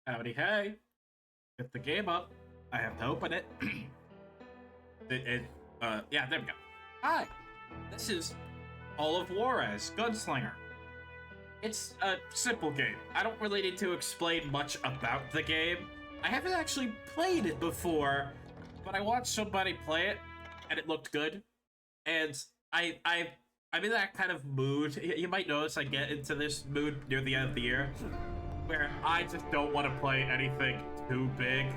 Howdy, hey. Get the game up. I have to open it. Yeah, there we go. Hi. This is all of Juarez, Gunslinger. It's a simple game. I don't really need to explain much about the game. I haven't actually played it before, but I watched somebody play it, and it looked good. And I'm in that kind of mood. You might notice I get into this mood near the end of the year, where I just don't want to play anything too big.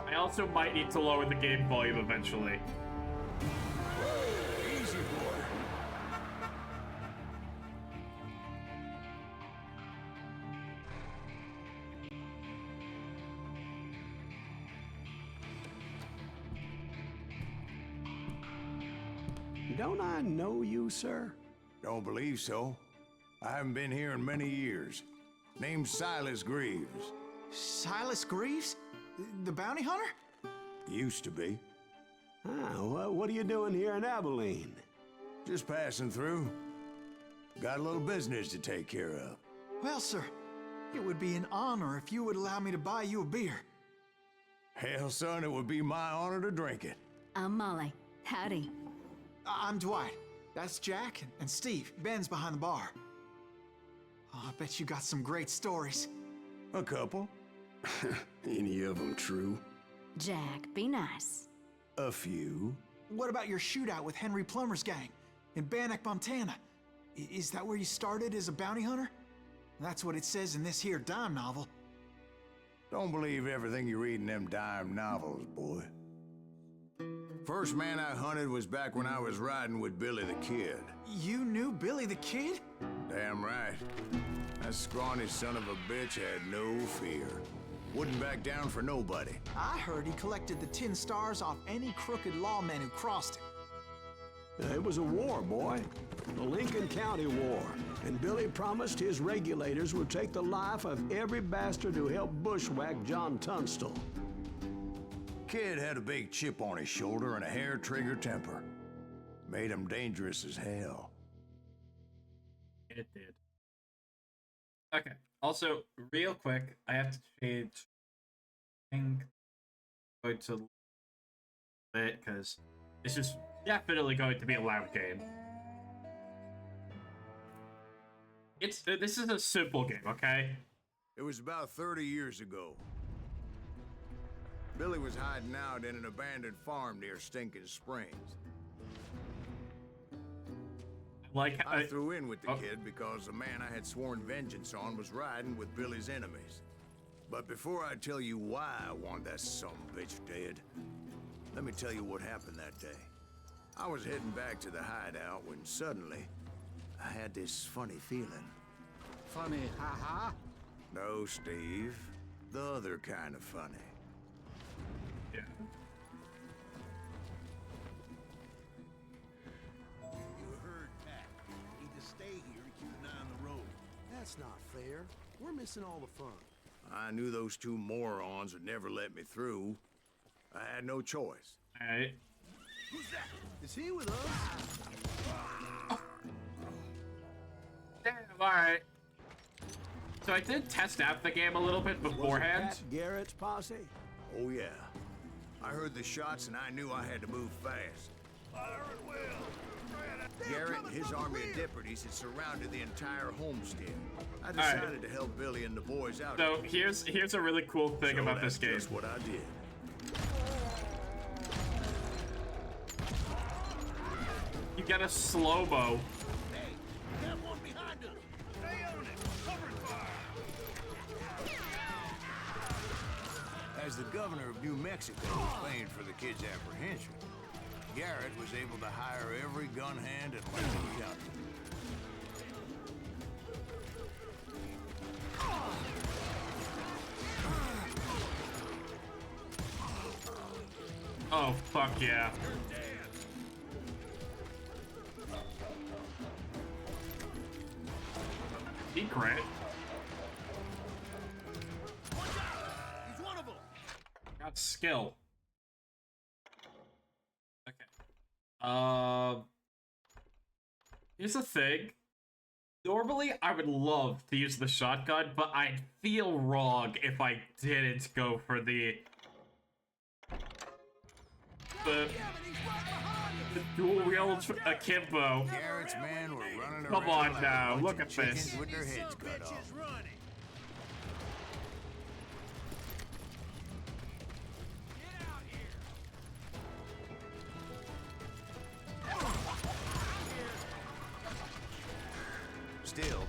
I also might need to lower the game volume eventually. Easy, boy. Don't I know you, sir? Don't believe so. I haven't been here in many years. Name's Silas Greaves. Silas Greaves? The bounty hunter? Used to be. Ah, well, what are you doing here in Abilene? Just passing through. Got a little business to take care of. Well, sir, it would be an honor if you would allow me to buy you a beer. Hell, son, it would be my honor to drink it. I'm Molly. Howdy. I'm Dwight. That's Jack and Steve. Ben's behind the bar. Oh, I bet you got some great stories. A couple. Any of them true? Jack, be nice. A few. What about your shootout with Henry Plummer's gang in Bannock, Montana? Is that where you started as a bounty hunter? That's what it says in this here dime novel. Don't believe everything you read in them dime novels, boy. First man I hunted was back when I was riding with Billy the Kid. You knew Billy the Kid? Damn right. That scrawny son of a bitch had no fear. Wouldn't back down for nobody. I heard he collected the 10 stars off any crooked lawman who crossed him. It was a war, boy. The Lincoln County War. And Billy promised his regulators would take the life of every bastard who helped bushwhack John Tunstall. Kid had a big chip on his shoulder and a hair-trigger temper. Made him dangerous as hell. It did. Okay. Also, real quick, I have to change thing going to it because this is definitely going to be a loud game. This is a simple game, okay? It was about 30 years ago. Billy was hiding out in an abandoned farm near Stinking Springs. Like I threw in with the kid because the man I had sworn vengeance on was riding with Billy's enemies. But before I tell you why I want that sumbitch dead, let me tell you what happened that day. I was heading back to the hideout when suddenly I had this funny feeling. Funny, haha? No, Steve. The other kind of funny. Yeah. You heard Pat. Need to stay here and keep an eye on the road. That's not fair. We're missing all the fun. I knew those two morons would never let me through. I had no choice. Alright. Who's that? Is he with us? Damn, alright. So I did test out the game a little bit beforehand. Was it Pat Garrett's posse? Oh yeah. I heard the shots and I knew I had to move fast. Fire at will. Garrett and his army of deputies had surrounded the entire homestead. I decided to help Billy and the boys out. So here's a really cool thing about this game. That's what I did. You get a slow-mo. Hey, we got one behind us. Stay on it. Cover fire. As the governor of New Mexico was paying for the kid's apprehension, Garrett was able to hire every gun hand in Lincoln County. Oh, fuck yeah. He crit. He's one of them. Got skill. Okay. Here's the thing. Normally, I would love to use the shotgun, but I'd feel wrong if I didn't go for the dual wield akimbo. Garrett's men were running Come around on like now, a bunch look of at this. chickens with their heads cut off. Still,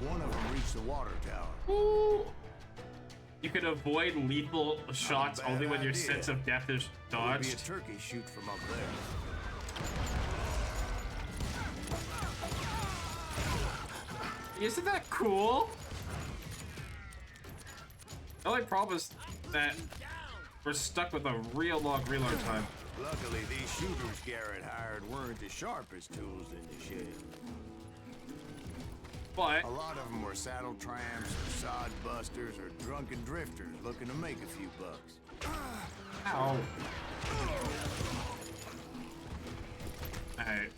one of them reached the water tower. Ooh. You can avoid lethal shots bad only when your idea. sense of death is There would be a dodged. turkey shoot from up there. Isn't that cool? The only problem is that we're stuck with a real long reload time. Luckily, these shooters Garrett hired weren't as sharp as tools in the shed. But A lot of them were saddle tramps, sod busters, or drunken drifters looking to make a few bucks. ow. Alright.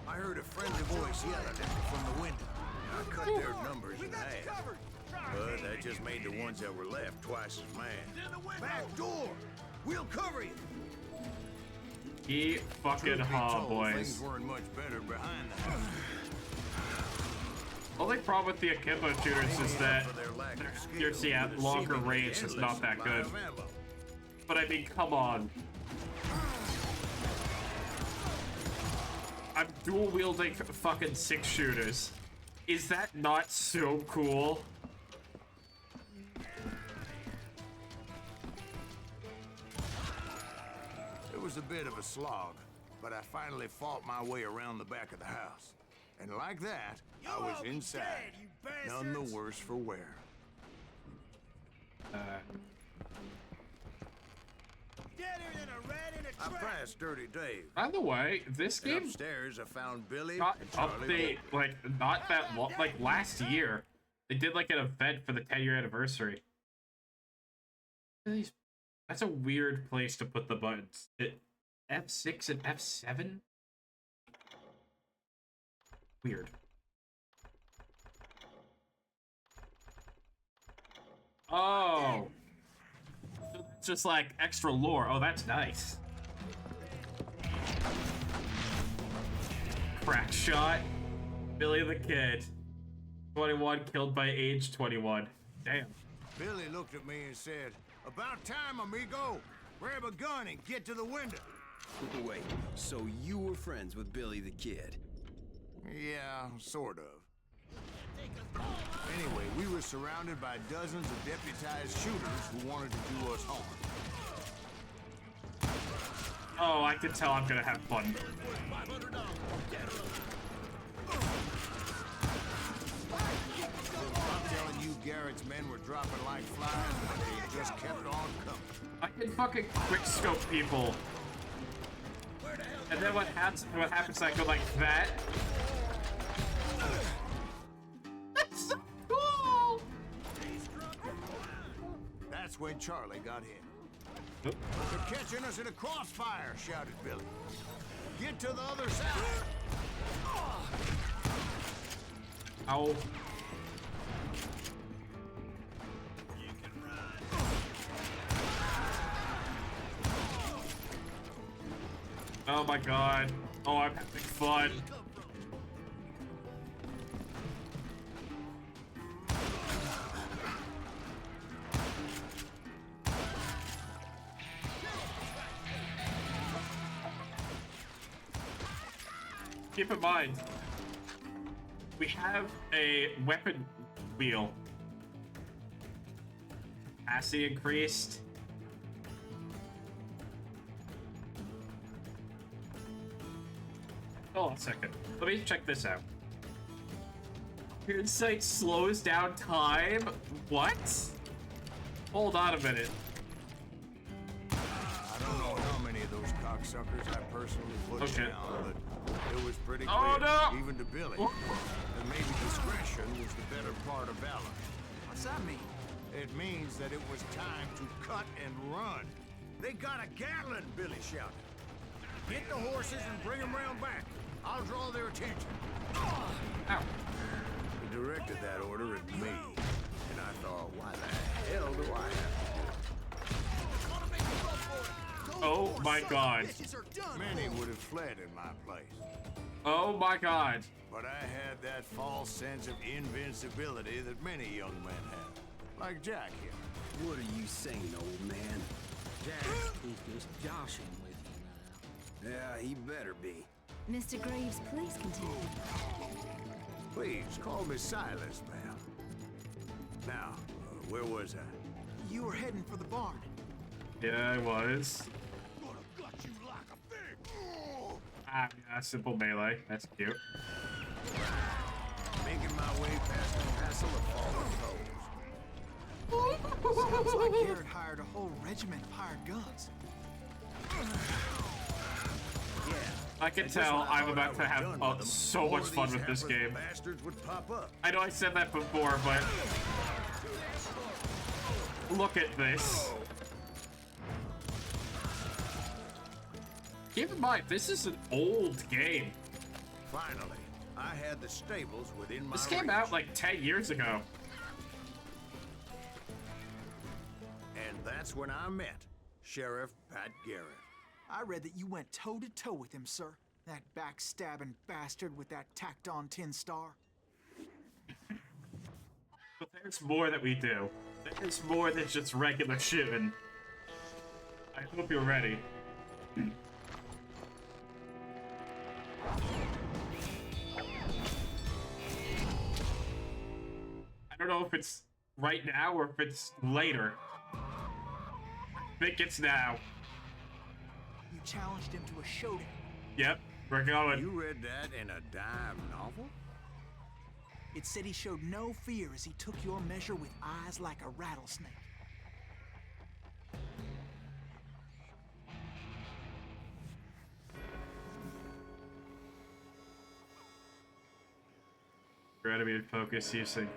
I heard a friendly voice yelling at me from the window. I cut their numbers in half. But that just made the ones that were left twice as mad. Back door! We'll cover you! Eat fucking Truth be ha, told, boys. things weren't much better behind the house. Only problem with the akimbo shooters is that your see at longer range is not that good. But I mean, come on. I'm dual wielding fucking 6 shooters. Is that not so cool? It was a bit of a slog, but I finally fought my way around the back of the house. And like that, I was inside. None the worse for wear. I passed Dirty Dave. By the way, this And game upstairs, I found Billy got and Charlie. update like not that long, like last year. They did like an event for the 10-year anniversary. That's a weird place to put the buttons. F6 and F7? Weird. Oh. It's just like extra lore. Oh, that's nice. Crack shot. Billy the Kid. 21 killed by age 21. Damn. Billy looked at me and said, "About time, amigo. Grab a gun and get to the window." Wait, so you were friends with Billy the Kid? Yeah, sort of. Anyway, we were surrounded by dozens of deputized shooters who wanted to do us harm. Oh, I can tell I'm gonna have fun. I'm telling you, Garrett's men were dropping like flies, but they just kept on coming. I can fucking quick scope people. And then what happens I go like that. That's so cool! That's when Charlie got hit. Oop. "They're catching us in a crossfire," shouted Billy. "Get to the other side." Ow. Oh my god. Oh, I'm having fun. Keep in mind, we have a weapon wheel. Capacity increased. Hold on a second. Let me check this out. Your insight slows down time? What? Hold on a minute. I don't know how many of those cocksuckers I personally pushed Okay. down, but it was pretty clear, Oh, no! even to Billy, Oh. that maybe discretion was the better part of valor. What's that mean? It means that it was time to cut and run. They got a Gatling, Billy shouted. Get the horses and bring them round back. I'll draw their attention. Ow. He directed that order at me, and I thought, why the hell do I have to? Oh my god. Many would have fled in my place. Oh my god. But I had that false sense of invincibility that many young men have. Like Jack here. What are you saying, old man? Jack. He's just joshing with you now. Yeah, he better be. Mr. Greaves, please continue. Please, call me Silas, ma'am. Now, where was I? You were heading for the barn. Yeah, I was. Ah, yeah, simple melee. That's cute. Making my way past the castle of fallen foes. Sounds like Garrett hired a whole regiment of hired guns. Yeah. I can tell I'm about to have so much fun with this game. Bastards would pop up. I know I said that before, but look at this. Keep in mind, this is an old game. Finally, I had the stables within my This came reach. out like 10 years ago. And that's when I met Sheriff Pat Garrett. I read that you went toe-to-toe with him, sir. That backstabbing bastard with that tacked-on tin star. But there's more that we do. There's more than just regular shooting. I hope you're ready. I don't know if it's right now or if it's later. I think it's now. You challenged him to a showdown. Yep, we're going. You read that in a dime novel? It said he showed no fear as he took your measure with eyes like a rattlesnake. Enemy focus using.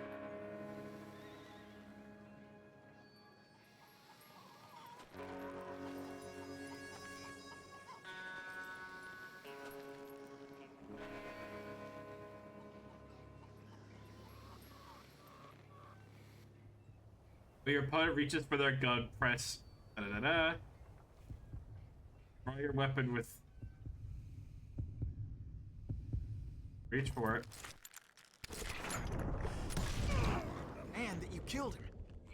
When your opponent reaches for their gun, press da-da-da-da. Draw your weapon with. Reach for it. And that you killed him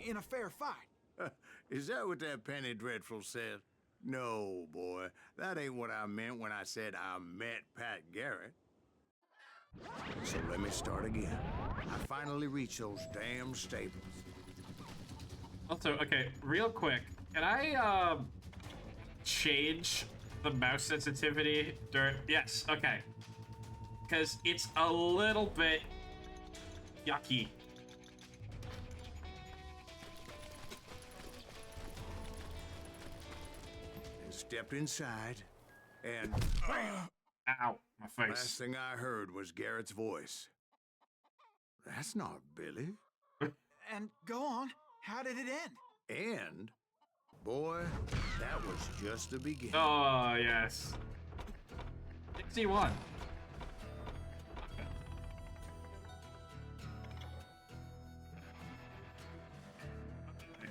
in a fair fight. Is that what that Penny Dreadful said? No, boy. That ain't what I meant when I said I met Pat Garrett. So let me start again. I finally reached those damn stables. Also, okay, real quick, can I change the mouse sensitivity during? Yes, okay, because it's a little bit yucky. And stepped inside, and Ow, my last face. thing I heard was Garrett's voice. That's not Billy. And go on. How did it end? And, boy, that was just the beginning. Oh yes. 61.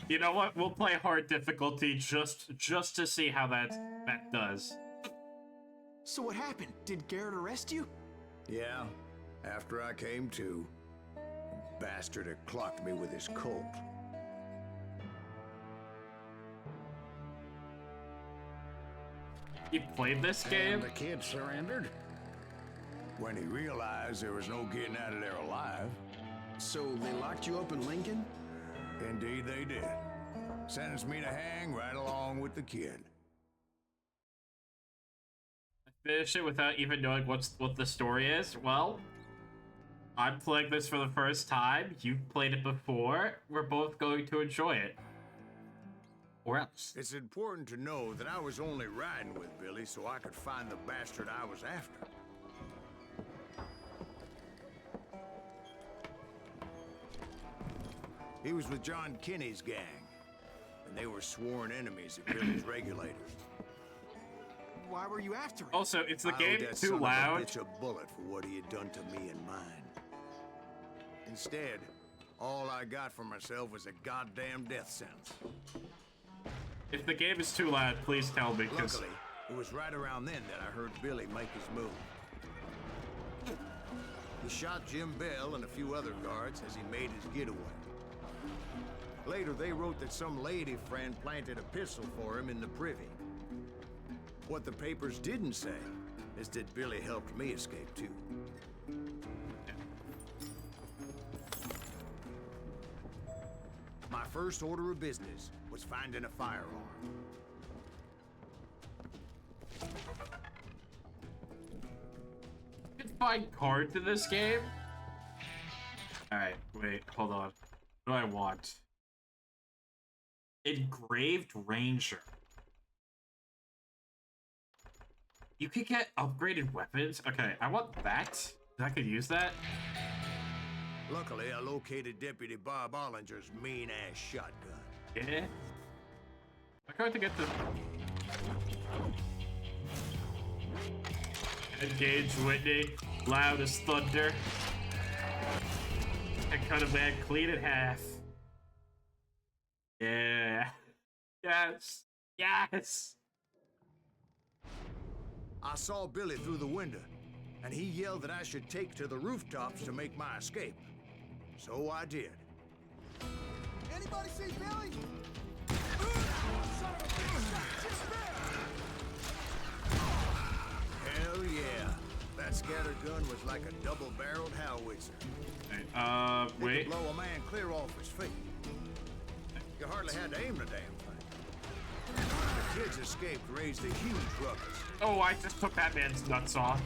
You know what? We'll play hard difficulty just to see how that does. So what happened? Did Garrett arrest you? Yeah, after I came to, the bastard had clocked me with his Colt. You played this game? The kid surrendered. When he realized there was no getting out of there alive. So they locked you up in Lincoln? Indeed they did. Sentenced me to hang right along with the kid. Finish it without even knowing what the story is? Well, I'm playing this for the first time. You've played it before. We're both going to enjoy it. Or else. It's important to know that I was only riding with Billy so I could find the bastard I was after. He was with John Kinney's gang, and They were sworn enemies of Billy's regulators. Why were you after him? Also, is the I game owed that too son of a loud? bitch a bullet for what he had done to me and mine. Instead, all I got for myself was a goddamn death sentence. If the game is too loud, please tell me, because Luckily, it was right around then that I heard Billy make his move. He shot Jim Bell and a few other guards as he made his getaway. Later, they wrote that some lady friend planted a pistol for him in the privy. What the papers didn't say is that Billy helped me escape too. My first order of business was finding a firearm. you can find cards in this game. Alright, wait, hold on. What do I want? Engraved Ranger. You could get upgraded weapons. Okay, I want that. I could use that. Luckily, I located Deputy Bob Ollinger's mean-ass shotgun. Yeah. I'm going to get the... Engage Whitney. Loud as thunder. And cut a man clean in half. Yeah. Yes. Yes. I saw Billy through the window, and he yelled that I should take to the rooftops to make my escape. So I did. Anybody see Billy? Hell yeah. That scatter gun was like a double-barreled howitzer. It Wait. could blow a man clear off his feet. You hardly had to aim the damn thing. The kids escaped raised a huge ruckus. Oh, I just took that man's nuts off.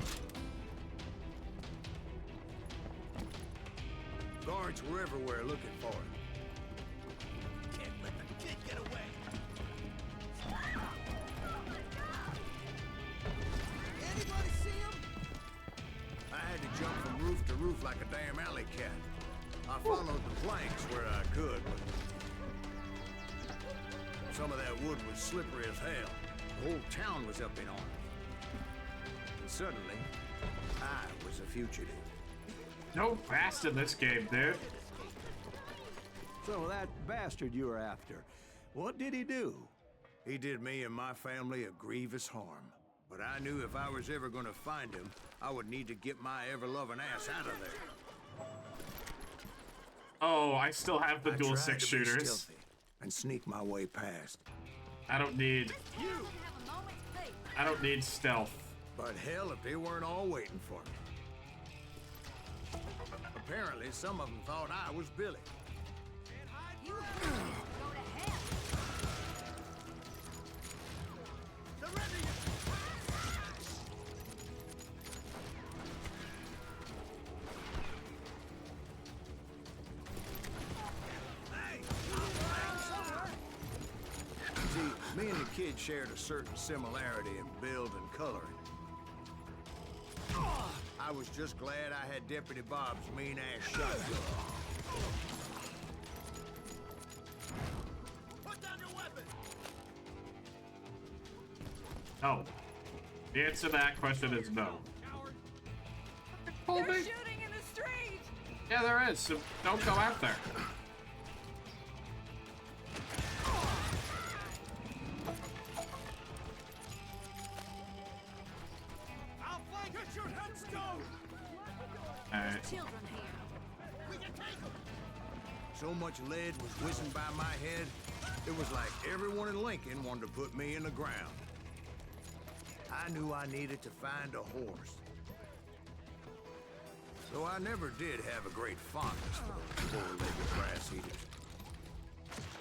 Guards were everywhere looking for him. Can't let the kid get away. Anybody see him? I had to jump from roof to roof like a damn alley cat. I followed the planks where I could, but some of that wood was slippery as hell. The whole town was up in arms. And suddenly, I was a fugitive. No fast in this game, dude. So that bastard you were after, what did he do? He did me and my family a grievous harm. But I knew if I was ever going to find him, I would need to get my ever-loving ass out of there. Oh, I still have the I dual tried six to be shooters. stealthy and sneak my way past. I don't need stealth. But hell, if they weren't all waiting for me. Apparently, some of them thought I was Billy. You go to hell. Surrender See, me and the kid shared a certain similarity in build and coloring. I was just glad I had Deputy Bob's mean-ass shotgun. Put down your weapon. No. The answer to that question is no. They're shooting in the street! Yeah, there is. So don't go out there. I'll flank. Get your headstone. Alright. Children here. We can take him. So much lead was whizzing by my head, it was like everyone in Lincoln wanted to put me in the ground. I knew I needed to find a horse. Though I never did have a great fondness for those four-legged grass eaters.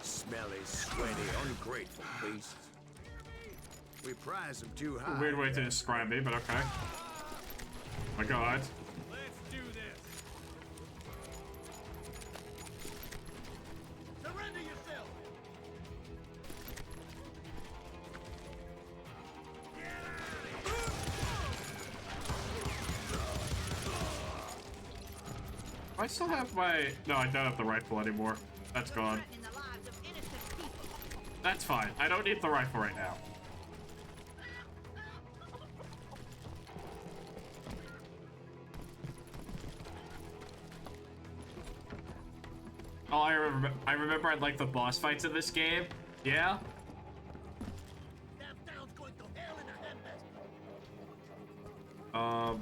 Smelly, sweaty, ungrateful beasts. We prize them too high. Weird way to describe me, but okay. My god. Let's do this. Surrender yourself. I still have my... No, I don't have the rifle anymore. That's gone. Threatening the lives of innocent people. That's fine. I don't need the rifle right now. Oh, I remember I like the boss fights in this game. Yeah? Rob?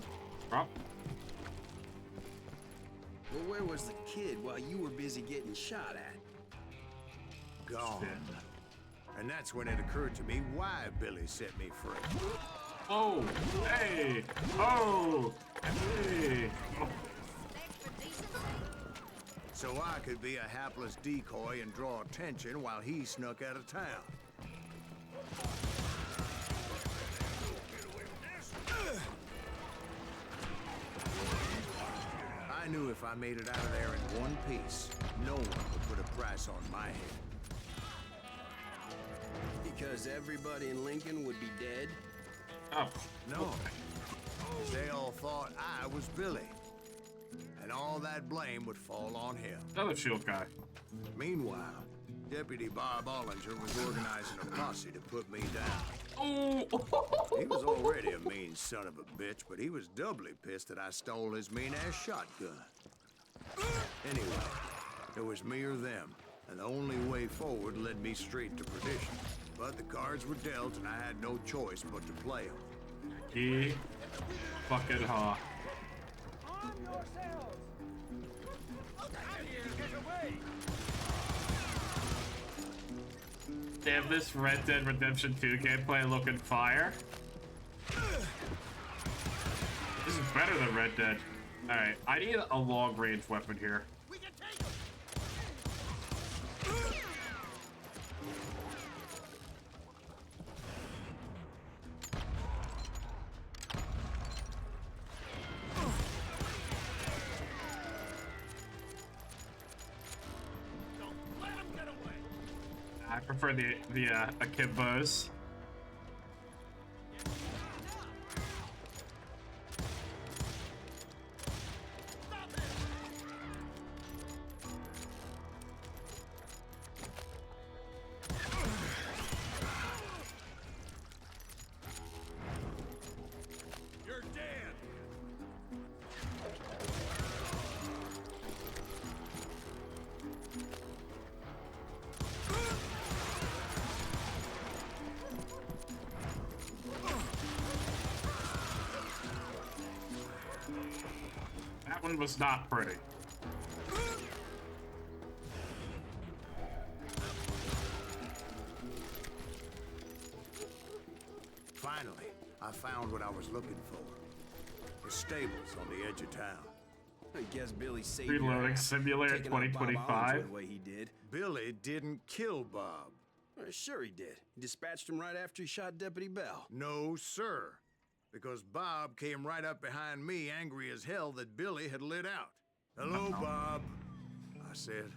Well, where was the kid while you were busy getting shot at? Gone. And that's when it occurred to me why Billy set me free. Oh, hey, oh, hey. Oh. So I could be a hapless decoy and draw attention while he snuck out of town. I knew if I made it out of there in one piece, no one would put a price on my head. Because everybody in Lincoln would be dead? Oh. No. They all thought I was Billy. And all that blame would fall on him. Another shield guy. Meanwhile, Deputy Bob Ollinger was organizing a posse to put me down. Oh. He was already a mean son of a bitch, but he was doubly pissed that I stole his mean-ass shotgun. Anyway, it was me or them, and the only way forward led me straight to perdition. But the cards were dealt, and I had no choice but to play them. He fucking ha. Arm yourselves! Damn, this Red Dead Redemption 2 gameplay looking fire. This is better than Red Dead. Alright, I need a long-range weapon here. We can take him! Don't let him get away! I prefer the Akimbos. You're dead! That one was not pretty. Finally, I found what I was looking for. The stables on the edge of town. I guess Billy saved Reloading your ass, Simulator taking out Bob 2025. Ollinger the way he did. Billy didn't kill Bob. Sure he did. He dispatched him right after he shot Deputy Bell. No, sir. Because Bob came right up behind me, angry as hell that Billy had lit out. Hello, Bob, I said.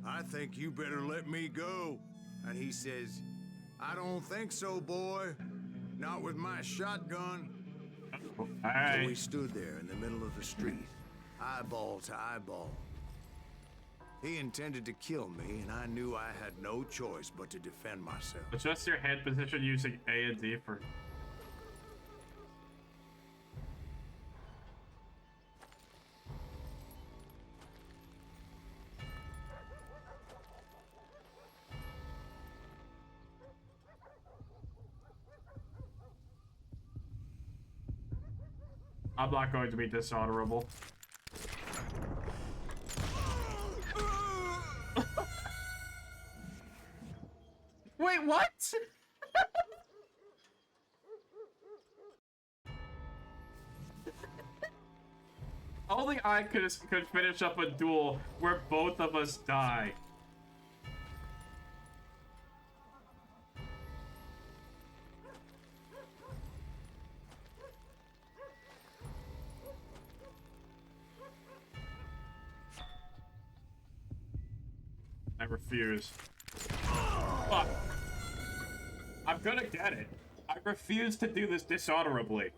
I think you better let me go. And he says, I don't think so, boy. Not with my shotgun. So we Alright. stood there in the middle of the street, eyeball to eyeball. He intended to kill me, and I knew I had no choice but to defend myself. Adjust your head position using A and D for... I'm not going to be dishonorable. Wait, what? Only I could finish up a duel where both of us die. I refuse. Fuck. I'm gonna get it. I refuse to do this dishonorably.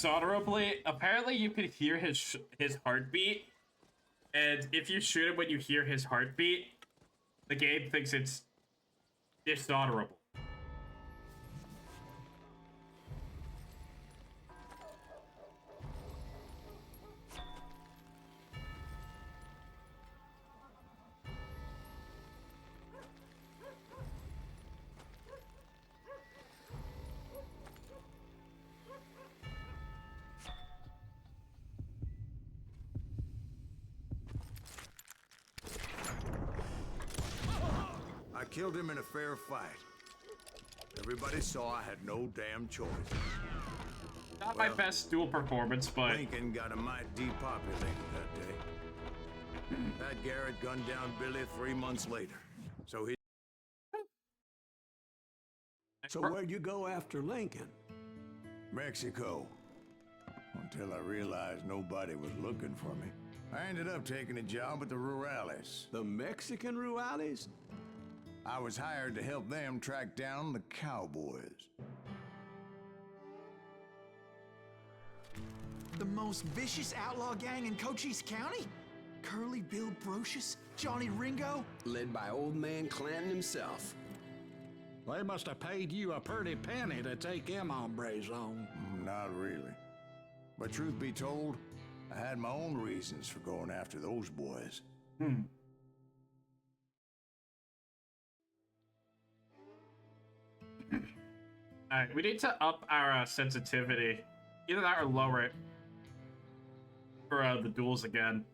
dishonorably, apparently you can hear his heartbeat, and if you shoot him when you hear his heartbeat, the game thinks it's dishonorable. I killed him in a fair fight. Everybody saw I had no damn choice. Not my best duel performance, but Lincoln got a mite depopulated that day. Pat Garrett gunned down Billy 3 months later. So he... So where'd you go after Lincoln? Mexico. Until I realized nobody was looking for me. I ended up taking a job at the Rurales. The Mexican Rurales? I was hired to help them track down the cowboys. The most vicious outlaw gang in Cochise County? Curly Bill Brocious? Johnny Ringo? Led by old man Clanton himself. They must have paid you a pretty penny to take them hombres on. Not really. But truth be told, I had my own reasons for going after those boys. Alright, we need to up our sensitivity. Either that or lower it. For the duels again.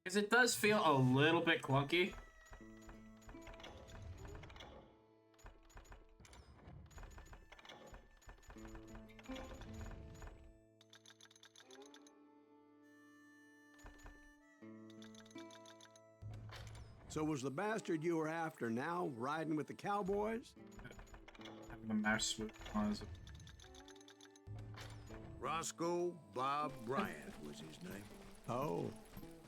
Because it does feel a little bit clunky. So was the bastard you were after now riding with the cowboys? Having a mouse with was Roscoe Bob Bryant was his name. Oh.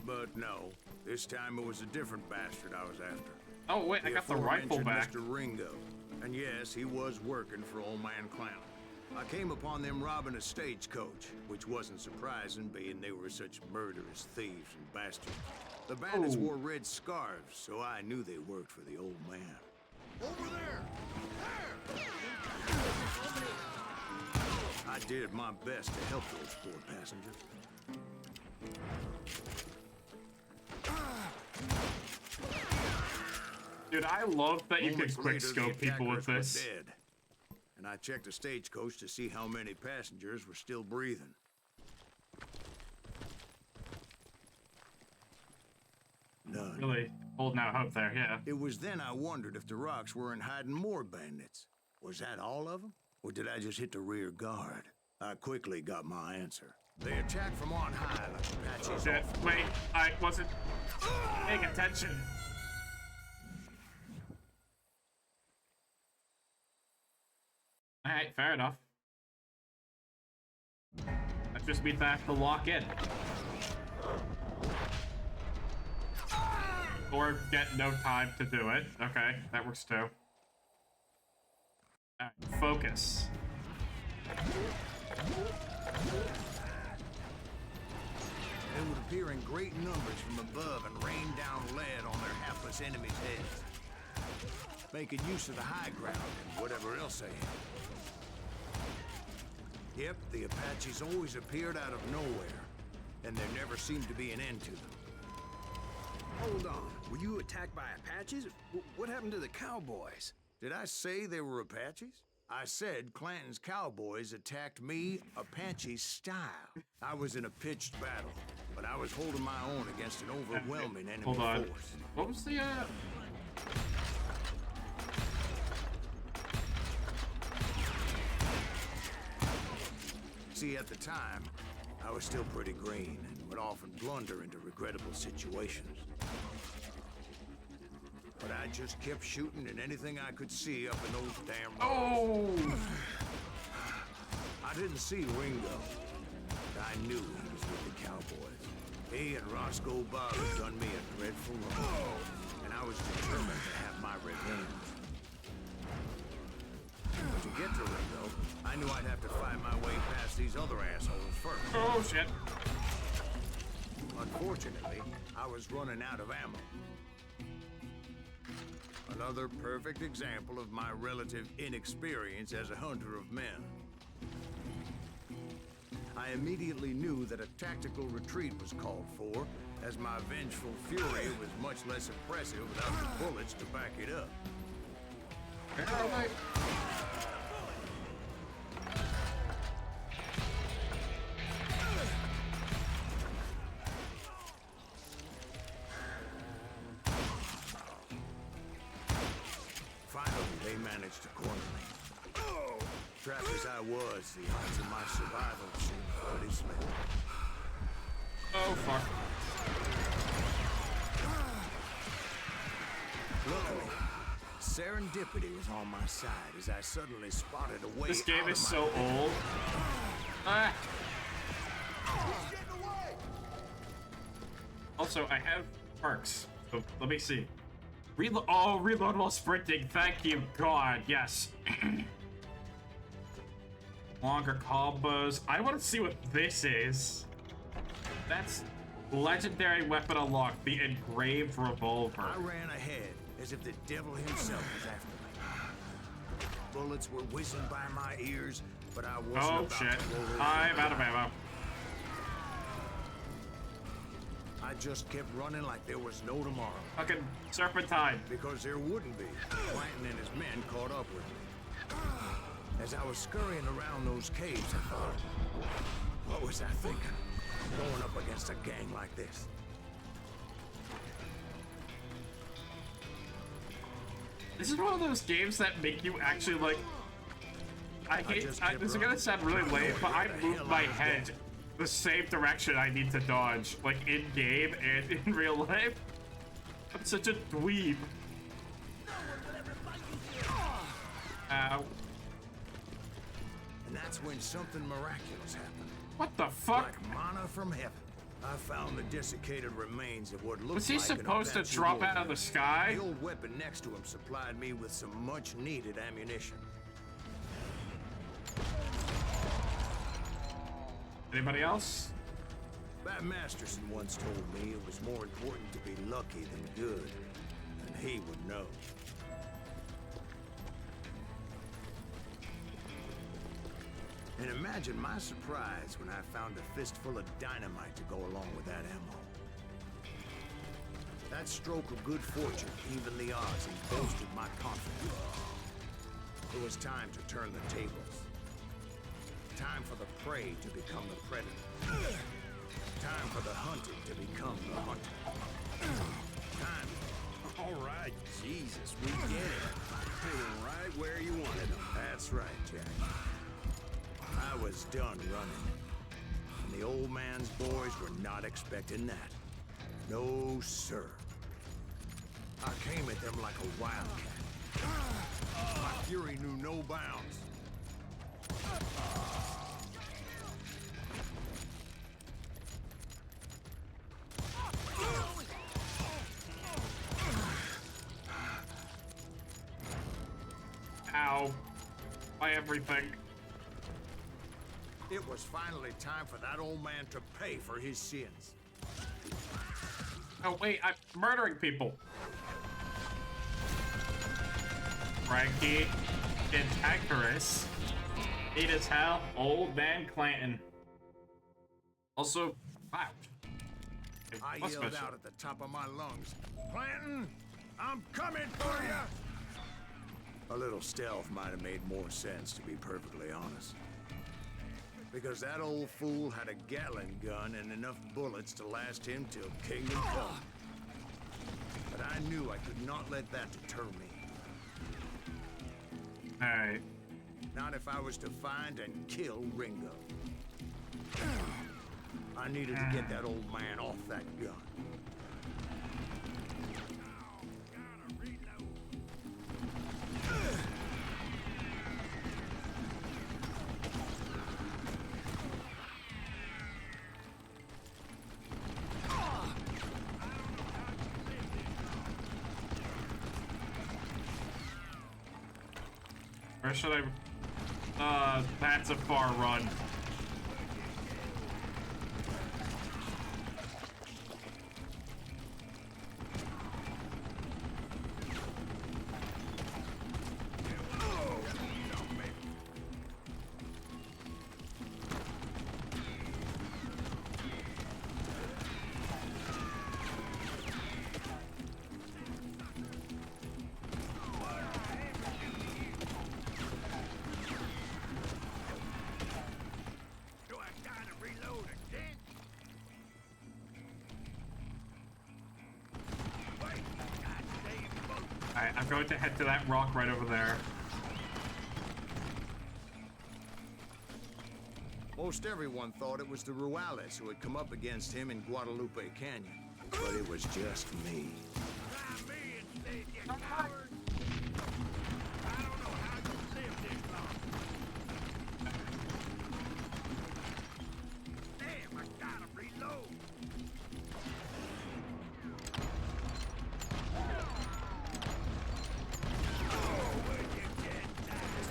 But no, this time it was a different bastard I was after. Oh wait, I got the rifle aforementioned back. Mr. Ringo. And yes, he was working for Old Man Clown. I came upon them robbing a stagecoach, which wasn't surprising, being they were such murderous thieves and bastards. The bandits wore red scarves, so I knew they worked for the old man. Over there! There! I did my best to help those poor passengers. Dude, I love that you can Moments quick later, the scope people with attackers were this. dead. And I checked the stagecoach to see how many passengers were still breathing. None. Really holding out hope there, yeah. It was then I wondered if the rocks weren't hiding more bandits. Was that all of them? Or did I just hit the rear guard? I quickly got my answer. They attacked from on high like Apaches. Shit, wait, I wasn't paying attention. Alright, fair enough. That just means I have to lock in. Or get no time to do it. Okay, that works too. Alright, focus. They would appear in great numbers from above and rain down lead on their hapless enemies' heads, making use of the high ground and whatever else they had. Yep, the Apaches always appeared out of nowhere, and there never seemed to be an end to them. Hold on. Were you attacked by Apaches? What happened to the cowboys? Did I say they were Apaches? I said Clanton's cowboys attacked me Apache style. I was in a pitched battle, but I was holding my own against an overwhelming enemy Hold on. force. What was the, See, at the time, I was still pretty green and would often blunder into regrettable situations. But I just kept shooting at anything I could see up in those damn roads. Oh! I didn't see Ringo, but I knew he was with the cowboys. He and Roscoe Bob had done me a dreadful wrong, and I was determined to have my revenge. But to get to Ringo, I knew I'd have to find my way past these other assholes first. Oh, shit. Unfortunately, I was running out of ammo. Another perfect example of my relative inexperience as a hunter of men. I immediately knew that a tactical retreat was called for, as my vengeful fury was much less impressive without the bullets to back it up. Where are they? Finally, they managed to corner me. Trapped as I was, the odds of my survival seemed pretty slim. Oh, fuck. Luckily, serendipity was on my side as I suddenly spotted a way. This game out is of so my old. Ah. Also, I have perks. So let me see. Reload. Oh, reload while sprinting. Thank you, God. Yes. Longer combos. I want to see what this is. That's legendary weapon unlocked. The engraved revolver. I ran ahead as if the devil himself was after me. Bullets were whizzing by my ears, but I wasn't Oh about shit. to roll over I'm the out of ground. ammo. I just kept running like there was no tomorrow. Fucking serpentine. Because there wouldn't be. Clanton and his men caught up with me. As I was scurrying around those caves, I thought, what was I thinking? Going up against a gang like this. This is one of those games that make you actually like. This is gonna sound really lame, but I move my head the same direction I need to dodge, like in game and in real life. I'm such a dweeb. Ow. And that's when something miraculous happened. What the fuck? Like manna from heaven. I found the desiccated remains of what looked Was he like an supposed to Apache drop warrior. out of the sky? The old weapon next to him supplied me with some much-needed ammunition. Anybody else? Bat Masterson once told me it was more important to be lucky than good, and he would know. And imagine my surprise when I found a fistful of dynamite to go along with that ammo. That stroke of good fortune evened the odds and bolstered my confidence. It was time to turn the tables. Time for the prey to become the predator. Time for the hunted to become the hunted. Time. All right, Jesus, we get it. They were right where you wanted them. That's right, Jack. I was done running. And the old man's boys were not expecting that. No, sir. I came at them like a wildcat. My fury knew no bounds. Ow. My everything. It was finally time for that old man to pay for his sins. Oh, wait, I'm murdering people. Frankie, cantankerous, neat as hell, old man Clanton. Also, wow. I What's yelled special? out at the top of my lungs, Clanton, I'm coming for you! A little stealth might have made more sense, to be perfectly honest. Because that old fool had a Gatling gun and enough bullets to last him till Kingdom Come. But I knew I could not let that deter me. Alright. Not if I was to find and kill Ringo. I needed to get that old man off that gun. Where should I That's a far run. Alright, I'm going to head to that rock right over there. Most everyone thought it was the Ruales who had come up against him in Guadalupe Canyon. But it was just me.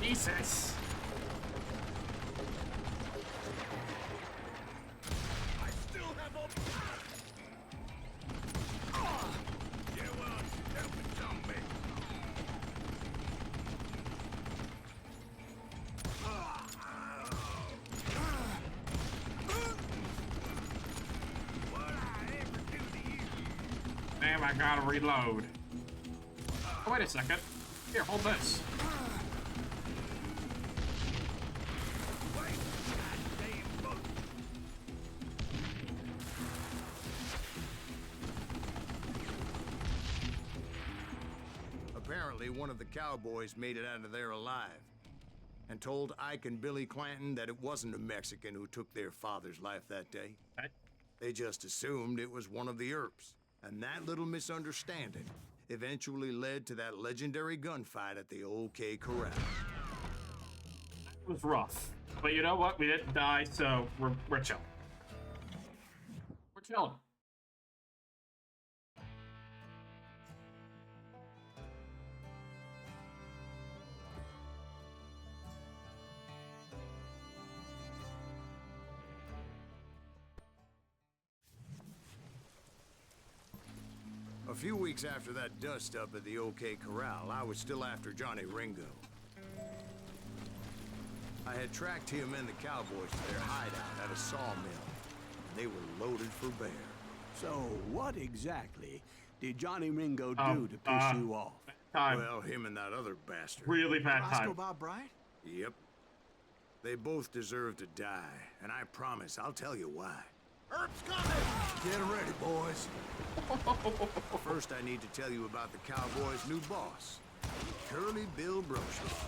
Jesus. Damn, I gotta reload. Oh, wait a second. Here, hold this. Apparently, one of the cowboys made it out of there alive and told Ike and Billy Clanton that it wasn't a Mexican who took their father's life that day. What? They just assumed it was one of the Earps. And that little misunderstanding eventually led to that legendary gunfight at the OK Corral. It was rough. But you know what? We didn't die, so we're chill. We're chilling. A few weeks after that dust-up at the OK Corral, I was still after Johnny Ringo. I had tracked him and the cowboys to their hideout at a sawmill. They were loaded for bear. So, what exactly did Johnny Ringo do to piss you off? Time. Well, him and that other bastard. Really bad Roscoe time. Bob Bryant? Yep. They both deserve to die, and I promise I'll tell you why. Earp's coming! Get ready, boys. First, I need to tell you about the Cowboys' new boss, Curly Bill Brocious.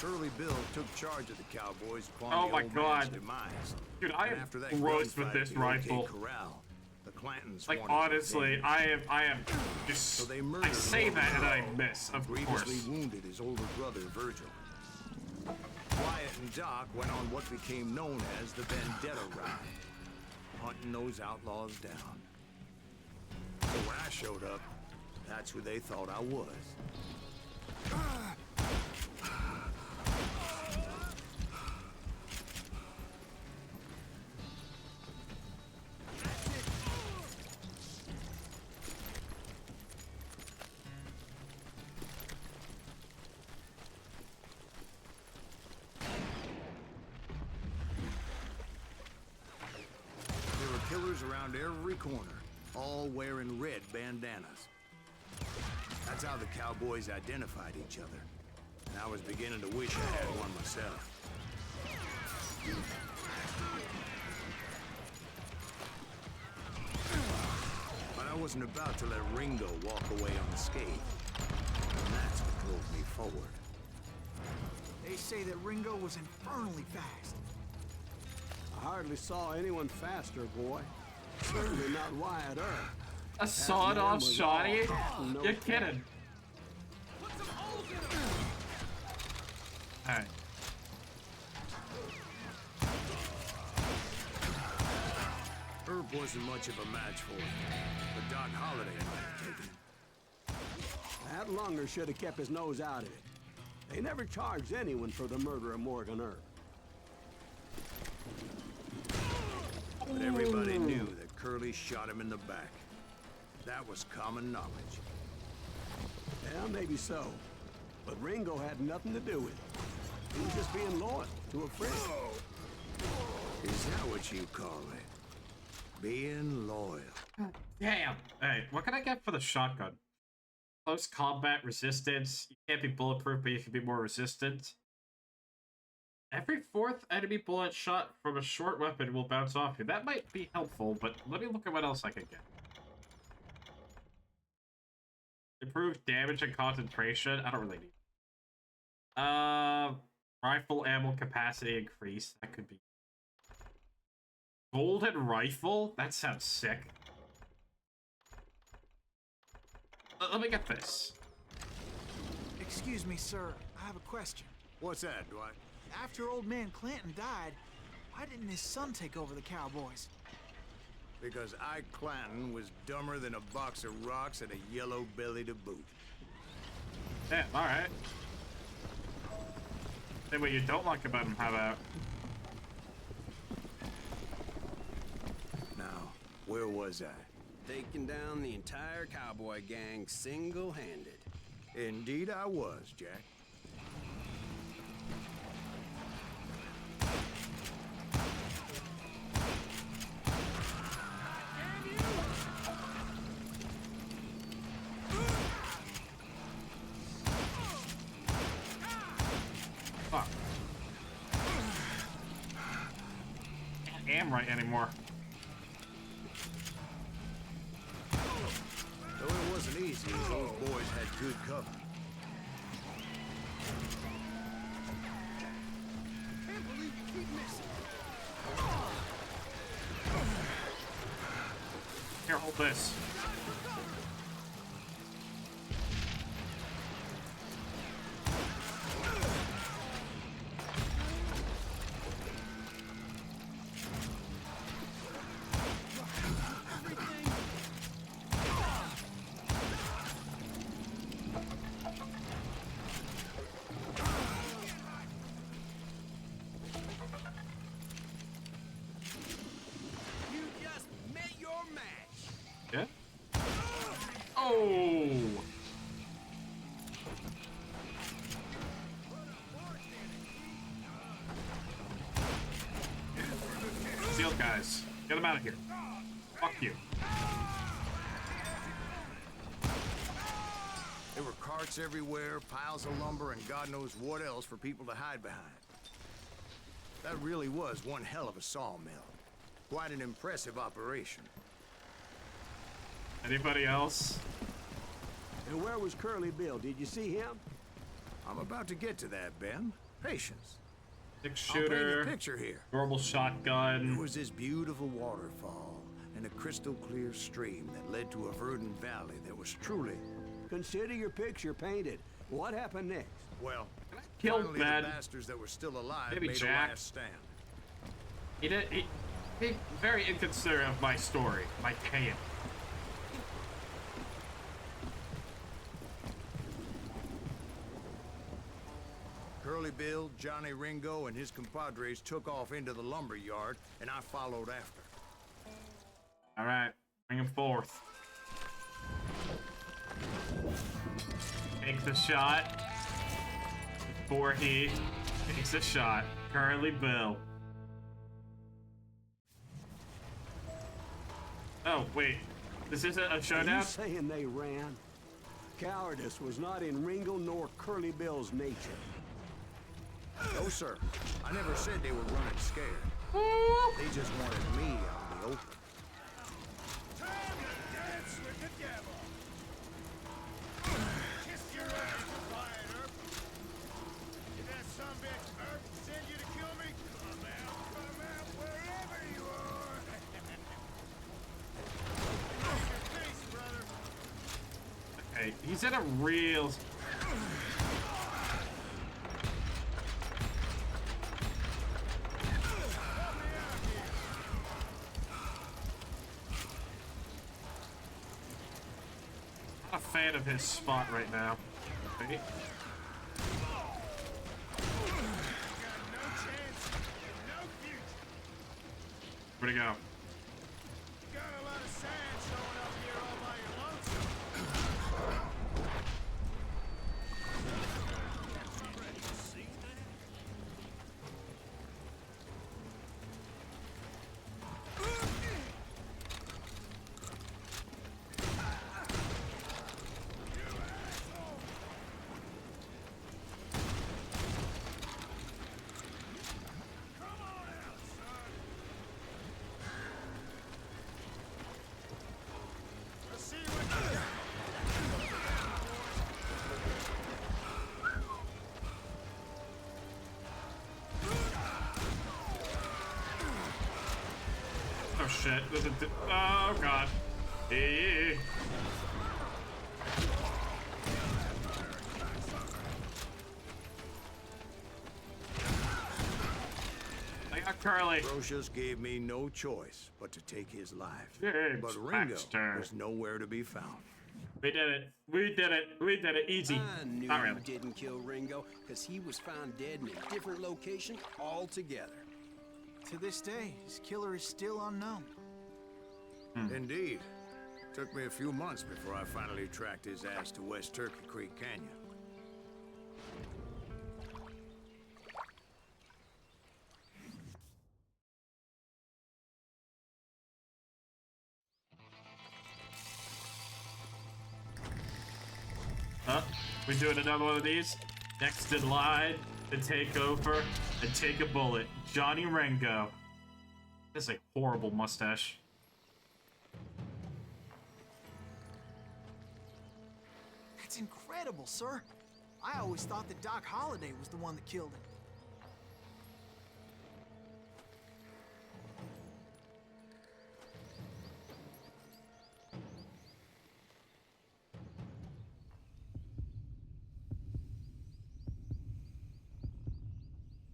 Curly Bill took charge of the Cowboys upon Oh the my old God. man's demise. Dude, I And am after that gross with gunfight this at the rifle. OK Corral, the Clantons Like, wanted honestly, revenge. I am just... So they I murdered say Logan that and I Paul, miss, of grievously course. wounded his older brother, Virgil. Wyatt and Doc went on what became known as the Vendetta Ride, hunting those outlaws down. So when I showed up, that's who they thought I was. There were killers around every corner, all wearing red bandanas. That's how the cowboys identified each other. And I was beginning to wish I had one myself. But I wasn't about to let Ringo walk away unscathed. And that's what drove me forward. They say that Ringo was infernally fast. I hardly saw anyone faster, boy. Certainly not Wyatt Earp. A sawed-off was shoddy? all no You're kidding. Alright. Earp wasn't much of a match for him, but Doc Holliday might have taken him. That lunger should have kept his nose out of it. They never charged anyone for the murder of Morgan Earp. But everybody knew that Curly shot him in the back. That was common knowledge. Yeah, maybe so. But Ringo had nothing to do with it. He was just being loyal to a friend. Is that what you call it? Being loyal. Damn. Hey, what can I get for the shotgun? Close combat resistance. You can't be bulletproof, but you can be more resistant. Every fourth enemy bullet shot from a short weapon will bounce off you. That might be helpful, but let me look at what else I can get. Improved damage and concentration. I don't really need it. Rifle ammo capacity increase. That could be. Golden rifle? That sounds sick. Let me get this. Excuse me, sir. I have a question. What's that, Dwight? After old man Clanton died, why didn't his son take over the Cowboys? Because Ike Clanton was dumber than a box of rocks and a yellow belly to boot. Yeah, alright. Say what you don't like about him, how about? Now, where was I? Taking down the entire cowboy gang single-handed. Indeed I was, Jack. Fuck. Can't aim right anymore. Though it wasn't easy, as those boys had good cover. Can't believe you keep missing. Here, hold this. You just met your match. Yeah? Oh! Sealed guys. Get them out of here. Fuck you. There were carts everywhere, piles of lumber, and God knows what else for people to hide behind. That really was one hell of a sawmill. Quite an impressive operation. Anybody else? And where was Curly Bill? Did you see him? I'm about to get to that, Ben. Patience. 6 I'll paint you a shooter. picture here. Normal There shotgun. was this beautiful waterfall and a crystal clear stream that led to a verdant valley that was truly, Consider your picture painted. What happened next? well, Killed finally Ben. the bastards that were still alive Maybe made Jack. a last stand. He very inconsiderate of my story, my tale. Curly Bill, Johnny Ringo, and his compadres took off into the lumber yard, and I followed after. All right, bring him forth. Take the shot before he takes a shot. Curly Bill. Oh wait, this isn't a Are you showdown. saying they ran? Cowardice was not in Ringo nor Curly Bill's nature. No, sir. I never said they were running scared. They just wanted me out in the open. Time to dance with the devil. Kiss your ass goodbye, Earp. Did that sumbitch Earp send you to kill me? Come out, wherever you are. Watch your face, brother. Okay, he's in a real. Not a fan of his spot right now. Okay. Where'd he go? Got a lot of sand showing up here all by your lonesome. See that? Oh shit. Oh god. Hey. I got Curly. Brocious gave me no choice but to take his life. James But Ringo Baxter. was nowhere to be found. We did it. We did it. We did it. Easy. I knew Not really. you didn't kill Ringo, because he was found dead in a different location altogether. To this day, his killer is still unknown. Indeed. Took me a few months before I finally tracked his ass to West Turkey Creek Canyon. Huh? We doing another one of these? Next in line to take over and take a bullet. Johnny Ringo. That's a horrible mustache. That's incredible, sir. I always thought that Doc Holliday was the one that killed him.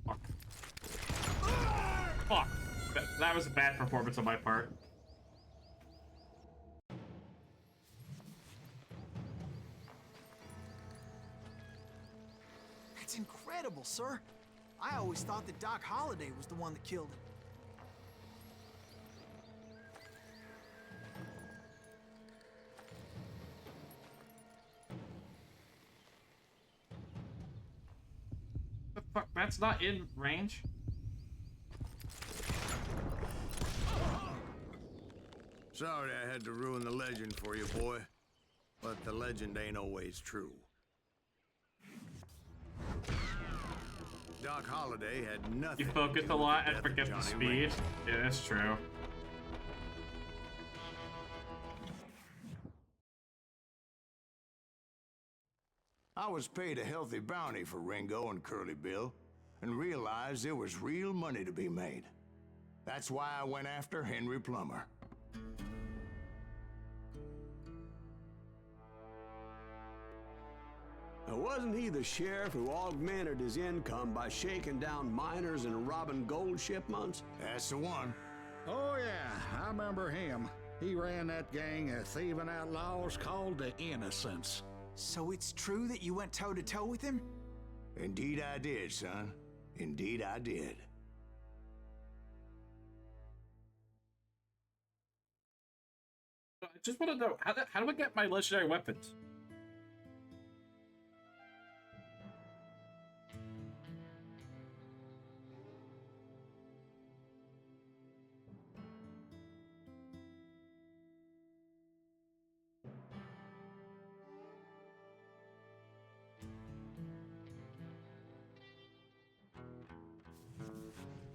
Fuck. Fuck. That was a bad performance on my part. That's incredible, sir. I always thought that Doc Holliday was the one that killed him. The fuck? That's not in range? Sorry I had to ruin the legend for you, boy. But the legend ain't always true. Doc Holliday had nothing. You focus to do a with lot the and death of forget the Johnny speed. Ringo. Yeah, that's true. I was paid a healthy bounty for Ringo and Curly Bill, and realized there was real money to be made. That's why I went after Henry Plummer. Now, wasn't he the sheriff who augmented his income by shaking down miners and robbing gold shipments? That's the one. Oh, yeah, I remember him. He ran that gang of thieving outlaws called the Innocents. So it's true that you went toe-to-toe with him? Indeed I did, son. Indeed I did. I just want to know, how do I get my legendary weapons?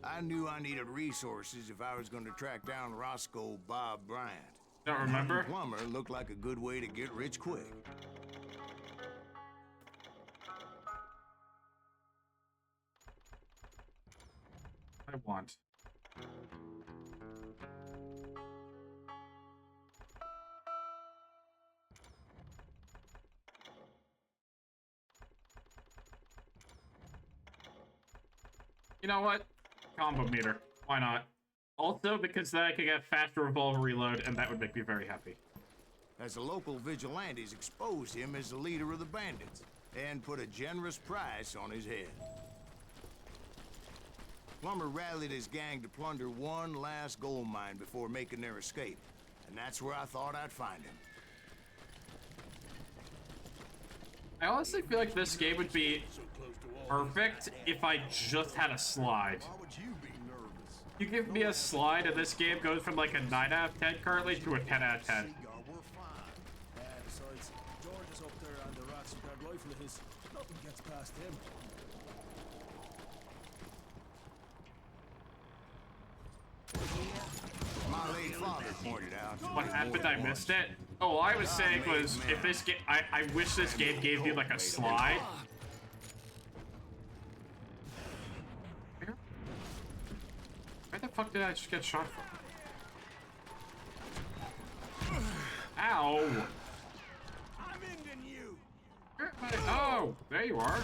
I knew I needed resources if I was going to track down Roscoe Bob Bryant. Don't remember? Hunting Plummer looked like a good way to get rich quick. I want. You know what? Combo meter. Why not? Also, because then I could get faster revolver reload, and that would make me very happy. As the local vigilantes exposed him as the leader of the bandits, and put a generous price on his head. Plummer rallied his gang to plunder one last gold mine before making their escape. And that's where I thought I'd find him. I honestly feel like this game would be perfect if I just had a slide. Why would you be nervous? You give me a slide and this game goes from like a 9 out of 10 currently to a 10 out of 10. We're fine. Besides, George is up there and the rats with that rifle of his. Nothing gets past him. My late father pointed out. What happened? I missed it. Oh, all I was saying was if this game, I wish this game gave you like a slide. Where the fuck did I just get shot from? Ow! I'm ending you. Oh, there you are.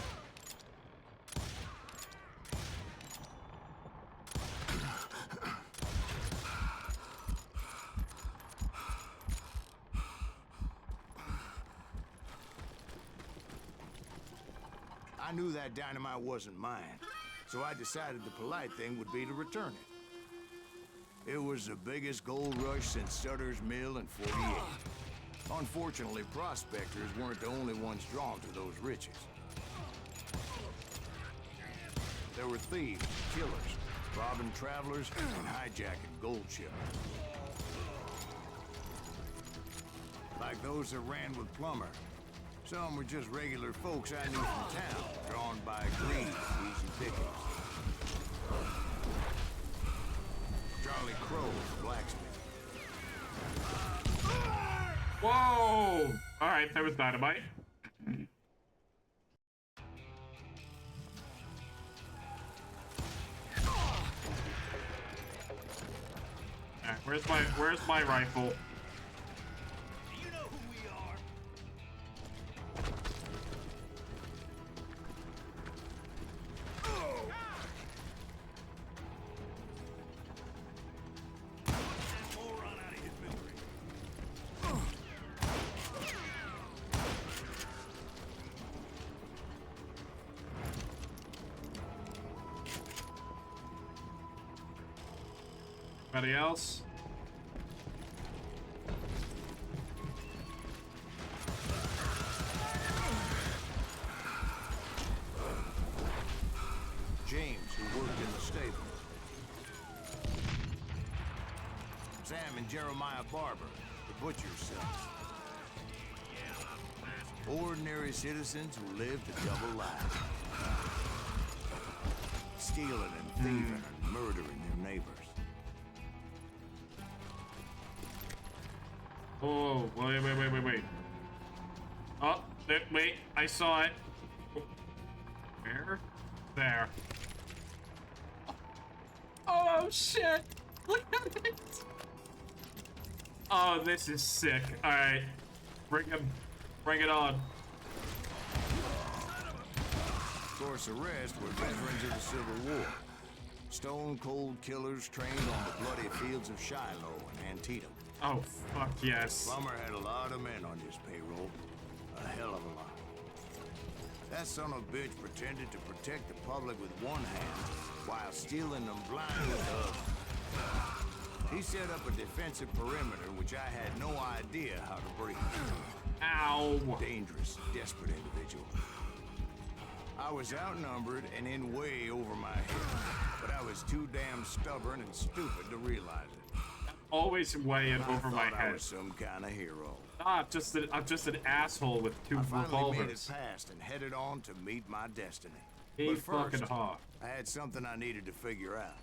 I knew that dynamite wasn't mine, so I decided the polite thing would be to return it. It was the biggest gold rush since Sutter's Mill in '48. Unfortunately, prospectors weren't the only ones drawn to those riches. There were thieves, killers, robbing travelers, and hijacking gold ships. Like those that ran with Plummer. Some were just regular folks I knew from town, drawn by greed, easy pickings. Charlie Crow, the blacksmith. Whoa! Alright, that was dynamite. Where's my rifle? You know who we are. Moron out of his memory. Anybody else? James, who worked in the stable. Sam and Jeremiah Barber, the butcher's sons. Ordinary citizens who lived a double life. Stealing and thieving and murdering their neighbors. Oh, wait. Oh, wait, I saw it. Where? There. Oh, shit! Look at it! Oh, this is sick. Alright. Bring him. Bring it on. Of course, the rest were veterans of the Civil War. Stone-cold killers trained on the bloody fields of Shiloh and Antietam. Oh, fuck yes. Plummer had a lot of men on his payroll. A hell of a lot. That son of a bitch pretended to protect the public with one hand while stealing them blind with the other. He set up a defensive perimeter which I had no idea how to breach. Ow. Dangerous, desperate individual. I was outnumbered and in way over my head, but I was too damn stubborn and stupid to realize it. Always way in I over my thought I head. was some kind of hero. Ah, I'm just an asshole with two I finally made it revolvers. past and headed on to meet my destiny. He But first, fucking hot. I had something I needed to figure out.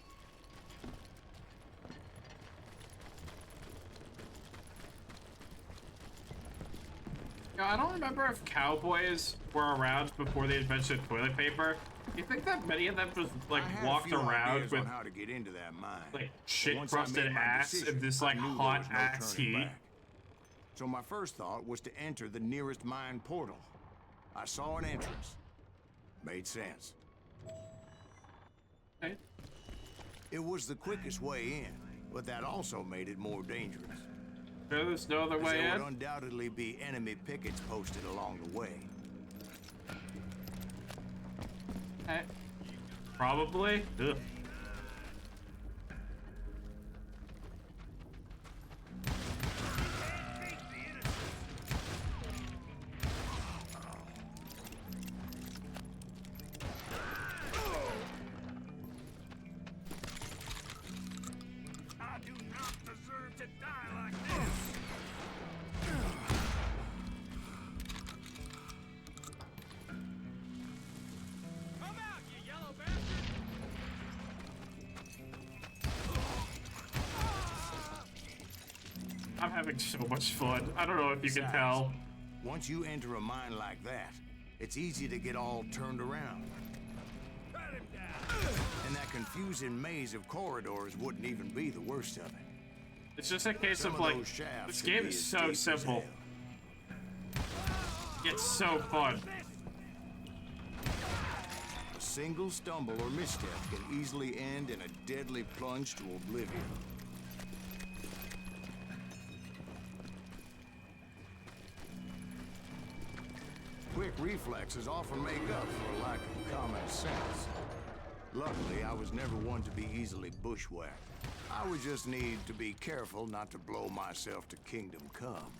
Yeah, I don't remember if cowboys were around before they invented toilet paper. You think that many of them just like I had a walked few around ideas with on how to get into that mine. like But shit once I crusted made my ass decision, and this I like knew there hot was no ass turning heat? back. So my first thought was to enter the nearest mine portal. I saw an entrance. Made sense. Okay. It was the quickest way in, but that also made it more dangerous. There's no other As way there in? would undoubtedly be enemy pickets posted along the way. Okay. Probably. Ugh. die like this. Come out, you yellow bastard! I'm having so much fun. I don't know if you can tell. Once you enter a mine like that, it's easy to get all turned around. Cut him down! And that confusing maze of corridors wouldn't even be the worst of it. It's just a case Some of of like, those shafts this could game be is as so deep as simple. hell. It's so fun. A single stumble or misstep can easily end in a deadly plunge to oblivion. Quick reflexes often make up for a lack of common sense. Luckily, I was never one to be easily bushwhacked. I would just need to be careful not to blow myself to kingdom come.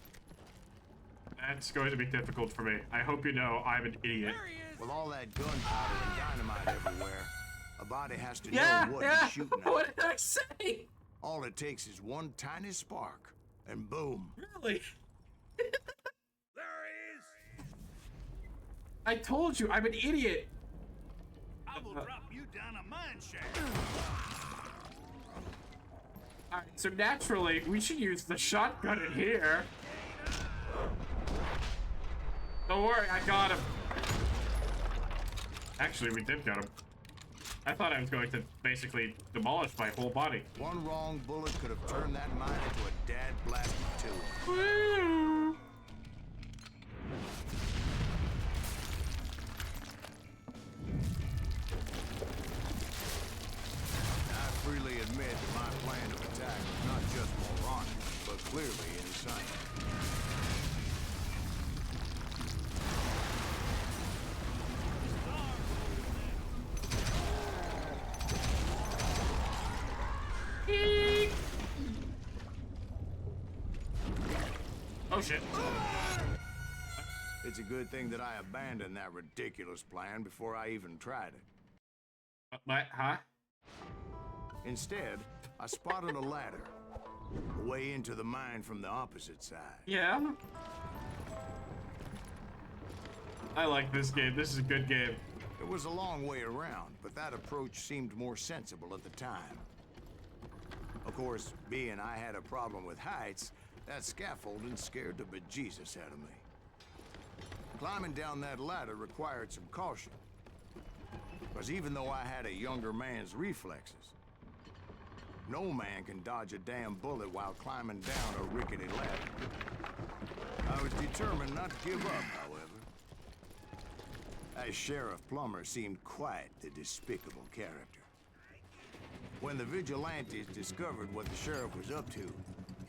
That's going to be difficult for me. I hope you know I'm an idiot. There he is! With all that gunpowder and dynamite everywhere, a body has to Yeah, know what yeah. he's shooting at. What did I say? All it takes is one tiny spark, and boom. Really? There he is! I told you, I'm an idiot. I will drop you down a mine shaft. Alright, so naturally, we should use the shotgun in here. Don't worry, I got him. Actually, we did get him. I thought I was going to basically demolish my whole body. One wrong bullet could have turned that mine into a dad-blasted tomb. Woo! I freely admit that my plan of attack was not just moronic, but clearly insane. Eek. Oh shit. It's a good thing that I abandoned that ridiculous plan before I even tried it. What? Huh? Instead, I spotted a ladder, a way into the mine from the opposite side. Yeah. I like this game. This is a good game. It was a long way around, but that approach seemed more sensible at the time. Of course, being I had a problem with heights, that scaffolding scared the bejesus out of me. Climbing down that ladder required some caution, because even though I had a younger man's reflexes, no man can dodge a damn bullet while climbing down a rickety ladder. I was determined not to give up, however. As Sheriff Plummer seemed quite the despicable character. When the vigilantes discovered what the sheriff was up to,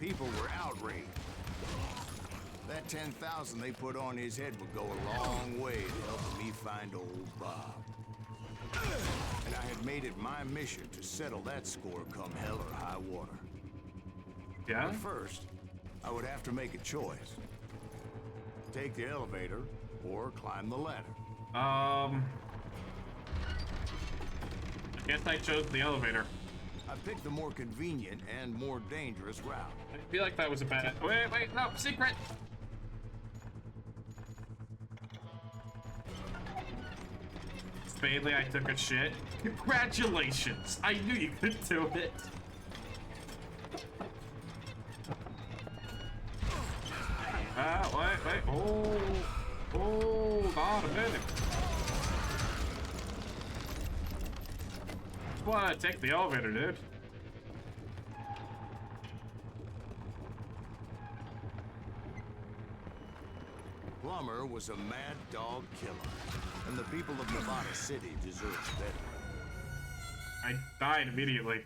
people were outraged. That 10,000 they put on his head would go a long way to helping me find old Bob. And I had made it my mission to settle that score come hell or high water. Yeah? But first, I would have to make a choice. Take the elevator or climb the ladder. I guess I chose the elevator. I picked the more convenient and more dangerous route. I feel like that was a bad... Wait, no, secret! Spadely, I took a shit. Congratulations! I knew you could do it. Wait. Hold on a minute. Just wanna take the elevator, dude. Plummer was a mad dog killer, and the people of Nevada City deserved better. I died immediately.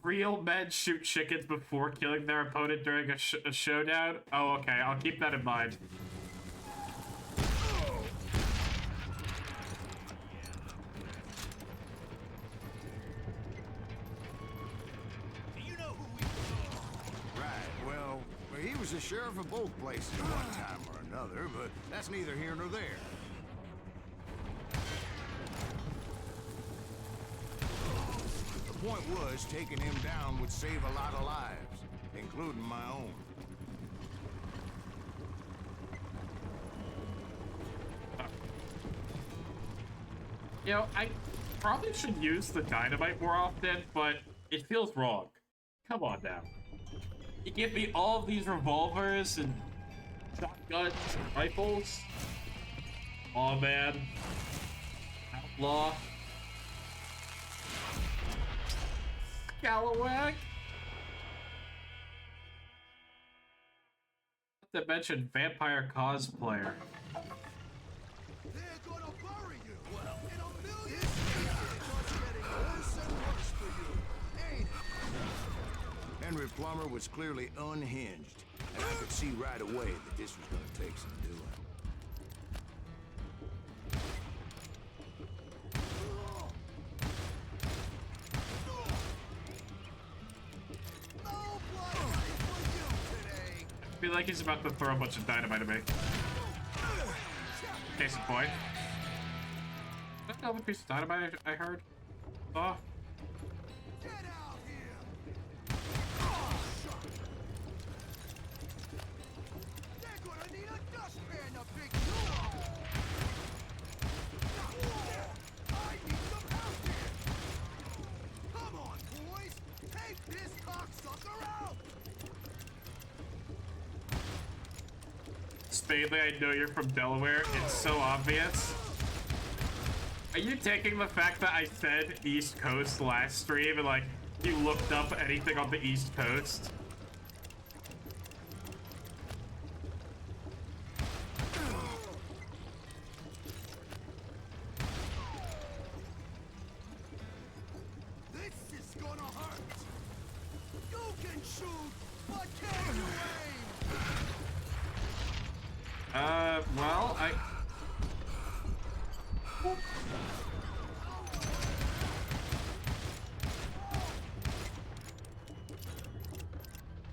Real men shoot chickens before killing their opponent during a showdown? Oh, okay, I'll keep that in mind. Do you know who we are? Right, well, he was the sheriff of both places at one time or another, but that's neither here nor there. point was, taking him down would save a lot of lives, including my own. You know, I probably should use the dynamite more often, but it feels wrong. Come on now. You give me all of these revolvers and shotguns and rifles. Aw, man. Outlaw. Scalawag. Not to mention vampire cosplayer. They're gonna bury you. Well, in a million years, it's getting worse and worse for you, ain't it? Henry Plummer was clearly unhinged, and I could see right away that this was gonna take some doing. No blood money for you today. I feel like he's about to throw a bunch of dynamite at me. Case in point. Is that another piece of dynamite I heard? Oh. Get out here. They're gonna need a dustpan to pick you up. I need some help here. Come on, boys. Take this cocksucker out. Spadely, I know you're from Delaware. It's so obvious. Are you taking the fact that I said East Coast last stream and like you looked up anything on the East Coast? This is gonna hurt. You can shoot, but can you aim?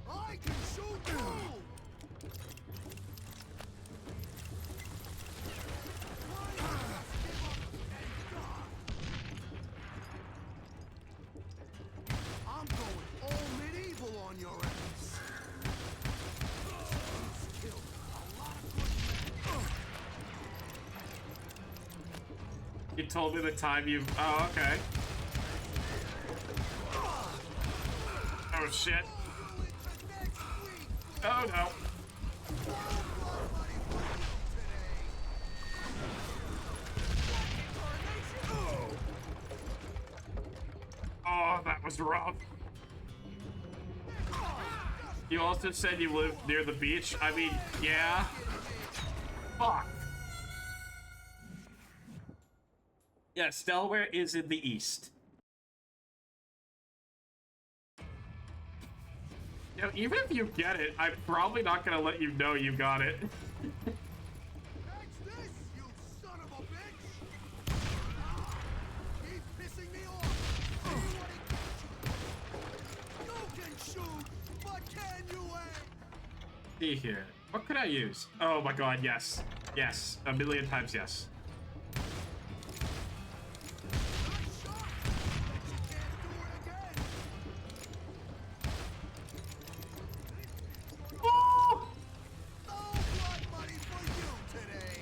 Well, I can shoot too. I'm going all medieval on your ass. He's killed a lot of good men. you told me the time you. Oh, okay. Oh shit. Oh no. Oh, that was rough. You also said you live near the beach. I mean, yeah. Fuck. Yes, Delaware is in the east. You know, even if you get it, I'm probably not gonna let you know you got it. Catch this, you son of a bitch! Keep pissing me off! You can shoot, but can you aim? See here. What could I use? Oh my god, yes. Yes. A million times yes. Nice shot, but you can't do it again. Oh! No blood money for you today.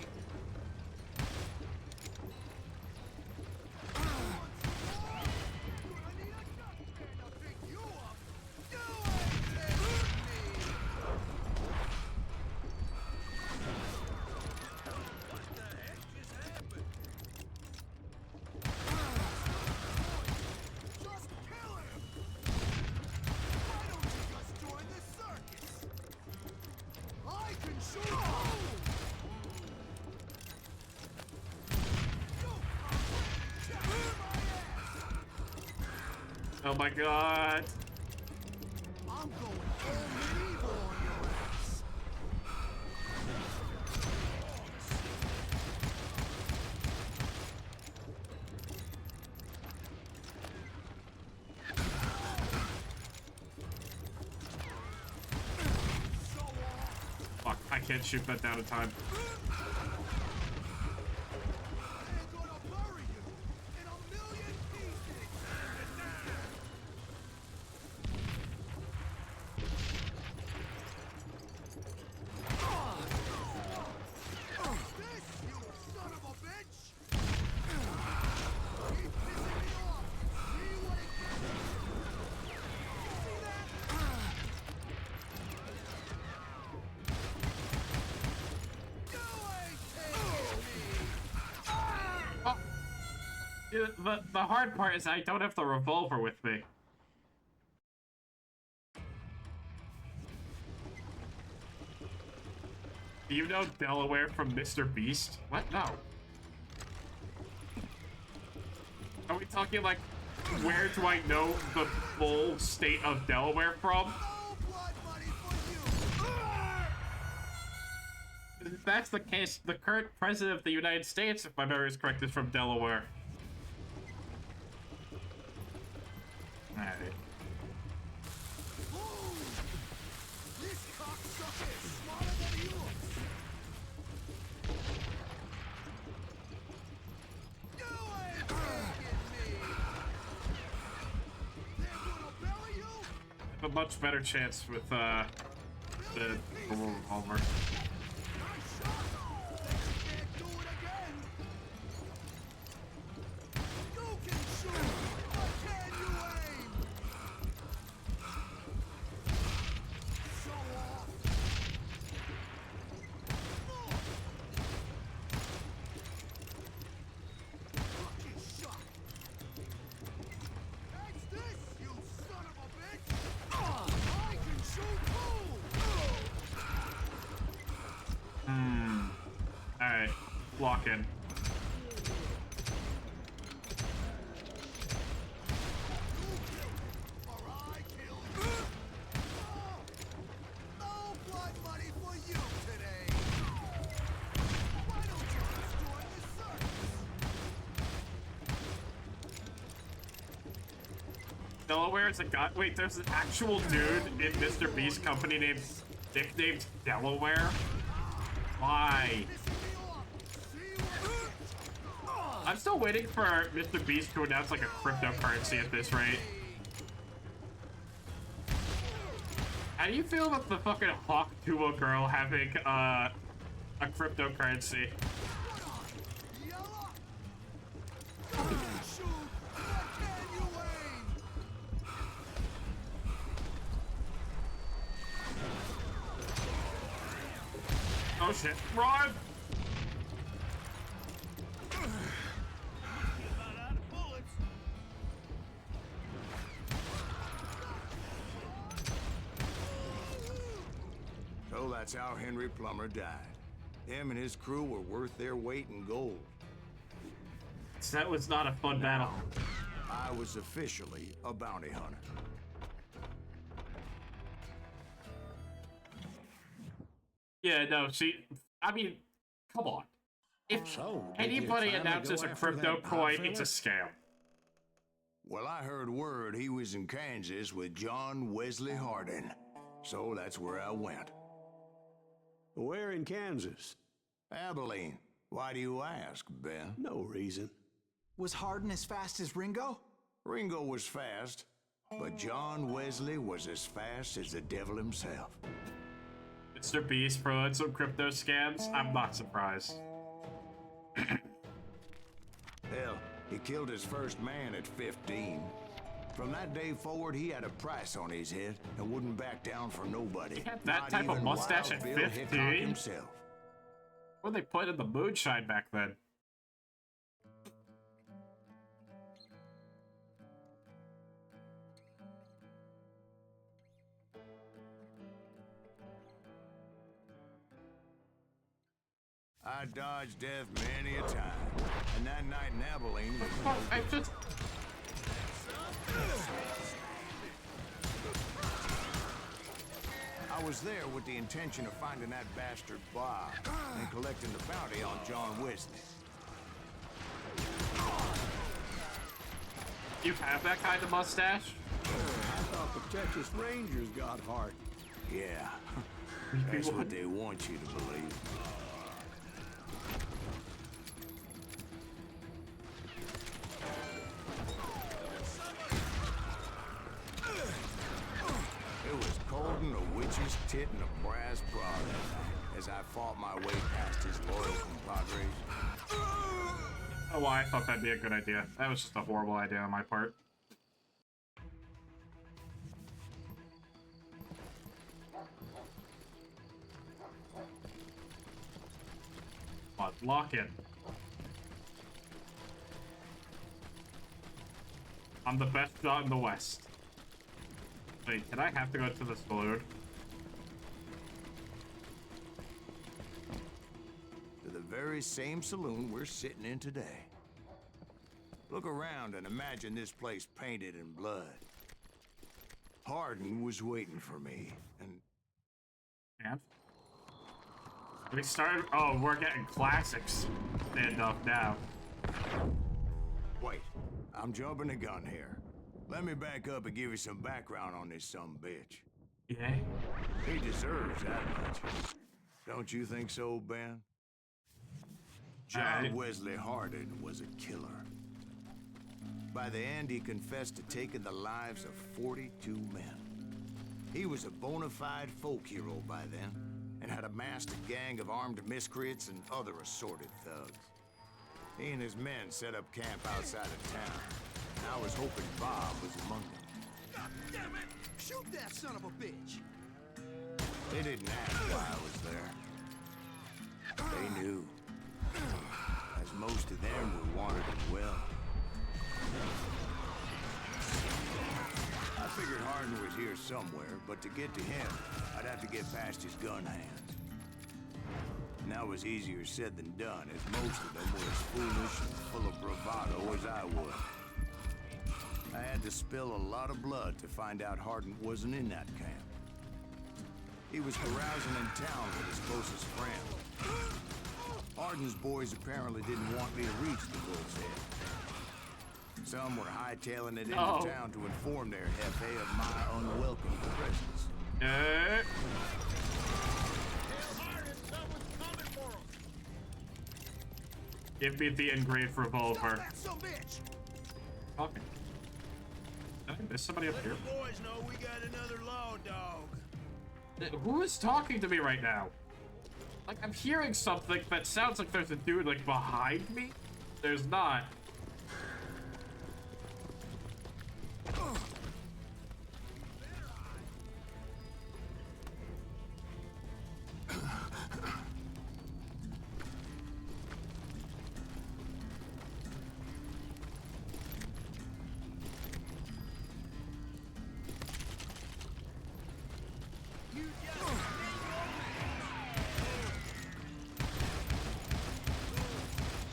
Gonna need a dustpan to pick you up. You ain't taking me. What the heck just happened? Just kill him. Why don't you just join the circus? I can shoot. Oh my god. I'm going all medieval on your ass. So Fuck, I can't shoot that down in time. they're gonna bury you in a million pieces. the hard part is I don't have the revolver with me. Do you know Delaware from Mr. Beast? What? No. Are we talking like, where do I know the full state of Delaware from? No blood money for you! If that's the case, the current president of the United States, if my memory is correct, is from Delaware. Alright. This cocksucker is smarter than he looks! You ain't taking me! They're gonna bury you? I have a much better chance with, the revolver. Nice shot! Can't do it again! You can shoot, but can you aim? Show off! Lucky shot! Catch this, you son of a bitch! I can shoot too! Alright, lock in. Or I kill you! No blood money for you today! Why don't you just join the circus? Delaware is a guy. Wait, there's an actual dude in Mr. Beast company nicknamed Delaware? Why? Pissing me off! See what I get? I'm still waiting for Mr. Beast to announce like a cryptocurrency at this rate. How do you feel about the fucking Hawk Duo girl having a cryptocurrency? Yellow! You can shoot, but can you aim? Oh shit, run! About out of bullets. So that's how Henry Plummer died. Him and his crew were worth their weight in gold. So that was not a fun battle. I was officially a bounty hunter. Yeah, no, see, I mean, come on. If So, did you anybody finally announces go a after crypto that coin, hot it's a fella? scam. Well, I heard word he was in Kansas with John Wesley Hardin. So that's where I went. Where in Kansas? Abilene. Why do you ask, Ben? No reason. Was Hardin as fast as Ringo? Ringo was fast, but John Wesley was as fast as the devil himself. Mr. Beast promoted some crypto scams? I'm not surprised. Hell, he killed his first man at 15. From that day forward, he had a price on his head and wouldn't back down for nobody. He had that Not type of even mustache Wild at Bill Hickok 15? himself. What they put in the moonshine back then? I dodged death many a time. And that night in Abilene was Fuck, I just... I was there with the intention of finding that bastard Bob and collecting the bounty on John Wesley. You have that kind of mustache? I thought the Texas Rangers got heart. Yeah, that's what they want you to believe. It was cold in a witch's tit and a brass bra that night as I fought my way past his loyal compadres. Oh, why I thought that'd be a good idea. That was just a horrible idea on my part. Come on, lock in. I'm the best shot in the West. Wait, did I have to go to the saloon? To the very same saloon we're sitting in today. Look around and imagine this place painted in blood. Hardin was waiting for me, and... And? We started... Oh, we're getting classics standoff now. Wait, I'm jumping the gun here. Let me back up and give you some background on this sumbitch. Yeah? He deserves that much. Don't you think so, Ben? John Wesley Hardin was a killer. By the end, he confessed to taking the lives of 42 men. He was a bona fide folk hero by then, and had amassed a gang of armed miscreants and other assorted thugs. He and his men set up camp outside of town, and I was hoping Bob was among them. God damn it! Shoot that son of a bitch! They didn't ask why I was there. They knew, as most of them were wanted as well. I figured Hardin was here somewhere, but to get to him, I'd have to get past his gun hands. And that was easier said than done, as most of them were as foolish and full of bravado as I was. I had to spill a lot of blood to find out Hardin wasn't in that camp. He was carousing in town with his closest friend. Hardin's boys apparently didn't want me to reach the bull's head. Some were hightailing it into town to inform their Jefe of my unwelcome presence. Give me the engraved revolver. Okay. I think there's somebody up here. The boys know we got another law dog. Who is talking to me right now? Like, I'm hearing something that sounds like there's a dude, like, behind me. There's not.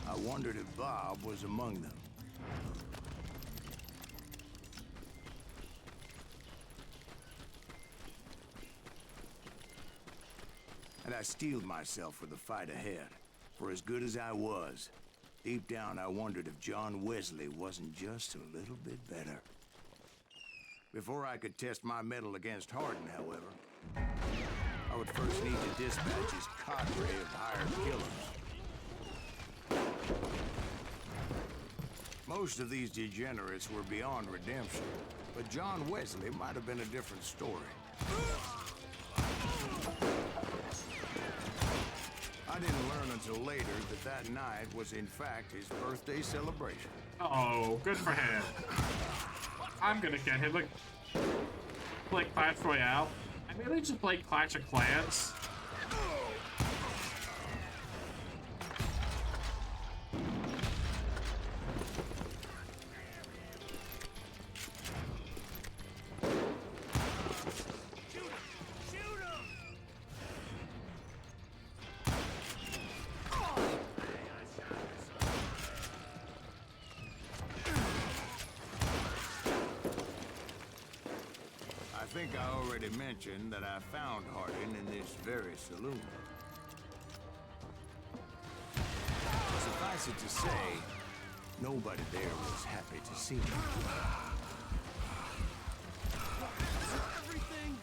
I wondered if Bob was among them. And I steeled myself for the fight ahead. For as good as I was, deep down I wondered if John Wesley wasn't just a little bit better. Before I could test my mettle against Hardin, however, I would first need to dispatch his cadre of hired killers. Most of these degenerates were beyond redemption, but John Wesley might have been a different story. I didn't learn until later that that night was in fact his birthday celebration. Oh, good for him. I'm gonna get him. Like, play Clash Royale. I mean, they just play Clash of Clans. I think I already mentioned that I found Hardin in this very saloon. Suffice it to say, nobody there was happy to see me. Everything.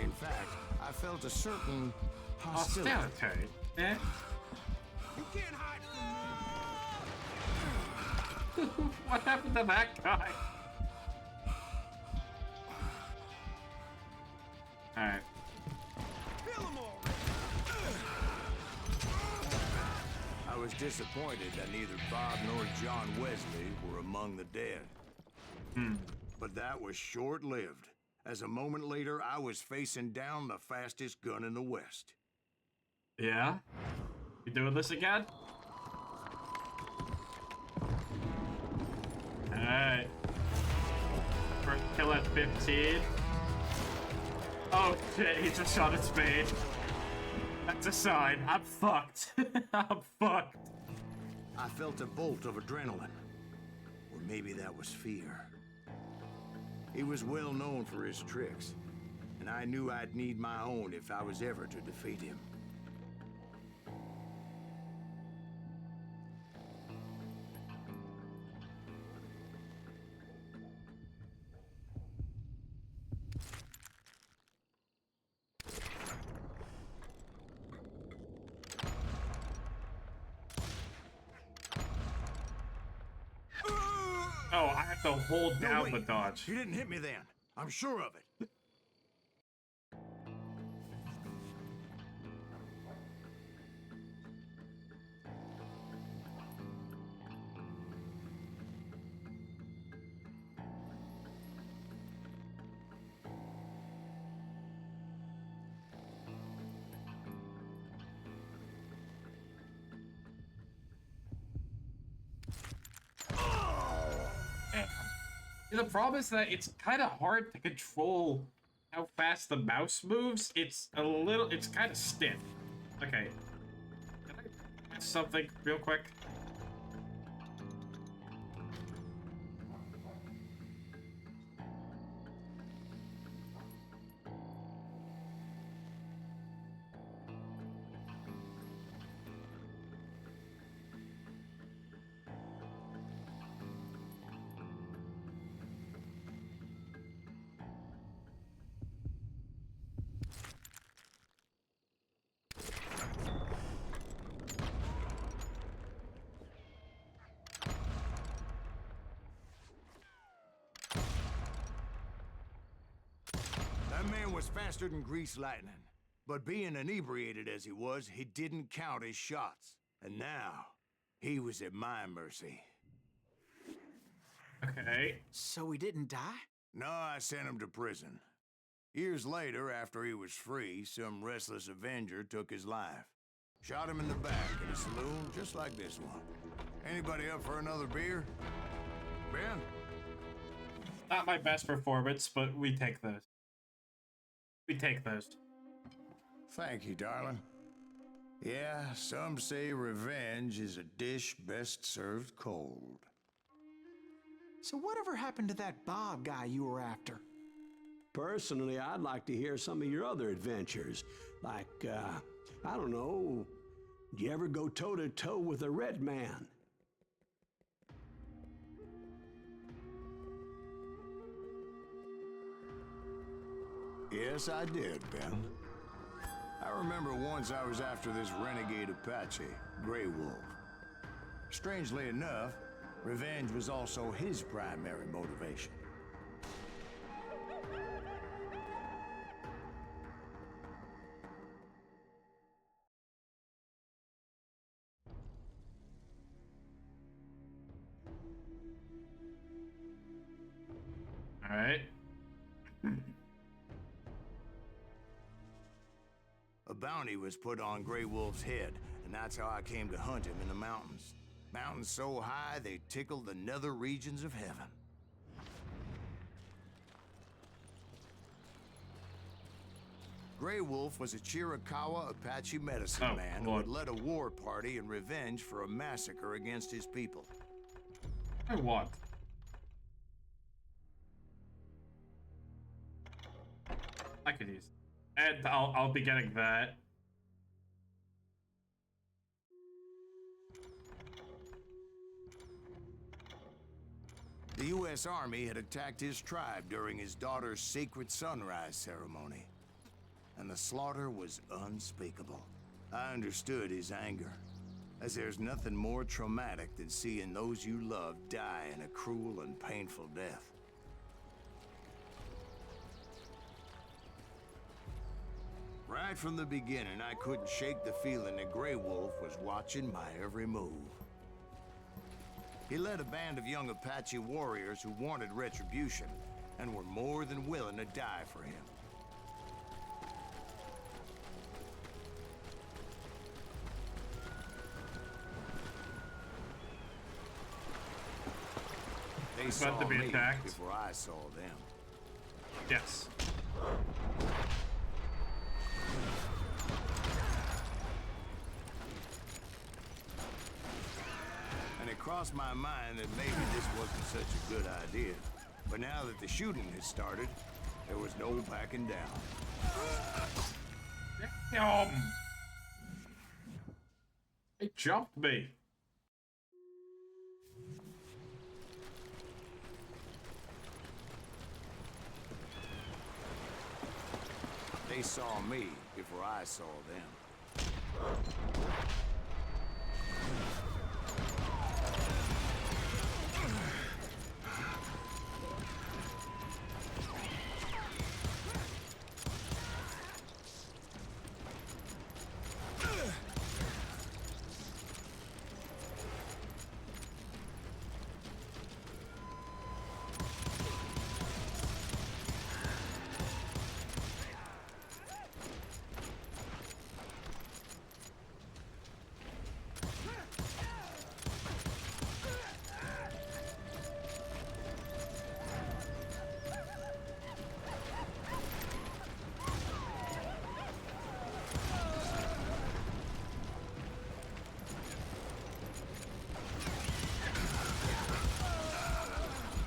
In fact, I felt a certain hostility. Hostility? Eh? You can't hide What happened to that guy? Alright. Kill them already. I was disappointed that neither Bob nor John Wesley were among the dead. But that was short-lived, as a moment later I was facing down the fastest gun in the West. Yeah? You doing this again? Alright. First kill at 15. Oh shit, he just shot a spade. That's a sign. I'm fucked. I'm fucked. I felt a bolt of adrenaline. Or maybe that was fear. He was well known for his tricks, and I knew I'd need my own if I was ever to defeat him. Oh, I have to hold No, down wait. the dodge. He didn't hit me then. I'm sure of it. The problem is that it's kind of hard to control how fast the mouse moves. It's kind of stiff. Okay. Can I test something real quick? That man was faster than greased lightning. But being inebriated as he was, he didn't count his shots. And now, he was at my mercy. Okay. So he didn't die? No, I sent him to prison. Years later, after he was free, some restless Avenger took his life. Shot him in the back in a saloon just like this one. Anybody up for another beer? Ben? Not my best performance, but we take those. We take those. Thank you, darling. Yeah, some say revenge is a dish best served cold. So whatever happened to that Bob guy you were after? Personally, I'd like to hear some of your other adventures. Like, I don't know, did you ever go toe-to-toe with a red man? Yes, I did, Ben. I remember once I was after this renegade Apache, Grey Wolf. Strangely enough, revenge was also his primary motivation. All right. A bounty was put on Grey Wolf's head, and that's how I came to hunt him in the mountains. Mountains so high they tickle the nether regions of heaven. Grey Wolf was a Chiricahua Apache medicine man who had led a war party in revenge for a massacre against his people. I want. I could use. And I'll be getting that. The U.S. Army had attacked his tribe during his daughter's sacred sunrise ceremony, and the slaughter was unspeakable. I understood his anger, as there's nothing more traumatic than seeing those you love die in a cruel and painful death. Right from the beginning, I couldn't shake the feeling that Grey Wolf was watching my every move. He led a band of young Apache warriors who wanted retribution, and were more than willing to die for him. They saw About to be me attacked. before I saw them. Yes. And it crossed my mind that maybe this wasn't such a good idea. But now that the shooting had started, there was no backing down. Damn. It jumped me. They saw me before I saw them.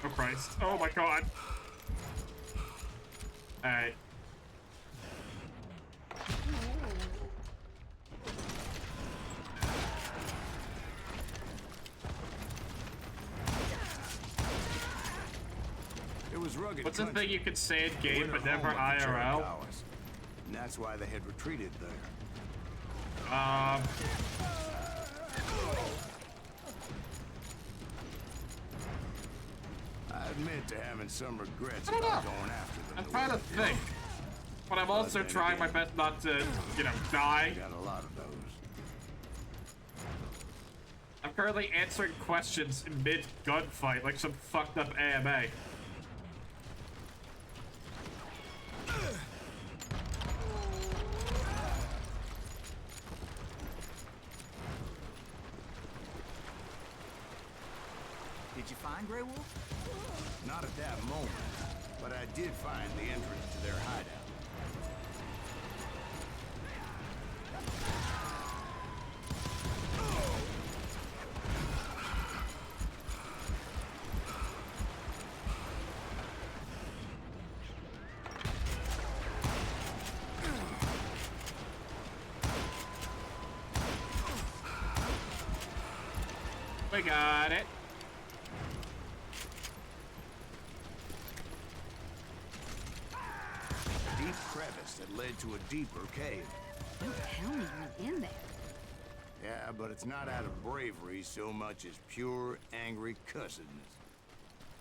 Oh Christ. Oh my god. Alright. It was rugged. What's the country. thing you could say in game Winter but never home of the IRL? Chiricahuas. And that's why they had retreated there. I admit to having some regrets I don't about know. going after them. I'm the trying way to they think. But I'm also then trying my again- best not to, you know, die. did. Got a lot of those. I'm currently answering questions in mid-gunfight like some fucked up AMA. Did you find Grey Wolf? Not at that moment, but I did find the entrance to their hideout. We got it. A deep crevice that led to a deeper cave. Don't tell me you're in there. Yeah, but it's not out of bravery so much as pure, angry cussedness.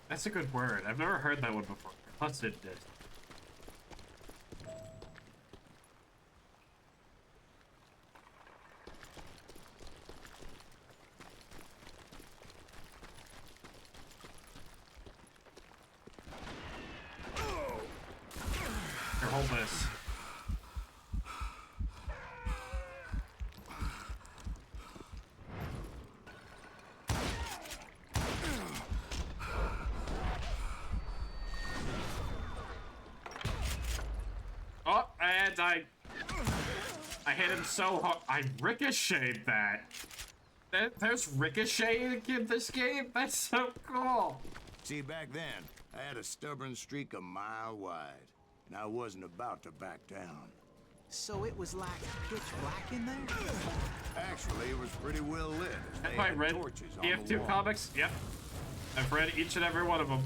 That's a good word. I've never heard that one before. Cussedness. Here, hold this. Oh, and I hit him so hard. I ricocheted that. There's ricocheting in this game? That's so cool. See, back then, I had a stubborn streak a mile wide, and I wasn't about to back down. So it was like pitch black in there? Actually, it was pretty well lit. As they Have I had read torches on the EF2 wall. comics? Yep. I've read each and every one of them.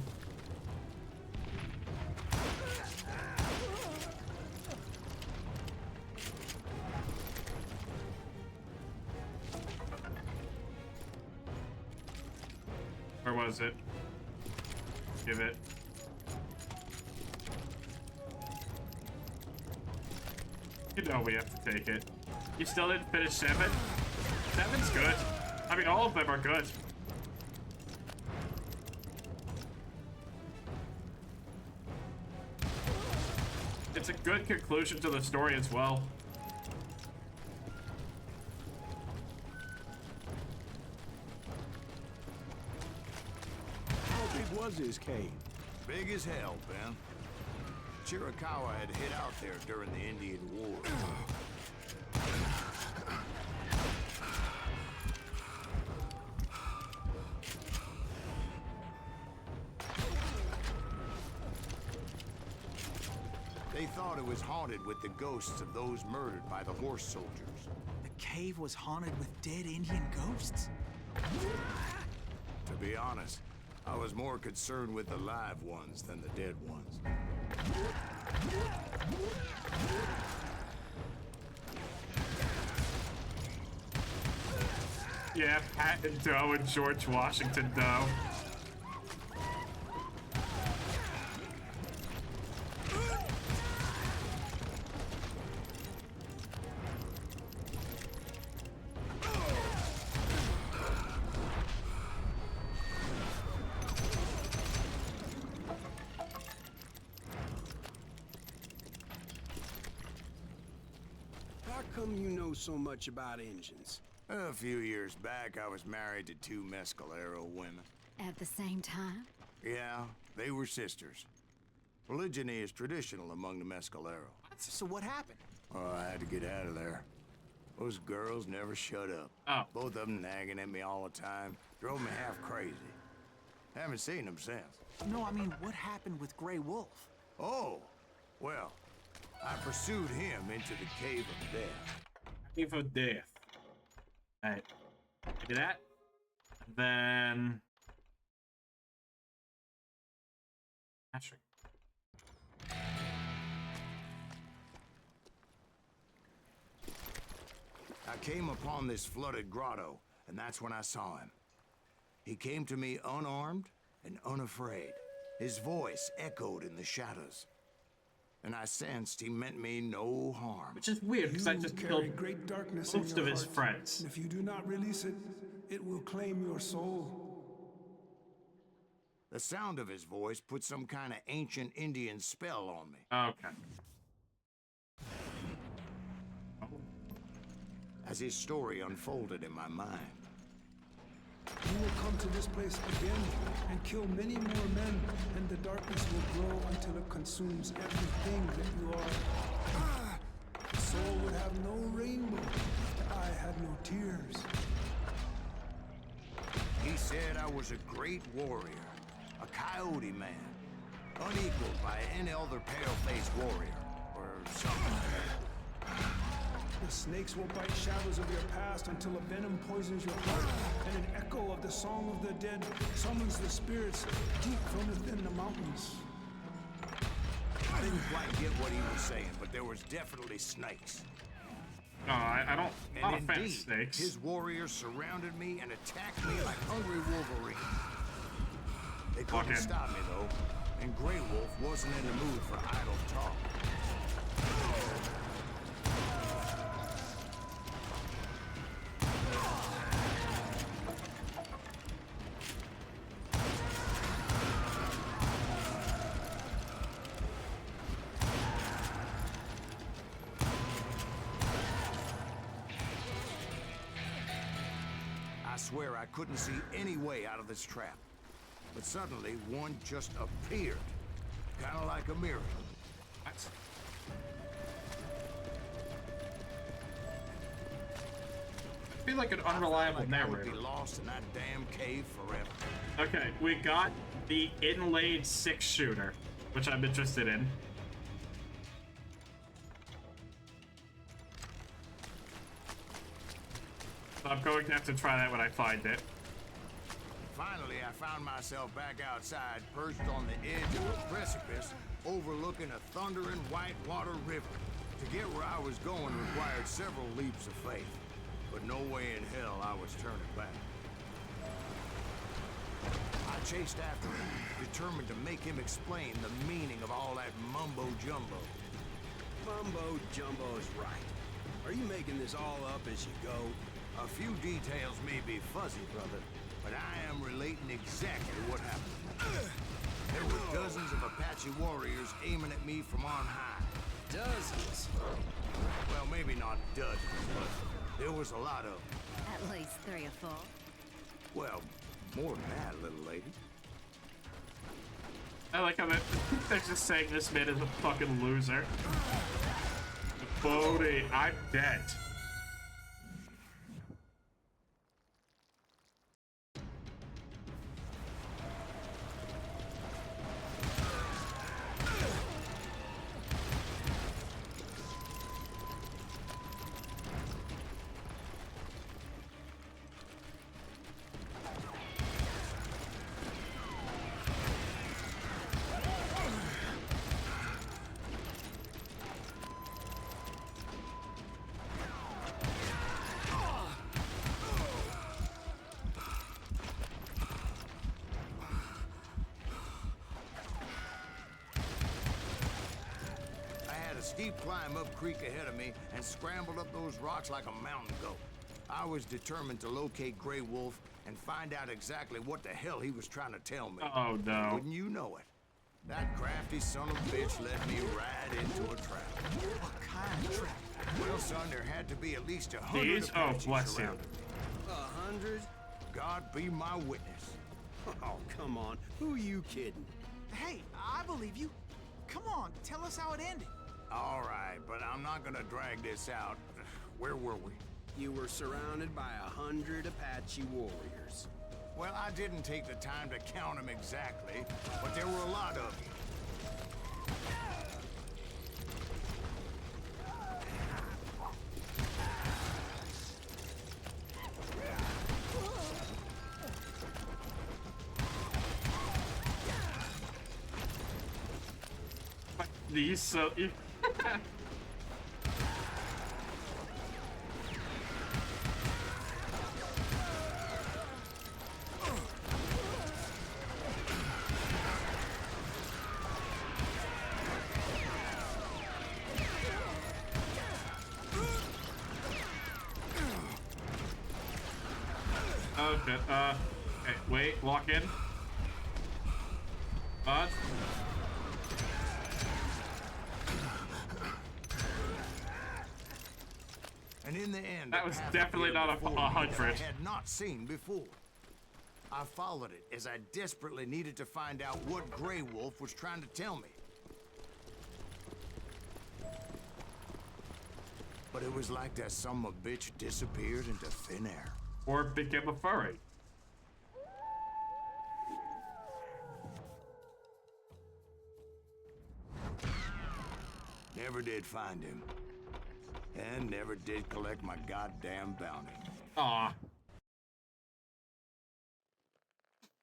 Where was it? Give it. You know we have to take it. You still didn't finish 7? 7's good. I mean, all of them are good. it's a good conclusion to the story as well. How big was his cave? Big as hell, Ben. Chiricahua had hid out there during the Indian War. They thought it was haunted with the ghosts of those murdered by the horse soldiers. The cave was haunted with dead Indian ghosts? To be honest, I was more concerned with the live ones than the dead ones. Yeah, Patton Doe and George Washington Doe. How come you know so much about engines? A few years back, I was married to 2 Mescalero women. At the same time? Yeah, they were sisters. Polygyny is traditional among the Mescalero. So what happened? Oh, I had to get out of there. Those girls never shut up. Oh. Both of them nagging at me all the time. Drove me half crazy. Haven't seen them since. No, I mean, what happened with Grey Wolf? Oh, well, I pursued him into the Cave of Death. Cave of Death. Alright. Do that. Then... Patrick. I came upon this flooded grotto, and that's when I saw him. He came to me unarmed and unafraid. His voice echoed in the shadows. And I sensed he meant me no harm. Which is weird, because I just killed great darkness most in your of his heart. friends. And if you do not release it, it will claim your soul. The sound of his voice put some kind of ancient Indian spell on me. Okay. As his story unfolded in my mind. You will come to this place again and kill many more men, and the darkness will grow until it consumes everything that you are. The soul would have no rainbow if the eye had no tears. He said I was a great warrior, a coyote man, unequaled by any other pale-faced warrior, or something like that. The snakes will bite shadows of your past until a venom poisons your heart, and an echo of the song of the dead summons the spirits deep from within the mountains. I didn't quite get what he was saying, but there was definitely snakes. No, I don't. Not a And fan of indeed, snakes. his warriors surrounded me and attacked me like hungry wolverines. They couldn't Okay. stop me, though, and Grey Wolf wasn't in the mood for idle talk. I swear I couldn't see any way out of this trap. But suddenly, one just appeared. Kind of like a miracle. What? I feel like an unreliable I would narrator. be lost in that damn cave forever. Okay, we got the inlaid 6-shooter, which I'm interested in. So I'm going to have to try that when I find it. Finally, I found myself back outside, perched on the edge of a precipice, overlooking a thundering whitewater river. To get where I was going required several leaps of faith, but no way in hell I was turning back. I chased after him, determined to make him explain the meaning of all that mumbo-jumbo. Mumbo Jumbo's right. Are you making this all up as you go? A few details may be fuzzy, brother, but I am relating exactly what happened. There were dozens of Apache warriors aiming at me from on high. Dozens. Well, maybe not dozens, but there was a lot of them. At least 3 or 4. Well, more than that, little lady. I like how they're just saying this man is a fucking loser. Bodhi, I'm dead. Steep climb up creek ahead of me and scrambled up those rocks like a mountain goat. I was determined to locate Grey Wolf and find out exactly what the hell he was trying to tell me. Oh no. Wouldn't you know it? That crafty son of a bitch led me right into a trap. What kind of trap? Well, son, there had to be at least 100 These? Oh, Apaches bless you. around it. 100? God be my witness. Oh, come on. Who are you kidding? Hey, I believe you. Come on, tell us how it ended. All right, but I'm not gonna drag this out. Where were we? You were surrounded by 100 Apache warriors. Well, I didn't take the time to count them exactly, but there were a lot of you. These so. Okay, okay, wait, lock in. And in the end, that was definitely not a 100. I had not seen before. I followed it as I desperately needed to find out what Grey Wolf was trying to tell me. But it was like that son of a bitch disappeared into thin air. Or became a furry. Never did find him. And never did collect my goddamn bounty. Aw.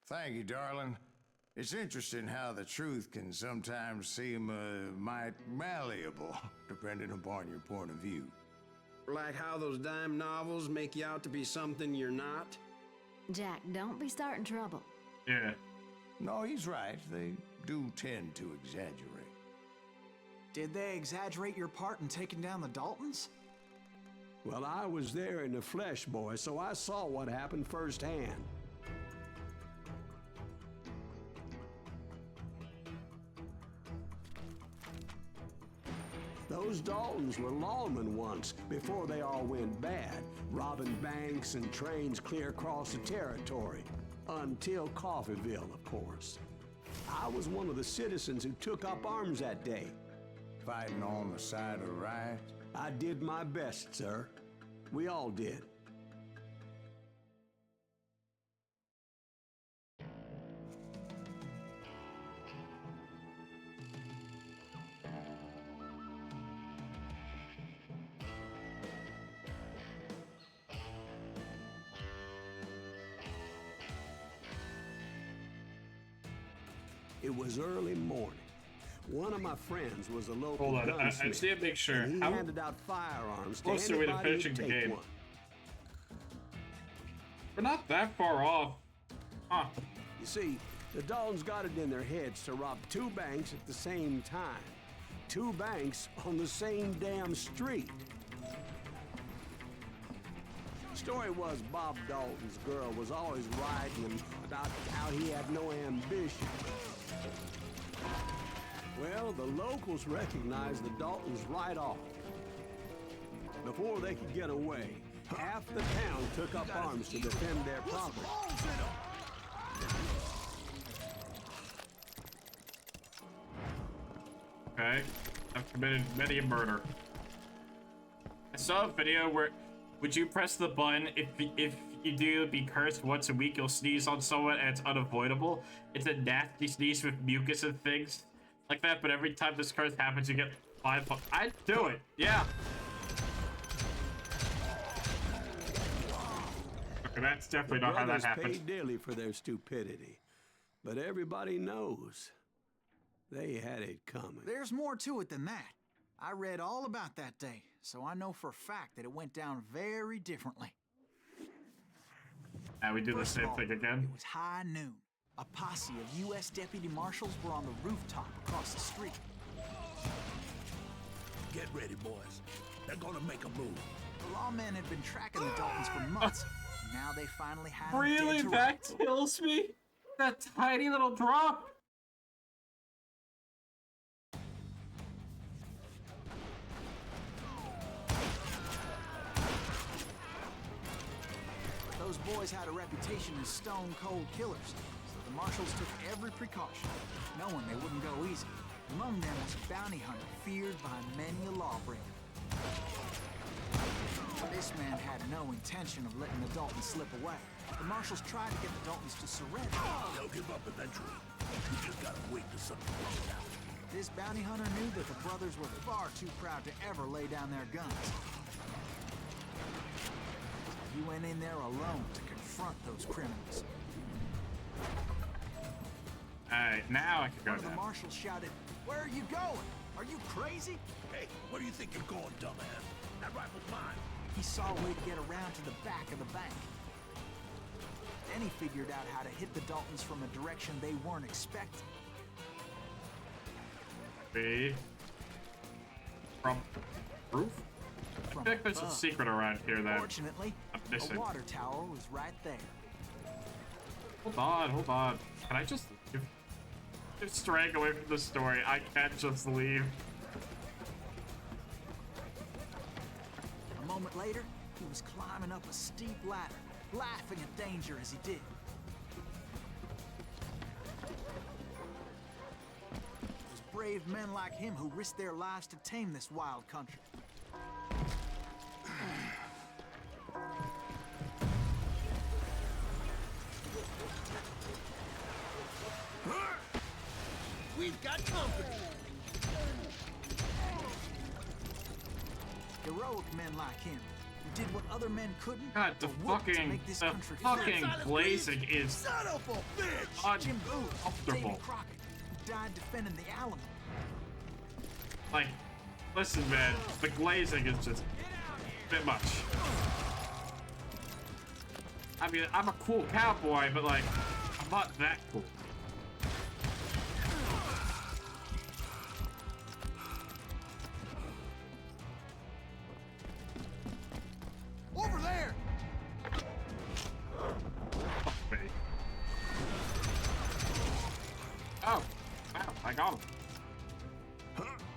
Thank you, darling. It's interesting how the truth can sometimes seem, might malleable, depending upon your point of view. Like how those dime novels make you out to be something you're not? Jack, don't be starting trouble. Yeah. No, he's right. They do tend to exaggerate. Did they exaggerate your part in taking down the Daltons? Well, I was there in the flesh, boy, so I saw what happened firsthand. Those Daltons were lawmen once, before they all went bad, robbing banks and trains clear across the territory. Until Coffeeville, of course. I was one of the citizens who took up arms that day. Fighting on the side of the right? I did my best, sir. We all did. It was early morning. One of my friends was a local Hold on, I gunsmith. just need to make sure. He How handed out firearms to close are we to anybody who'd finishing the take game? one. We're not that far off. Huh. You see, the Daltons got it in their heads to rob 2 banks at the same time. 2 banks on the same damn street. Story was Bob Dalton's girl was always writing him about how he had no ambition. Well, the locals recognized the Daltons right off. Before they could get away, half the town took up arms to defend their property. Okay, I've committed many a murder. I saw a video where, would you press the button if you do be cursed once a week, you'll sneeze on someone and it's unavoidable. It's a nasty sneeze with mucus and things like that, but every time this curse happens, you get 5 bucks. I'd do it, yeah. Okay, that's definitely not how that happened. Pay dearly for their stupidity, but everybody knows they had it coming. There's more to it than that. I read all about that day, so I know for a fact that it went down very differently. And we do the same thing again. It was high noon. A posse of U.S. deputy marshals were on the rooftop across the street. Get ready, boys. They're gonna make a move. The lawmen had been tracking the Daltons for months. Now they finally had them Really? dead to That rights. kills me? That tiny little drop? Those boys had a reputation as stone-cold killers, so the marshals took every precaution, knowing they wouldn't go easy. Among them was a bounty hunter feared by many a lawbreaker. This man had no intention of letting the Daltons slip away. The marshals tried to get the Daltons to surrender. They'll give up eventually. You just gotta wait till something goes out. This bounty hunter knew that the brothers were far too proud to ever lay down their guns. He went in there alone to confront those criminals. Alright, now I can go One of the down. marshals shouted, "Where are you going? Are you crazy?" Hey, where do you think you're going, dumbass? That rifle's mine. He saw a way to get around to the back of the bank. Then he figured out how to hit the Daltons from a direction they weren't expecting. B. From roof? I feel like there's a above. secret around here that Fortunately, I'm missing. a water tower was right there. Hold on, hold on. Can I just leave? Just straying away from the story. I can't just leave. A moment later, he was climbing up a steep ladder, laughing at danger as he did. It was brave men like him who risked their lives to tame this wild country. We've got company. Heroic men like him, who did what other men couldn't, God, the were willing to fucking, make this the country fucking free. glazing is Son of a bitch! Jim Boone, Davy uncomfortable. Crockett, who died defending the Alamo. Like, listen, man, the glazing is just a bit much. I mean, I'm a cool cowboy, but like, I'm not that cool. Over there! Fuck me. Oh, wow, I got him.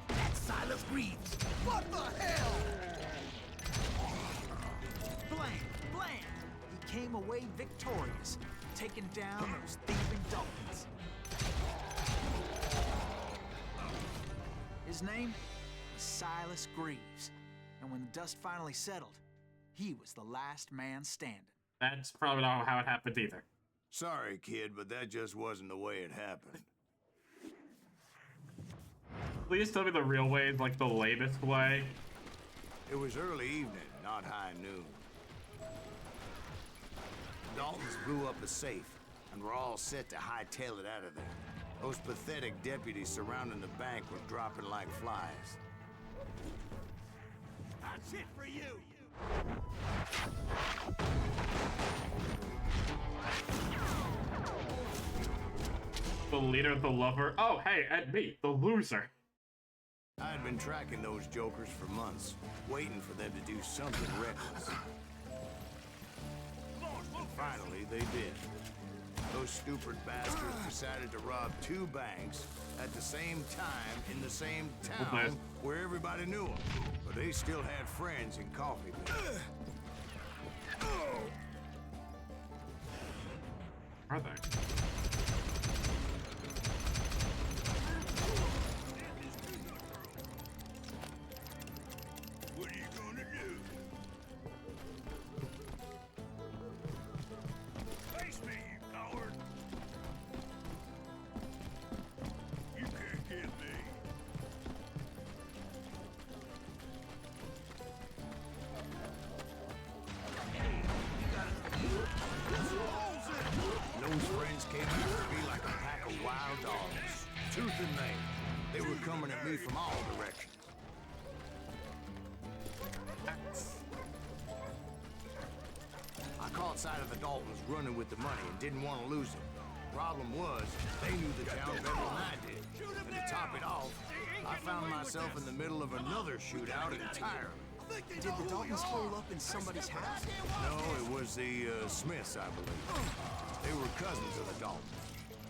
That's Silas Greaves. What the hell? Blam! Blam! He came away victorious, taking down those thieving Daltons. His name was Silas Greaves, and when the dust finally settled, he was the last man standing. That's probably not how it happened either. Sorry, kid, but that just wasn't the way it happened. Please tell me the real way, like the lamest way. It was early evening, not high noon. Daltons blew up a safe, and were all set to hightail it out of there. Those pathetic deputies surrounding the bank were dropping like flies. That's it for you! The leader, the lover. Oh, hey, and me, the loser. I had been tracking those jokers for months, waiting for them to do something reckless. And finally, they did. Those stupid bastards decided to rob 2 banks at the same time in the same town where everybody knew them. But they still had friends in Coffeeville. Are they? What are you gonna do? Face me, you coward! You can't get me. Those friends came after me like a pack of wild dogs, tooth and nail. They were coming at me from all directions. I caught sight of the Daltons running with the money and didn't want to lose it. Problem was, they knew the town better than I did. And to top it off, I found myself in the middle of another shootout entirely. Did the Daltons hole up in somebody's house? No, it was the Smiths, I believe. They were cousins of the Daltons.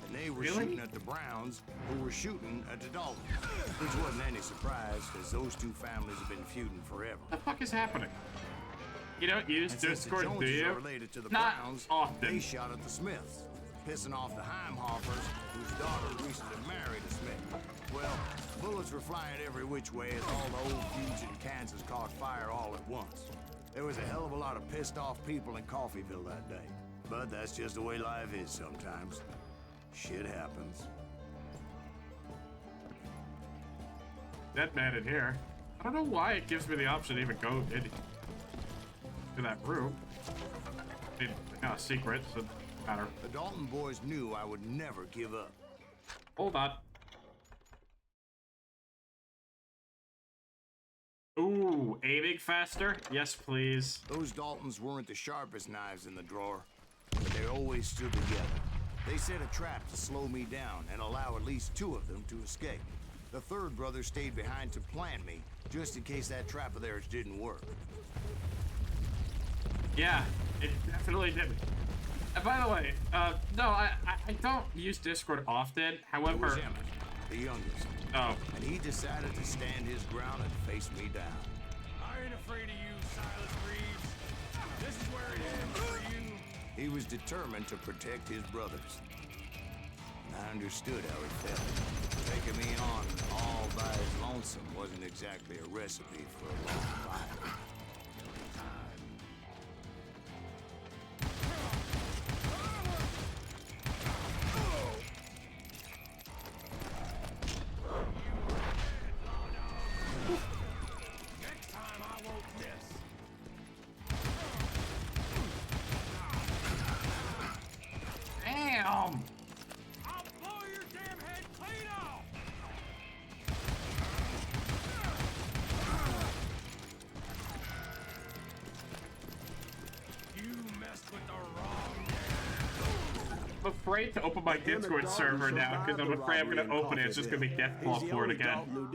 And they were shooting at the Browns, who were shooting at the Daltons. Which wasn't any surprise, because those 2 families have been feuding forever. What the fuck is happening? You don't use And since Discord, the do Joneses you? are related to the Not Browns, often. they shot at the Smiths, pissing off the Heimhoffers, whose daughter recently married a Smith. Well, bullets were flying every which way as all the old feuds in Kansas caught fire all at once. There was a hell of a lot of pissed off people in Coffeeville that day. But that's just the way life is sometimes. Shit happens. Dead man in here. I don't know why it gives me the option to even go into that room. I mean, it's kind of secret, so it doesn't matter. The Dalton boys knew I would never give up. Hold on. Ooh, aiming faster? Yes, please. Those Daltons weren't the sharpest knives in the drawer, but they always stood together. They set a trap to slow me down and allow at least 2 of them to escape. The 3rd brother stayed behind to plant me, just in case that trap of theirs didn't work. Yeah, it definitely did. By the way, no, I don't use Discord often. It However, was Emmett, the youngest. Oh, And he decided to stand his ground and face me down. I ain't afraid of you, Silas Greaves. This is where it ends for you. He was determined to protect his brothers. And I understood how he felt. Taking me on all by his lonesome wasn't exactly a recipe for a long fight. Next time I won't miss. damn! I'll blow your damn head clean off. You messed with the wrong man. I'm afraid to open my Discord server now because I'm afraid I'm going to open it. It's just going to be Deathclaw for it again.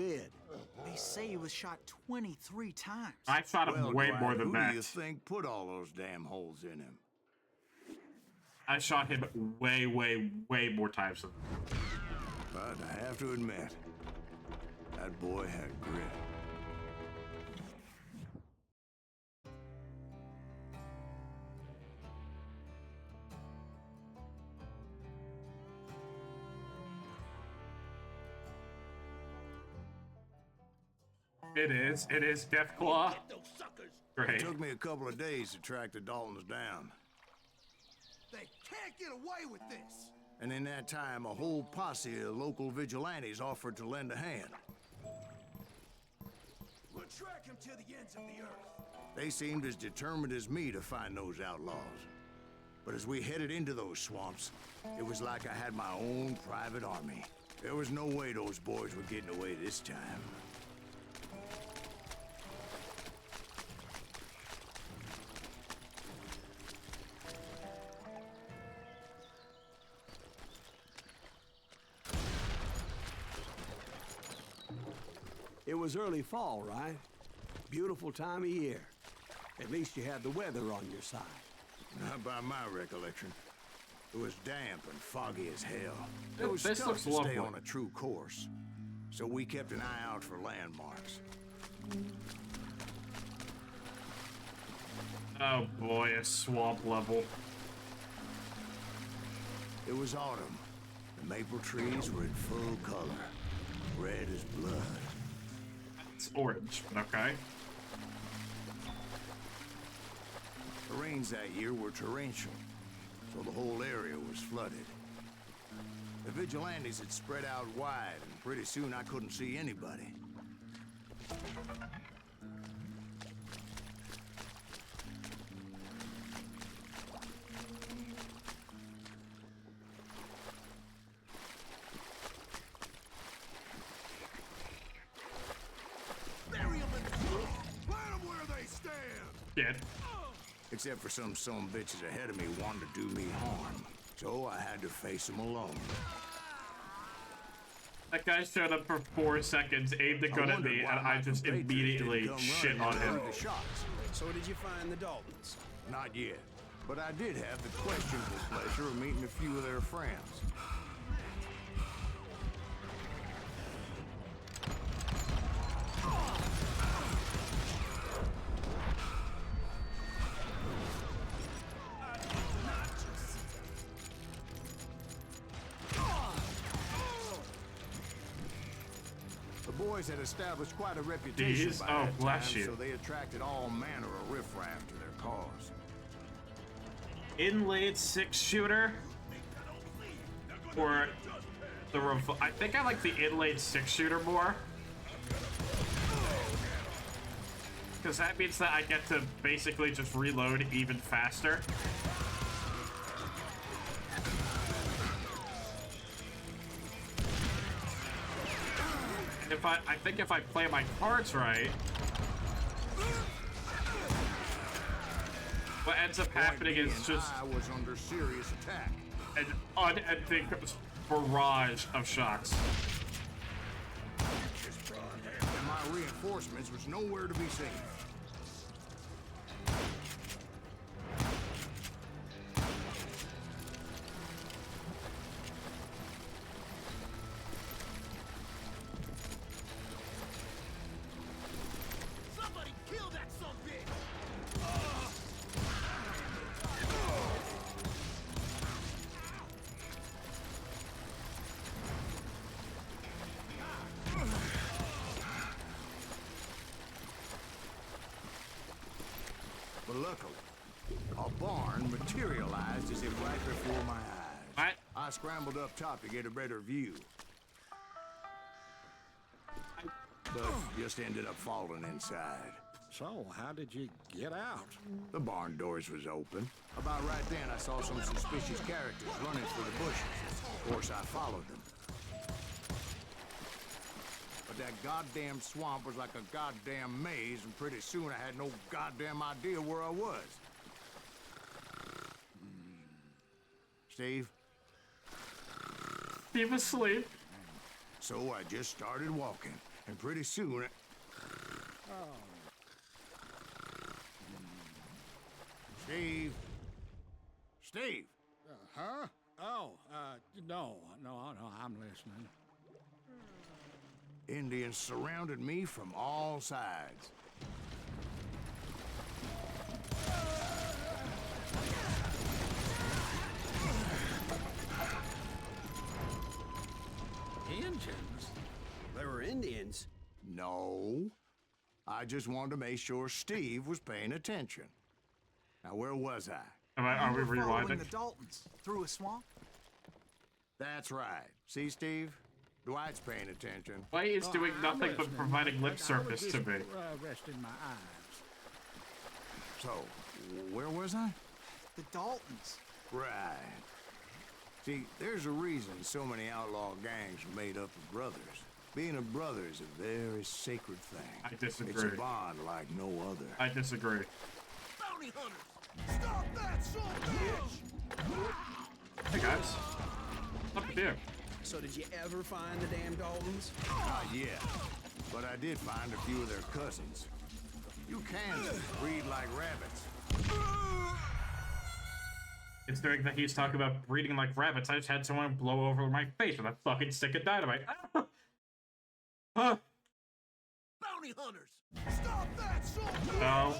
They say he was shot 23 times. I shot him way Dwight, more than who that. do you think put all those damn holes in him? I shot him way, way, way more times than that. But I have to admit, that boy had grit. It is Deathclaw. Great. It took me a couple of days to track the Daltons down. They can't get away with this. And in that time, a whole posse of local vigilantes offered to lend a hand. We'll track him to the ends of the earth. They seemed as determined as me to find those outlaws. But as we headed into those swamps, it was like I had my own private army. There was no way those boys were getting away this time. It was early fall, right? Beautiful time of year. At least you had the weather on your side. Not by my recollection. It was damp and foggy as hell. It was This tough looks to stay lovely. on a true course, so we kept an eye out for landmarks. Oh boy, a swamp level. It was autumn. The maple trees were in full color, red as blood. It's orange, but okay. The rains that year were torrential, so the whole area was flooded. The vigilantes had spread out wide, and pretty soon I couldn't see anybody. Bury 'em in the swamp. Plant 'em where they stand. Dead. Except for some bitches ahead of me wanted to do me harm, so I had to face them alone. That guy showed up for 4 seconds, aimed a gun at me, and I just immediately shit on him. The shots. So did you find the Daltons? Not yet, but I did have the questionable pleasure of meeting a few of their friends. The boys had established quite a reputation Jeez. by Oh, that bless time, you. so they attracted all manner of riffraff to their cause. Inlaid 6-shooter? Or the I think I like the inlaid 6-shooter more. Because that means that I get to basically just reload even faster. And if I think if I play my cards right, what ends up happening is just I was under serious attack. an unending barrage of shots. And my reinforcements was nowhere to be seen. Somebody kill that sumbitch! But luckily, a barn materialized as if right before my eyes. What? I scrambled up top to get a better view. But just ended up falling inside. So, how did you get out? The barn doors was open. About right then, I saw some suspicious characters running for the bushes. Of course, I followed them. But that goddamn swamp was like a goddamn maze, and pretty soon I had no goddamn idea where I was. Steve? Steve asleep. So I just started walking, and pretty soon Steve? Steve! Huh? Oh, no, I'm listening. Indians surrounded me from all sides. Indians? They were Indians. No. I just wanted to make sure Steve was paying attention. Now, where was I? Are we You were following rewinding? the Daltons through a swamp? That's right. See, Steve? Dwight's paying attention. Why is doing I'm nothing but listening, providing lip but I service was to just, me? Resting my eyes. So, where was I? The Daltons. Right. See, there's a reason so many outlaw gangs are made up of brothers. Being a brother is a very sacred thing. I disagree. It's a bond like no other. I disagree. Bounty hunters! Stop that sumbitch! Hey guys, what's up with you? So did you ever find the damn Daltons? Not yet, but I did find a few of their cousins. You Kansans breed like rabbits. Considering that he's talking about breeding like rabbits, I just had someone blow over my face with a fucking stick of dynamite. Huh. Bounty hunters! Stop that, soldier! No.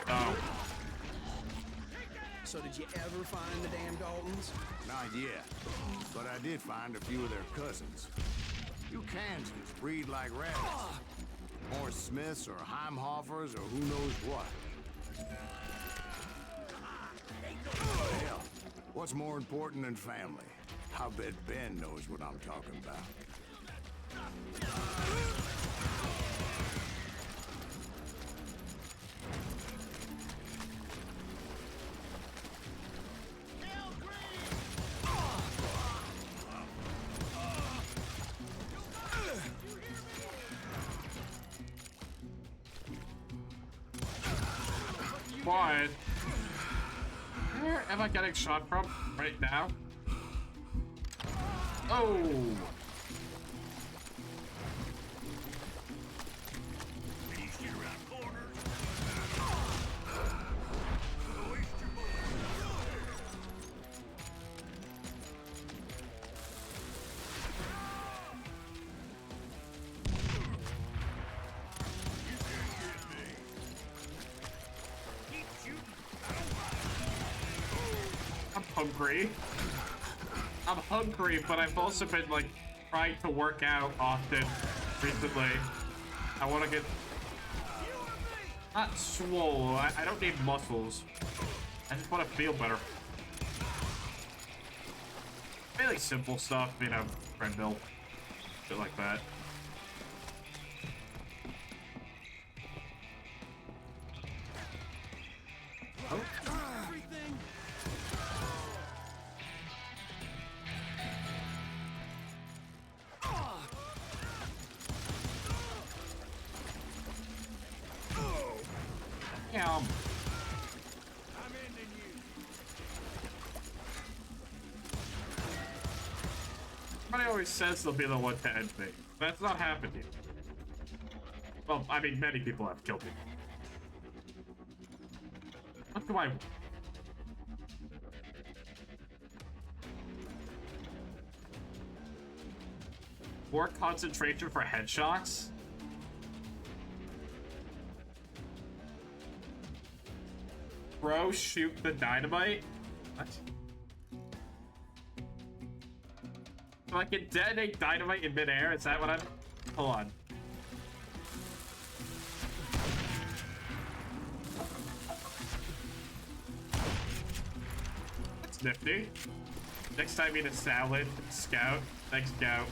No. So did you ever find the damn Daltons? Not yet, but I did find a few of their cousins. You Kansans breed like rabbits. Or Smiths or Heimhoffers or who knows what. Hell, what's more important than family? I bet Ben knows what I'm talking about. What? Where am I getting shot from right now? Oh! Hungry. I'm hungry, but I've also been like trying to work out often recently. I want to get not swole. I don't need muscles. I just want to feel better. Really simple stuff, you know, treadmill, shit like that. Oh. Damn. Everybody always says they'll be the one to end me. That's not happened yet. Well, I mean, many people have killed me. What do I... More concentration for headshots? Bro, shoot the dynamite? What? So I can detonate dynamite in midair? Is that what I'm... Hold on. That's nifty. Next time eat a salad, Scout. Thanks, Scout.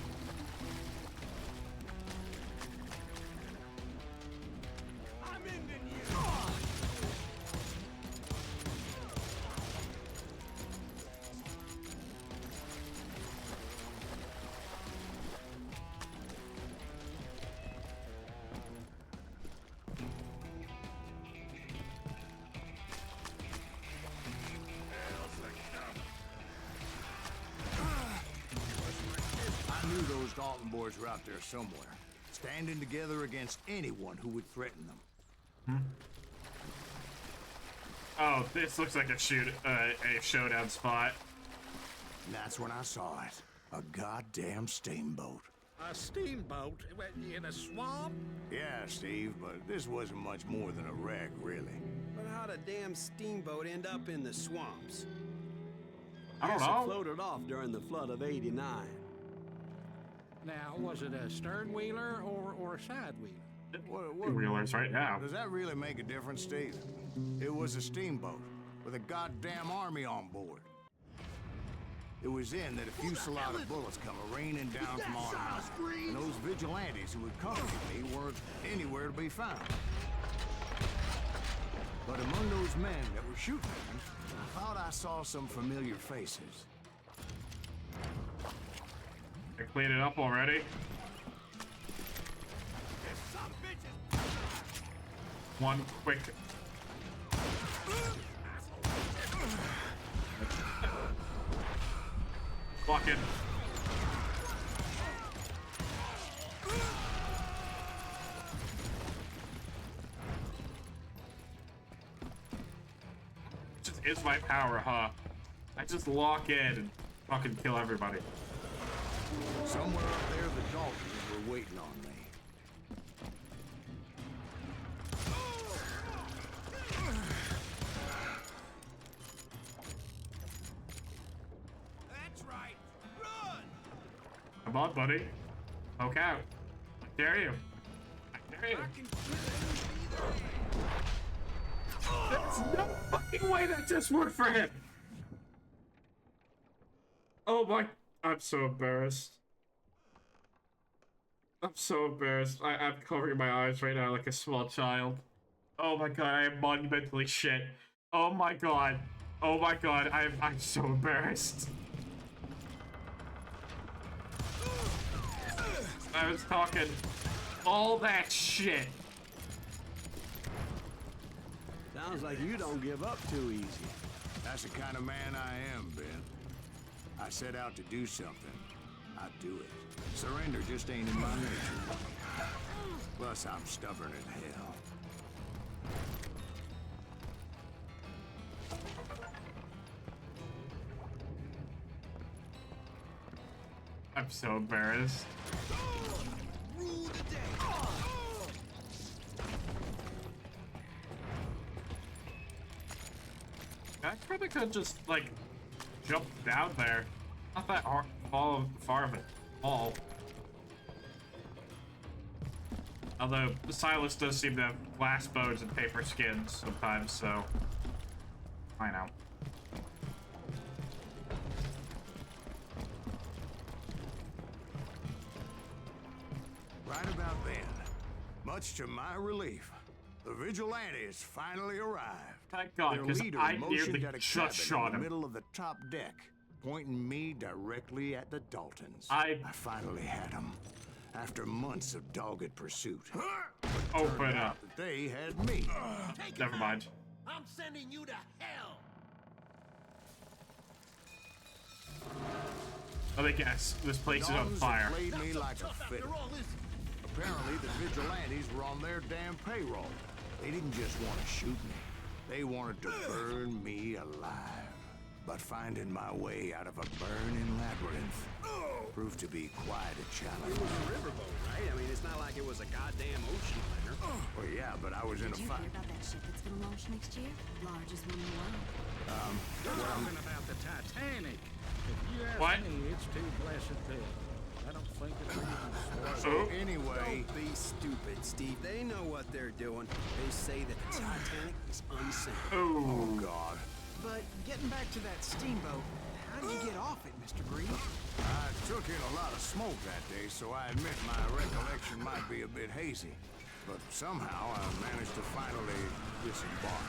Those Dalton boys were out there somewhere, standing together against anyone who would threaten them. Oh, this looks like a showdown spot. And that's when I saw it. A goddamn steamboat. A steamboat in a swamp? Yeah, Steve, but this wasn't much more than a wreck, really. But how'd a damn steamboat end up in the swamps? I don't Guess know. it floated off during the flood of '89. Now, was it a stern wheeler or a side wheeler? What Wheelers right now. does that really make a difference, Steve? It was a steamboat with a goddamn army on board. It was in that a fusillade of bullets come raining down from on high, and those vigilantes who accompanied me weren't anywhere to be found. But among those men that were shooting at me, I thought I saw some familiar faces. I cleaned it up already. One quick... Fucking... Just is my my power, huh? I just lock in and fucking kill everybody. Somewhere up there, the Daltons were waiting on me. That's right. Run! Come on, buddy. Poke out. I dare you. I dare you. I can kill him either. There's no fucking way that just worked for him. Oh my, I'm so embarrassed. I'm so embarrassed. I'm covering my eyes right now like a small child. Oh my god, I am monumentally shit. Oh my god. Oh my god, I'm so embarrassed. I was talking all that shit. Sounds like you don't give up too easy. That's the kind of man I am, Ben. I set out to do something. I do it. Surrender just ain't in my nature. Plus, I'm stubborn as hell. I'm so embarrassed. Rule the day. I probably could just, like, jump down there. Not that far of it. Fall. Although, Silas does seem to have glass bones and paper skins sometimes, so... I know. Right about then, much to my relief, the vigilantes finally arrived. Thank God, Their because leader I motioned nearly at a just cabin shot in the him. middle of the top deck, pointing me directly at the Daltons. I finally had them, after months of dogged pursuit. open up. That they had me. Never mind. I'm sending you to hell. Let me guess. This place is on Daltons fire. had played me like a Tough fiddle. after all this. Apparently, the vigilantes were on their damn payroll. They didn't just want to shoot me. They wanted to burn me alive. But finding my way out of a burning labyrinth proved to be quite a challenge. It was a riverboat, right? I mean, it's not like it was a goddamn ocean liner. Well, yeah, but I was in a Did you fight. hear about that ship that's gonna launch next year? Largest one in the world. You're talking about the Titanic. If you ask What? me, it's too blessed big. I don't think it's even So anyway, Don't be stupid, Steve. They know what they're doing. They say that the Titanic is unsank. oh God, But getting back to that steamboat, how did you get off it, Mr. Greaves? I took in a lot of smoke that day, so I admit my recollection might be a bit hazy. But somehow I managed to finally disembark.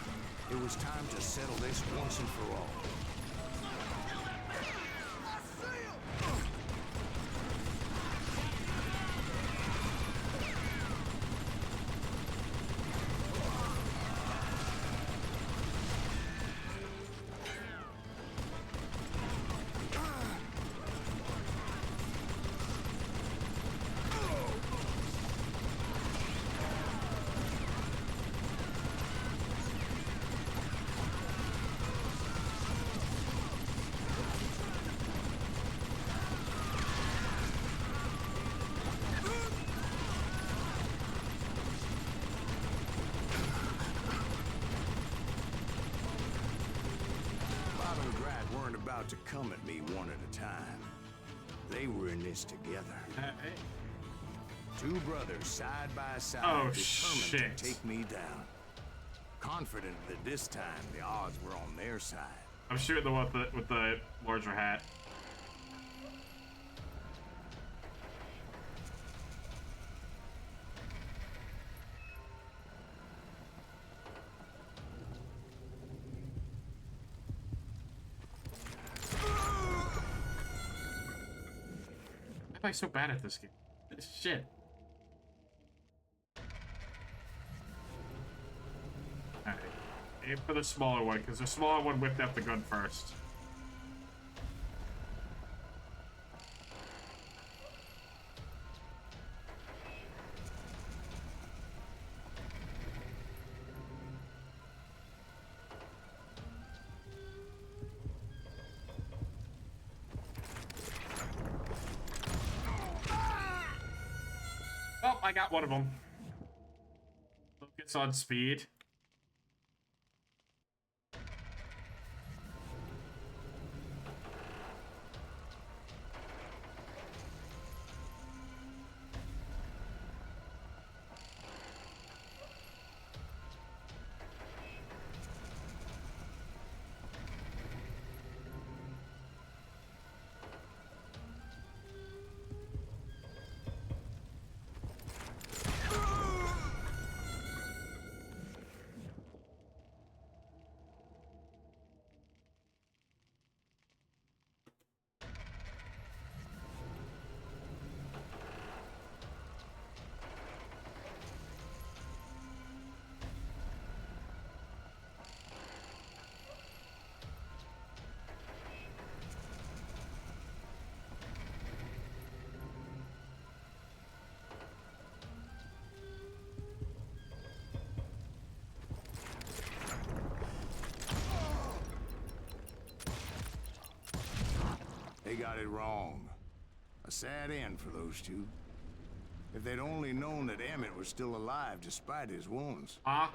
It was time to settle this once and for all. About to come at me one at a time. They were in this together. Two brothers side by side, Oh, determined shit. to take me down. Confident that this time the odds were on their side. I'm shooting the one with the larger hat. Why am I so bad at this game? This shit. Alright. Aim for the smaller one, because the smaller one whipped out the gun first. I got one of them. Focus on speed. They got it wrong. A sad end for those two. If they'd only known that Emmett was still alive despite his wounds. I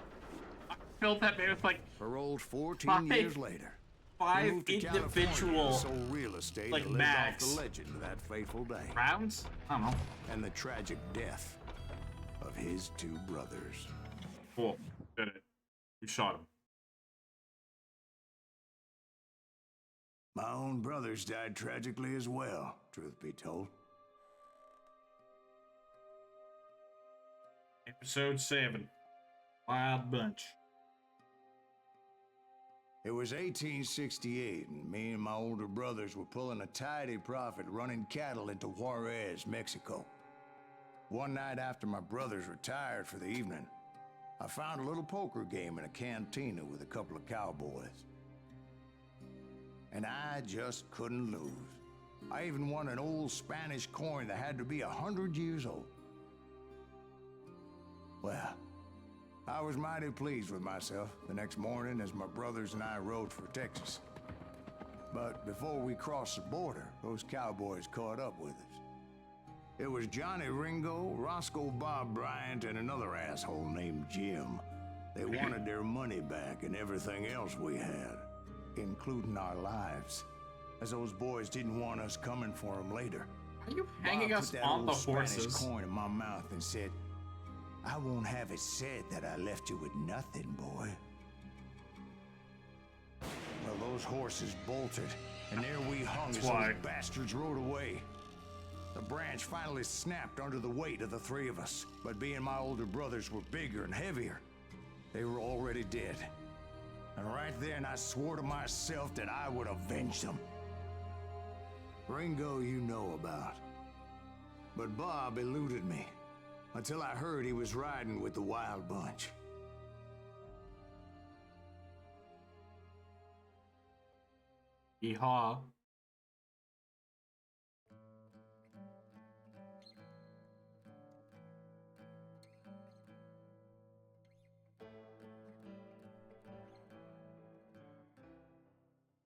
felt that man with like paroled 14 years later. Five individual sold real estate like and lived mags. off the legend of that fateful day. Rounds? I don't know. And the tragic death of his two brothers. Cool. Did it. You shot him. My own brothers died tragically as well, truth be told. Episode 7. Wild Bunch. It was 1868, and me and my older brothers were pulling a tidy profit running cattle into Juarez, Mexico. One night after my brothers retired for the evening, I found a little poker game in a cantina with a couple of cowboys. And I just couldn't lose. I even won an old Spanish coin that had to be 100 years old. Well, I was mighty pleased with myself the next morning as my brothers and I rode for Texas. But before we crossed the border, those cowboys caught up with us. It was Johnny Ringo, Roscoe Bob Bryant, and another asshole named Jim. They wanted their money back and everything else we had, including our lives, as those boys didn't want us coming for them later. Are you hanging Bob us put that on old the horses? Spanish coin in my mouth and said, "I won't have it said that I left you with nothing, boy." Well, those horses bolted, and there we hung as those bastards rode away. The branch finally snapped under the weight of the three of us, but being my older brothers were bigger and heavier, they were already dead. And right then, I swore to myself that I would avenge them. Ringo you know about. But Bob eluded me, until I heard he was riding with the Wild Bunch. Yeehaw.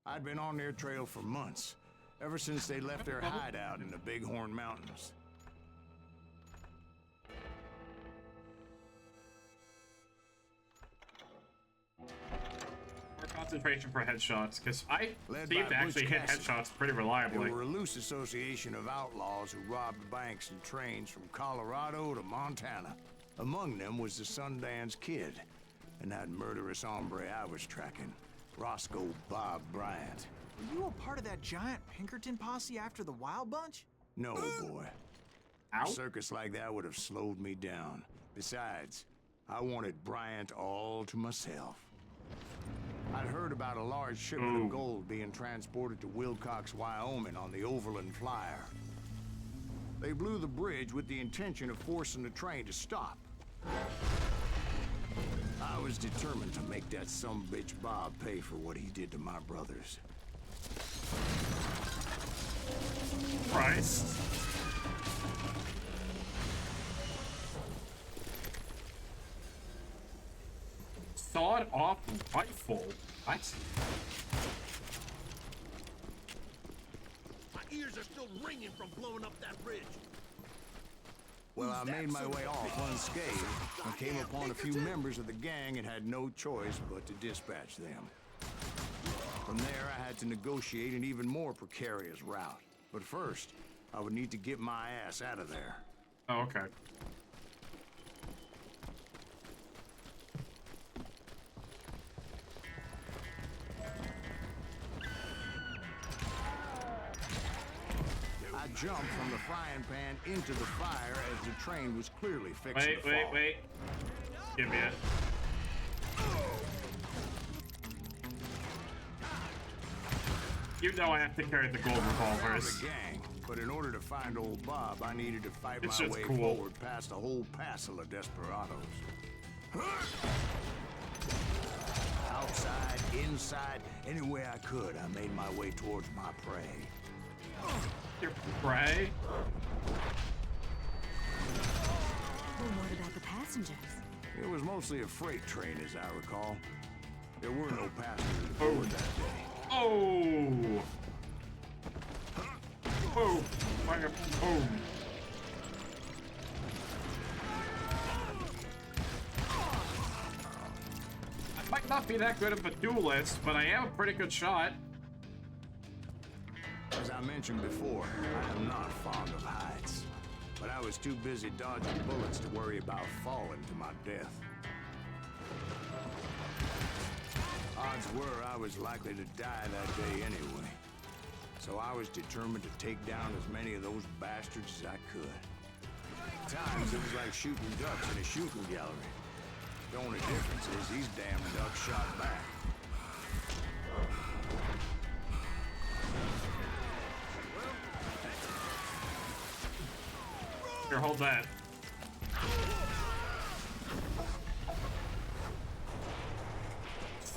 I'd been on their trail for months, ever since they left their hideout in the Bighorn Mountains. More concentration for headshots, because I Led seem by to actually Butch hit Cassidy. headshots pretty reliably. They were a loose association of outlaws who robbed banks and trains from Colorado to Montana. Among them was the Sundance Kid, and that murderous hombre I was tracking, Roscoe Bob Bryant. Were you a part of that giant Pinkerton posse after the Wild Bunch? No, boy. Ow. A circus like that would have slowed me down. Besides, I wanted Bryant all to myself. I'd heard about a large shipment of gold being transported to Wilcox, Wyoming on the Overland Flyer. They blew the bridge with the intention of forcing the train to stop. I was determined to make that sumbitch Bob pay for what he did to my brothers. Christ. Sawed-off rifle? What? My ears are still ringing from blowing up that bridge. Well, I made my way off unscathed and came upon a few members of the gang and had no choice but to dispatch them. From there, I had to negotiate an even more precarious route. But first, I would need to get my ass out of there. Oh, okay. I jumped from the frying pan into the fire as the train was clearly fixing to fall. Wait. Give me it. You know I have to carry the gold revolvers. The gang, but in order to find old Bob, I needed to fight It's my just way cool. forward past a whole passel of desperados. Outside, inside, anywhere I could, I made my way towards my prey. Your prey? Well, what about the passengers? It was mostly a freight train, as I recall. There were no passengers aboard that day. Oh! Oh! Fire! Boom! I might not be that good of a duelist, but I am a pretty good shot. As I mentioned before, I am not fond of heights. But I was too busy dodging bullets to worry about falling to my death. Odds were I was likely to die that day anyway. So I was determined to take down as many of those bastards as I could. At times, it was like shooting ducks in a shooting gallery. The only difference is these damn ducks shot back. Here, hold that.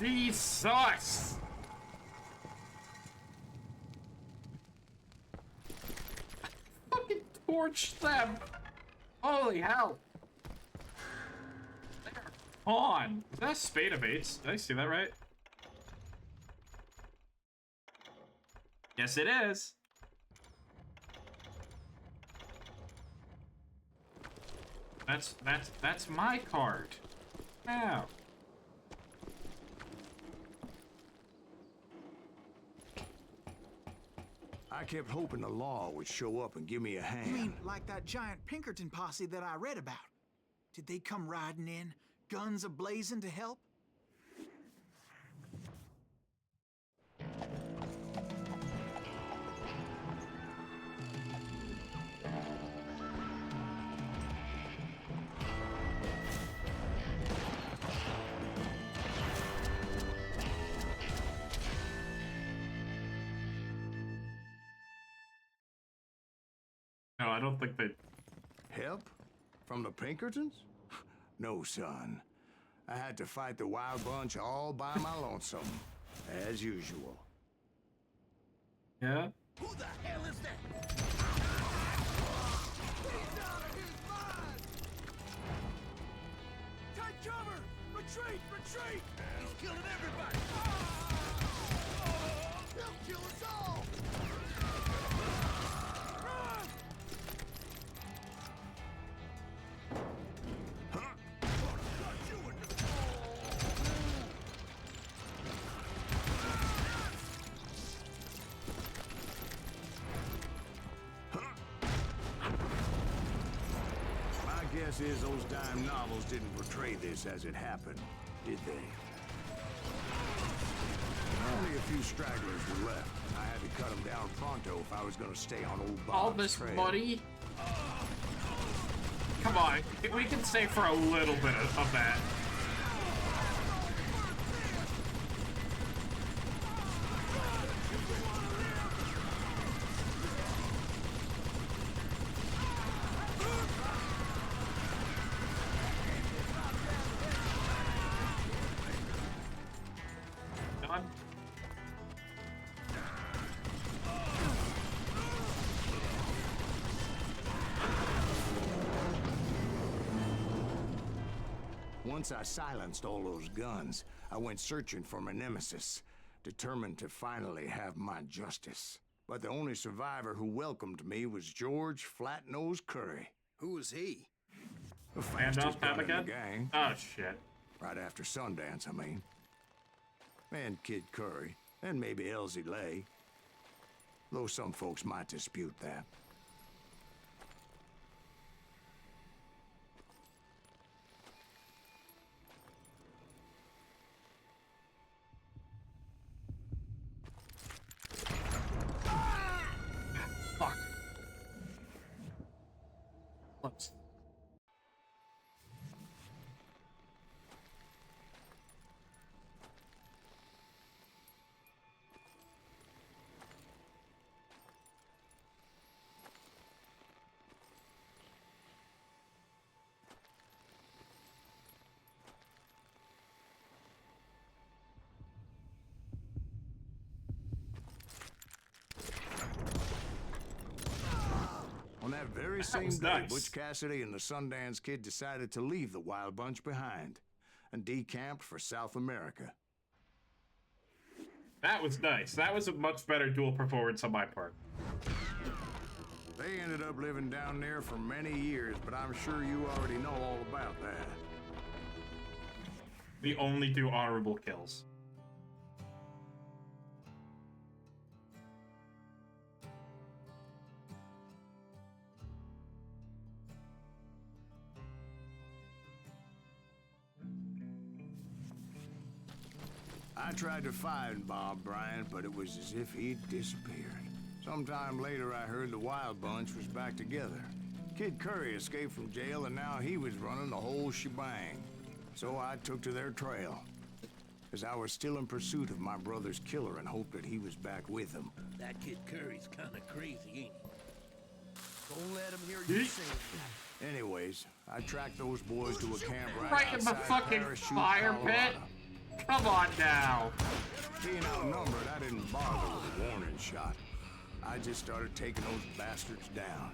Jesus! Fucking torched them! Holy hell! They're on! Is that a spade of eights? Did I see that right? Yes, it is! That's my card. Ow. I kept hoping the law would show up and give me a hand. You mean like that giant Pinkerton posse that I read about? Did they come riding in, guns a-blazing to help? No, I don't think they... Help? From the Pinkertons? No, son. I had to fight the wild bunch all by my lonesome, as usual. Yeah? Who the hell is that? He's out of his mind! Take cover! Retreat! Retreat! He's killing everybody! He'll kill us all! Run! My guess is those dime novels didn't portray this as it happened, did they? Only a few stragglers were left. I had to cut them down pronto if I was going to stay on old Bob's All this trail. money? Come on, we can stay for a little bit of that. Done. Once I silenced all those guns, I went searching for my nemesis, determined to finally have my justice. But the only survivor who welcomed me was George Flat-Nose Curry. Who was he? The And fastest Pam gun in the again? gang. Oh, shit. Right after Sundance, I mean. And Kid Curry. And maybe Elsie Lay. Though some folks might dispute that. Fuck. Close. On that very same was day, nice. Butch Cassidy and the Sundance Kid decided to leave the Wild Bunch behind and decamped for South America. That was nice. That was a much better duel performance on my part. They ended up living down there for many years, but I'm sure you already know all about that. We only do honorable kills. I tried to find Bob Bryant, but it was as if he'd disappeared. Sometime later, I heard the Wild Bunch was back together. Kid Curry escaped from jail, and now he was running the whole shebang. So I took to their trail, as I was still in pursuit of my brother's killer and hoped that he was back with him. That Kid Curry's kind of crazy, ain't he? Don't let him hear you say that. Anyways, I tracked those boys to a camp Right in the outside fucking Parachute, fire pit? Colorado. Come on now. Being outnumbered, I didn't bother with a warning shot. I just started taking those bastards down.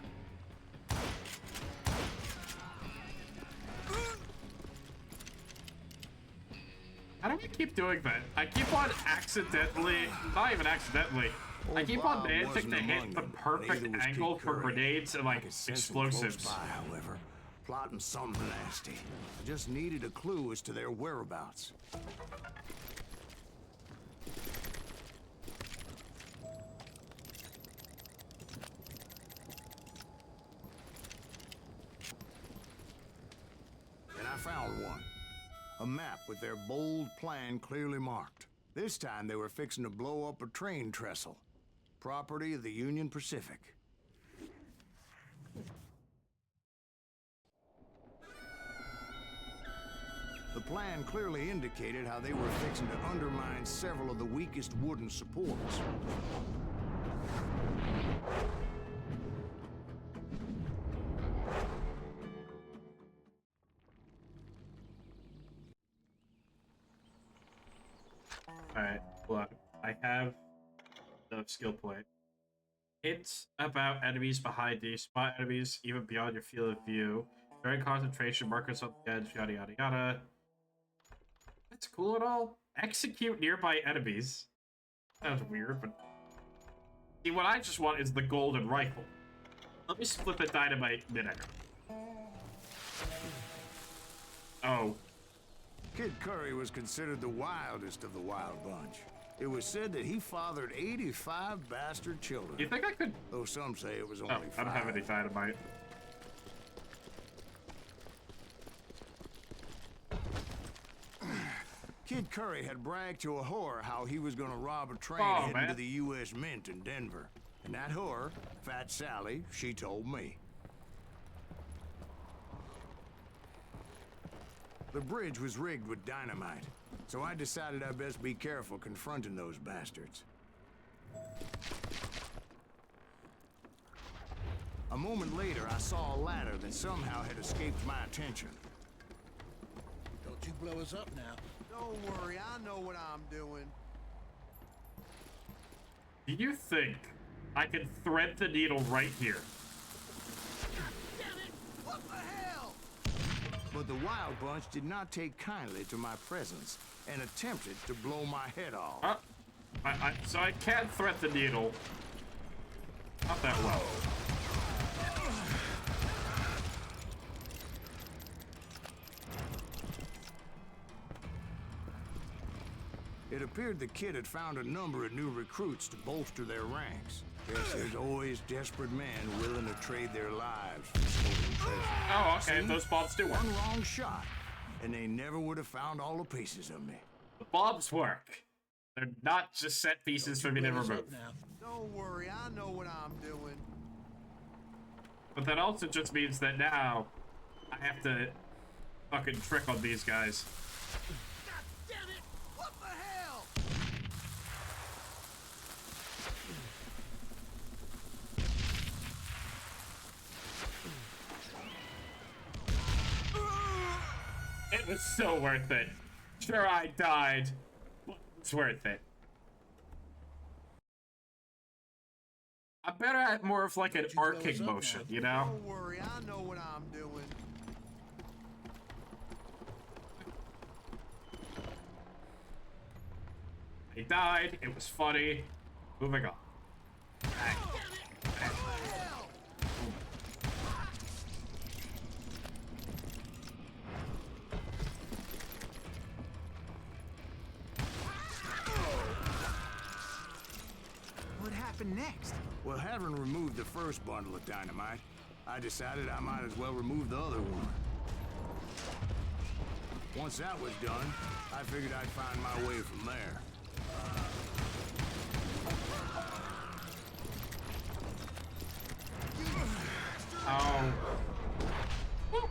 How do we keep doing that? I keep on accidentally, not even accidentally, I keep on managing to hit the perfect angle for grenades and like explosives. By, however, plotting something nasty. I just needed a clue as to their whereabouts. And I found one. A map with their bold plan clearly marked. This time they were fixing to blow up a train trestle. Property of the Union Pacific. The plan clearly indicated how they were fixing to undermine several of the weakest wooden supports. Alright, look, I have the skill point. It's about enemies behind you, spot enemies even beyond your field of view. During concentration, markers on the edge, yada yada yada. That's cool and all. Execute nearby enemies. Sounds weird, but... See, what I just want is the golden rifle. Let me split the dynamite midair. Oh. Kid Curry was considered the wildest of the Wild Bunch. It was said that he fathered 85 bastard children. You think I could... Though some say it was only 5. I don't have any dynamite. Kid Curry had bragged to a whore how he was gonna rob a train Oh, heading man. to the U.S. Mint in Denver. And that whore, Fat Sally, she told me. The bridge was rigged with dynamite, so I decided I'd best be careful confronting those bastards. A moment later, I saw a ladder that somehow had escaped my attention. Don't you blow us up now. Don't worry, I know what I'm doing. Do you think I can thread the needle right here? Damn it! What the hell? But the Wild Bunch did not take kindly to my presence and attempted to blow my head off. So I can thread the needle. Not that well. It appeared the kid had found a number of new recruits to bolster their ranks. Guess there's always desperate men willing to trade their lives for stolen treasure. Oh, okay, See? those bombs do work. One wrong shot, and they never would have found all the pieces of me. The bombs work. They're not just set pieces for me to remove. Don't worry, I know what I'm doing. But that also just means that now I have to fucking trick on these guys. God damn it! What the hell? It was so worth it. Sure, I died, but it's worth it. I'm better at more of like an arcing motion, you know? Don't worry, I know what I'm doing. He died. It was funny. Moving on. Bang. Bang. What happened next? Well, having removed the first bundle of dynamite, I decided I might as well remove the other one. Once that was done, I figured I'd find my way from there. Oh. Oh.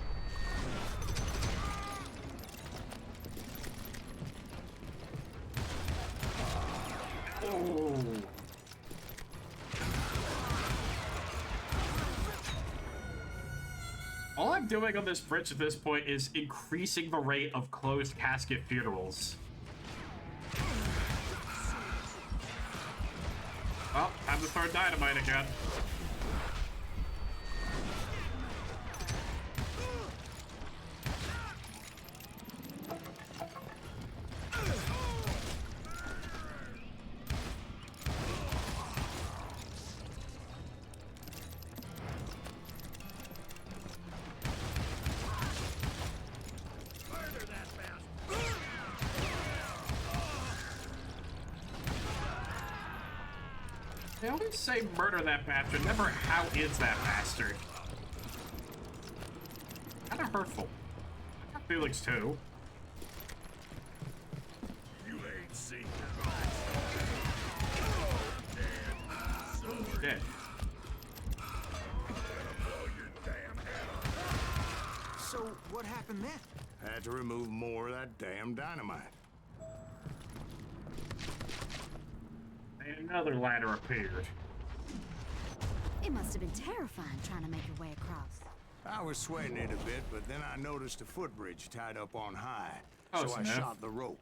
All I'm doing on this bridge at this point is increasing the rate of closed casket funerals. Oh, time to throw dynamite again. They always say murder that bastard, never how is that bastard. Kinda hurtful. I got feelings too. You ain't seen Dead. So, what happened then? Had to remove more of that damn dynamite. And another ladder appeared. It must have been terrifying trying to make your way across. I was sweating it a bit, but then I noticed a footbridge tied up on high, Oh, so I snap. shot the rope.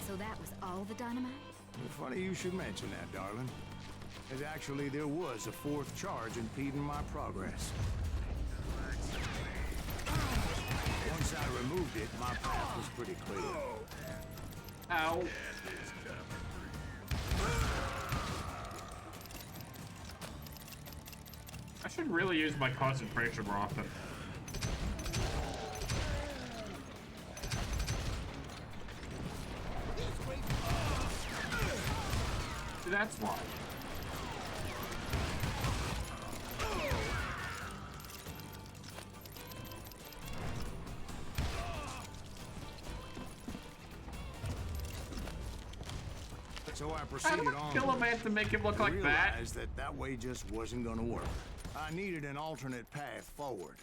So that was all the dynamite? Funny you should mention that, darling. As actually, there was a fourth charge impeding my progress. Once I removed it, my path was pretty clear. Ow. I should really use my concentration more often. See, that's why. So I How proceeded do I on. kill a man to make him look like that? Realized that that way just wasn't gonna work. I needed an alternate path forward.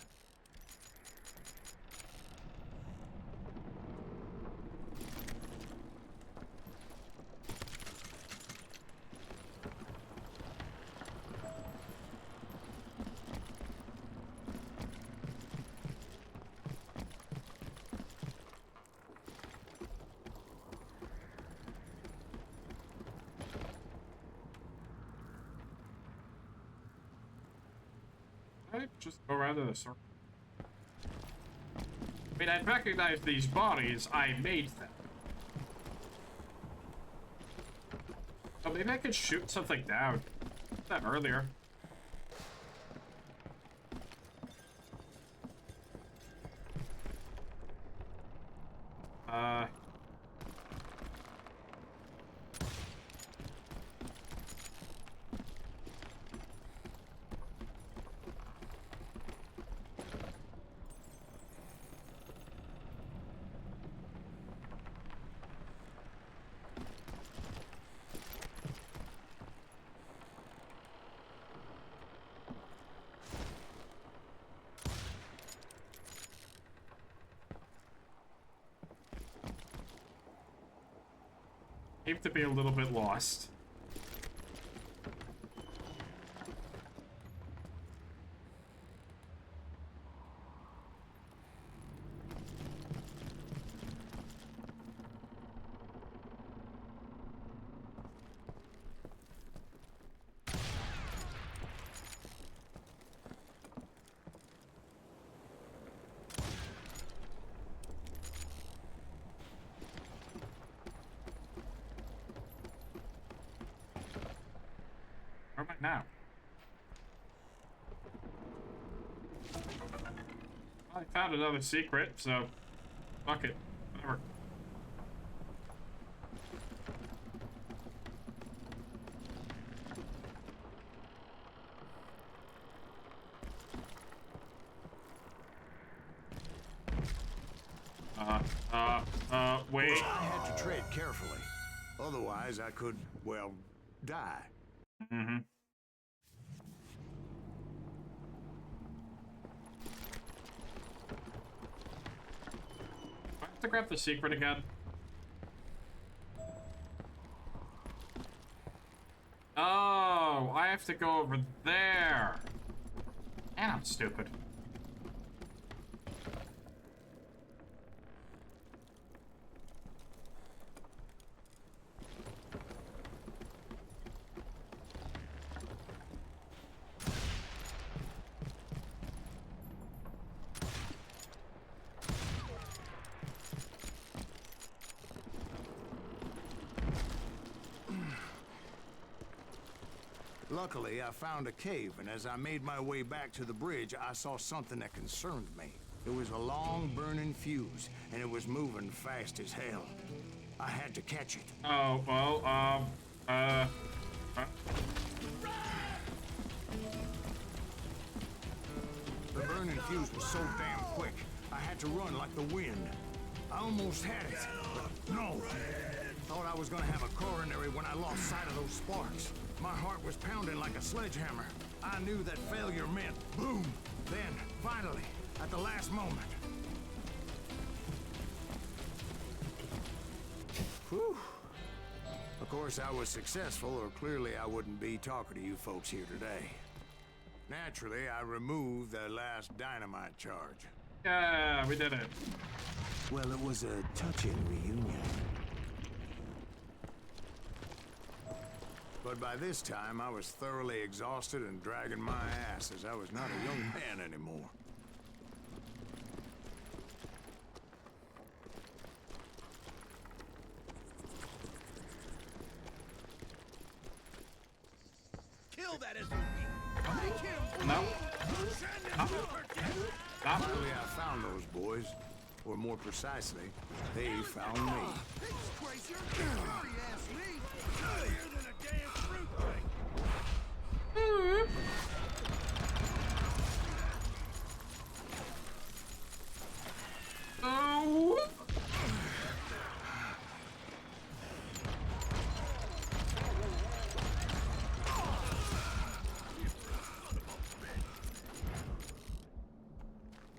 Just go around in a circle. I mean, I recognize these bodies. I made them. Oh, maybe I could shoot something down. Did that earlier. Seem to be a little bit lost. Where am I now? I found another secret, so fuck it. Whatever. Wait. I had to tread carefully. Otherwise, I could, well, die. Mm-hmm. I have to grab the secret again. Oh, I have to go over there. And I'm stupid. Luckily, I found a cave, and as I made my way back to the bridge, I saw something that concerned me. It was a long, burning fuse, and it was moving fast as hell. I had to catch it. Oh, well, The burning fuse was so damn quick, I had to run like the wind. I almost had it, but no. Thought I was gonna have a coronary when I lost sight of those sparks. My heart was pounding like a sledgehammer. I knew that failure meant boom. Then, finally, at the last moment. Whew. Of course, I was successful, or clearly I wouldn't be talking to you folks here today. Naturally, I removed the last dynamite charge. yeah, we did it. Well, it was a touching reunion. But by this time, I was thoroughly exhausted and dragging my ass as I was not a young man anymore. Kill that SOB! Make him! No. Send him over, Luckily, I found those boys. Or more precisely, they found me. Disgrace your dirty ass me! Dirtier than a damn fruit thing! Oh.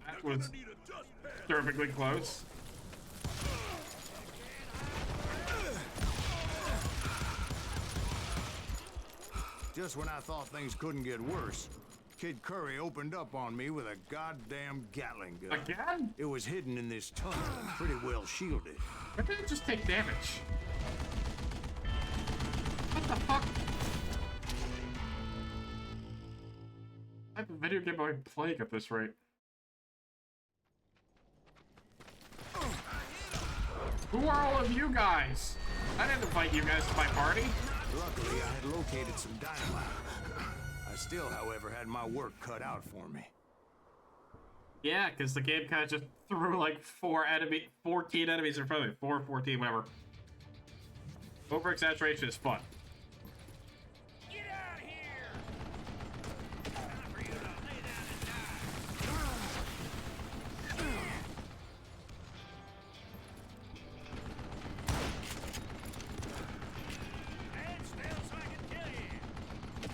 That was perfectly close. Just when I thought things couldn't get worse, Kid Curry opened up on me with a goddamn Gatling gun. Again? It was hidden in this tunnel and pretty well shielded. Why did it just take damage? What the fuck? type of video game am I playing at this rate? Who are all of you guys? I didn't invite you guys to my party. Luckily, I had located some dynamite. I still, however, had my work cut out for me. Yeah, because the game kind of just threw like 14 enemies in front of me. 4, 14, whatever. Over-exaggeration is fun. Get out of here! Time for you to lay down and die. Stand still so I can kill you. Come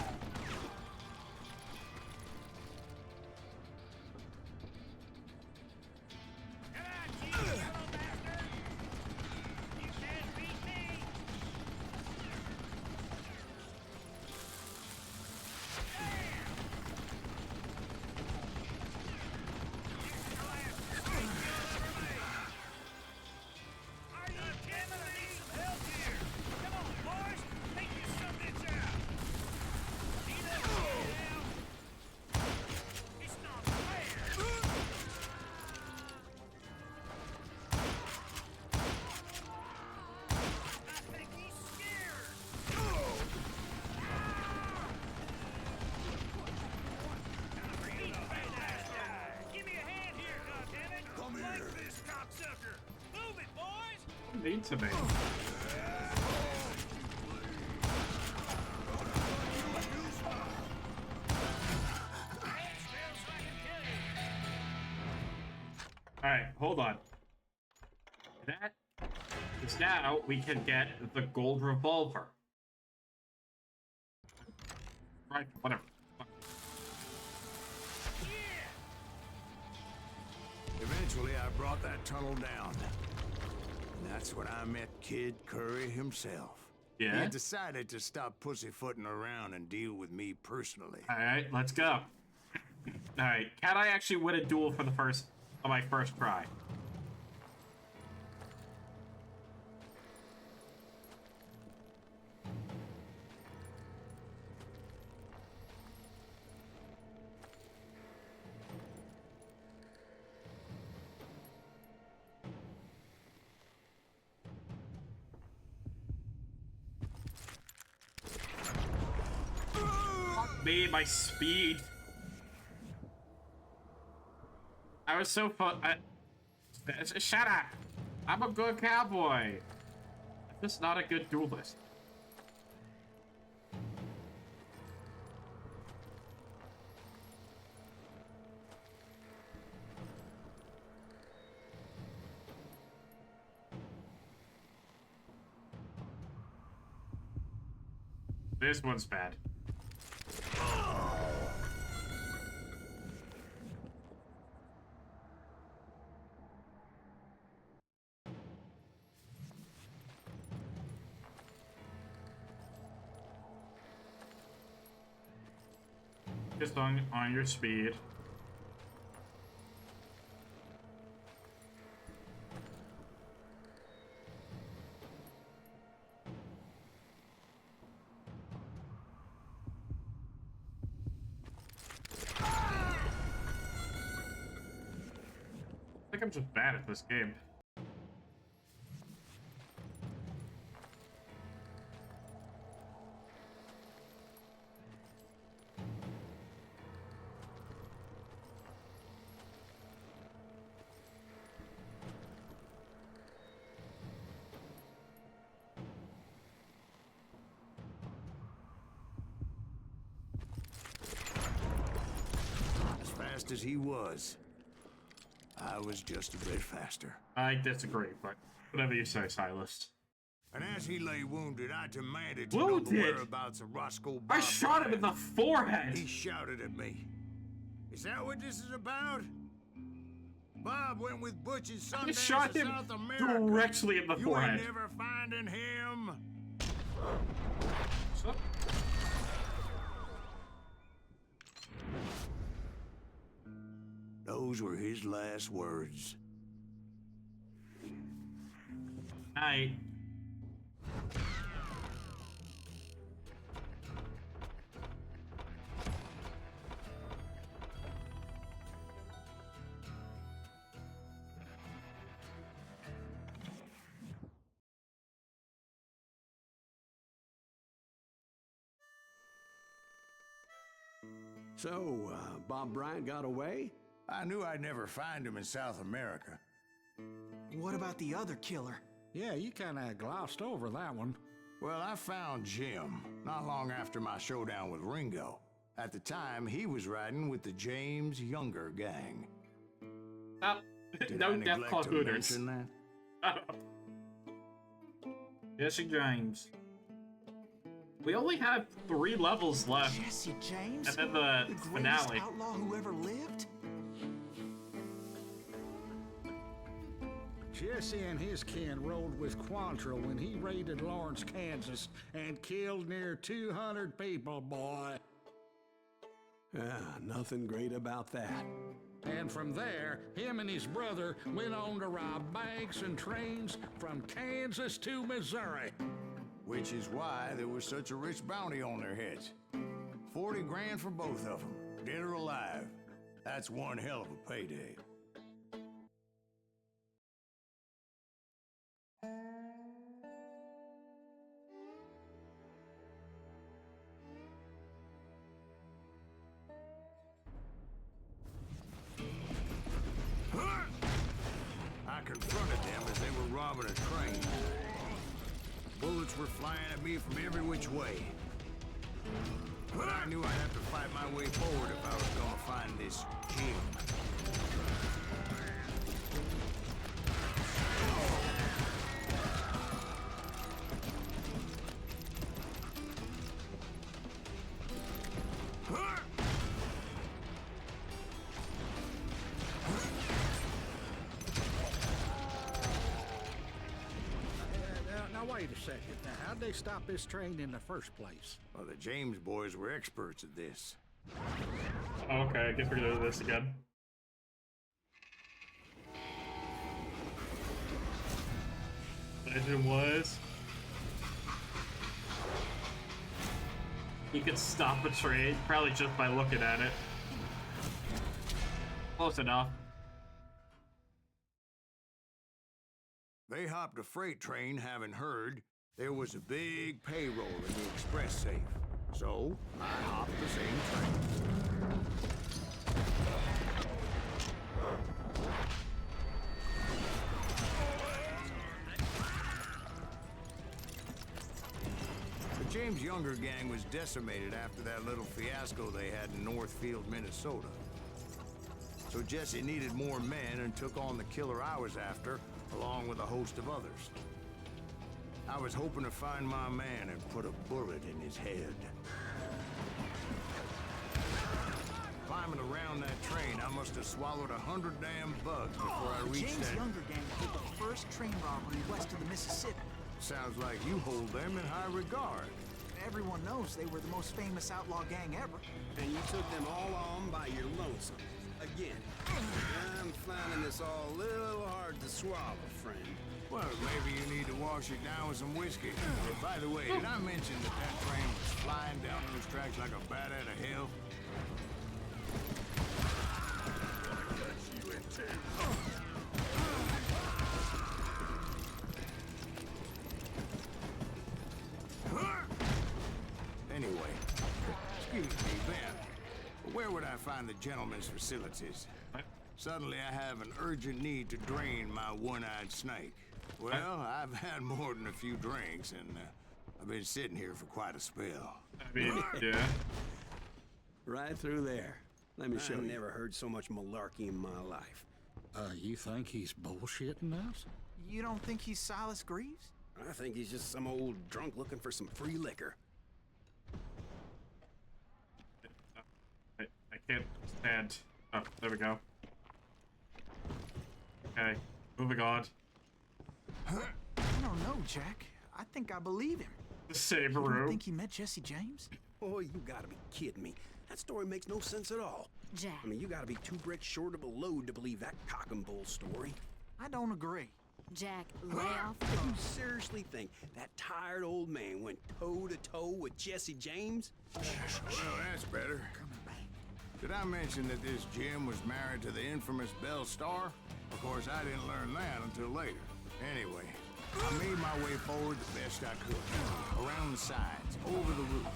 on, you little bastard! You can't beat me! Are you kidding me? I need some help here. Come on, boys. Take this subbitch out. See that now? It's not fair. I think he's scared. Time for you to pay that guy. Give me a hand here, goddammit. Come here. Like this cocksucker. Move it, boys. Mean to me. Stand still so I can kill you. Alright, hold on. That is now we can get the gold revolver. Right, whatever. Eventually, I brought that tunnel down. And that's when I met Kid Curry himself. He Yeah? had decided to stop pussyfooting around and deal with me personally. Alright, let's go. Alright, can I actually win a duel for the first on my first try? Fuck me, my speed. I was so fun. Shut up! I'm a good cowboy. I'm just not a good duelist. This one's bad. Just on your speed. I think I'm just bad at this game. As fast as he was, I was just a bit faster. I disagree, but whatever you say, Silas. And as he lay wounded, I demanded to know the Wounded? whereabouts of Roscoe I Bob shot him in the Bryant. forehead! He shouted at me. Is that what this is about? Bob went with Butch and I Sundance shot to him South America. directly in the You forehead. ain't never finding him. So, Those were his last words. I. So, Bob Bryant got away? I knew I'd never find him in South America. What about the other killer? Yeah, you kind of glossed over that one. Well, I found Jim not long after my showdown with Ringo. At the time, he was riding with the James Younger gang. No I Death neglect Claw to Hooters. mention that? Jesse James. We only have 3 levels left. Jesse James? And then the greatest finale. outlaw who ever lived? Jesse and his kin rode with Quantrill when he raided Lawrence, Kansas, and killed near 200 people, boy. Nothing great about that. And from there, him and his brother went on to rob banks and trains from Kansas to Missouri. Which is why there was such a rich bounty on their heads. 40 grand for both of them, dead or alive. That's one hell of a payday. I confronted them as they were robbing a train. Bullets were flying at me from every which way. But I knew I'd have to fight my way forward if I was gonna find this Jim. Now, wait a second. Now, how'd they stop this train in the first place? Well, the James boys were experts at this. Okay, I guess we're gonna do this again. Legend was you could stop a train probably just by looking at it. Close enough. They hopped a freight train, having heard there was a big payroll in the express safe. So, I hopped the same train. The James Younger gang was decimated after that little fiasco they had in Northfield, Minnesota. So Jesse needed more men and took on the killer I was after, along with a host of others. I was hoping to find my man and put a bullet in his head. Climbing around that train, I must have swallowed 100 damn bugs before I The reached James that. Younger gang did the first train robbery west of the Mississippi. Sounds like you hold them in high regard. Everyone knows they were the most famous outlaw gang ever. And you took them all on by your lonesome. Again, I'm finding this all a little hard to swallow, friend. Well, maybe you need to wash it down with some whiskey. By the way, did I mention that train was flying down those tracks like a bat out of hell? Anyway, excuse me, Ben. Where would I find the gentleman's facilities? Suddenly I have an urgent need to drain my one-eyed snake. Well, I've had more than a few drinks, and I've been sitting here for quite a spell. I mean, yeah. Right through there. Let me show I've you. never heard so much malarkey in my life. You think he's bullshitting us? You don't think he's Silas Greaves? I think he's just some old drunk looking for some free liquor. I can't stand. Oh, there we go. Okay, moving on. I don't know, Jack. I think I believe him. The same You don't room. think he met Jesse James? Oh, you gotta be kidding me. That story makes no sense at all. Jack. I mean, you gotta be 2 bricks short of a load to believe that cock and bull story. I don't agree. Jack, lay off the You phone. seriously think that tired old man went toe-to-toe with Jesse James? Well, that's better. Did I mention that this Jim was married to the infamous Belle Starr? Of course, I didn't learn that until later. Anyway, I made my way forward the best I could. Around the sides, over the roof.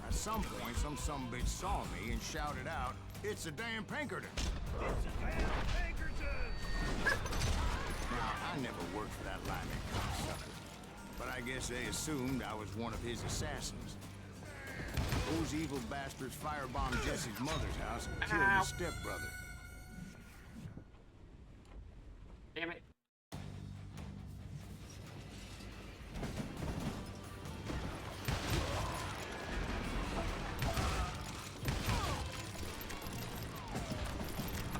I some point, some sumbitch saw me and shouted out, "It's a damn Pinkerton!" It's a damn Pinkerton! Now, I never worked for that lyman cocksucker, but I guess they assumed I was one of his assassins. Those evil bastards firebombed Jesse's mother's house and killed his stepbrother. Damn it.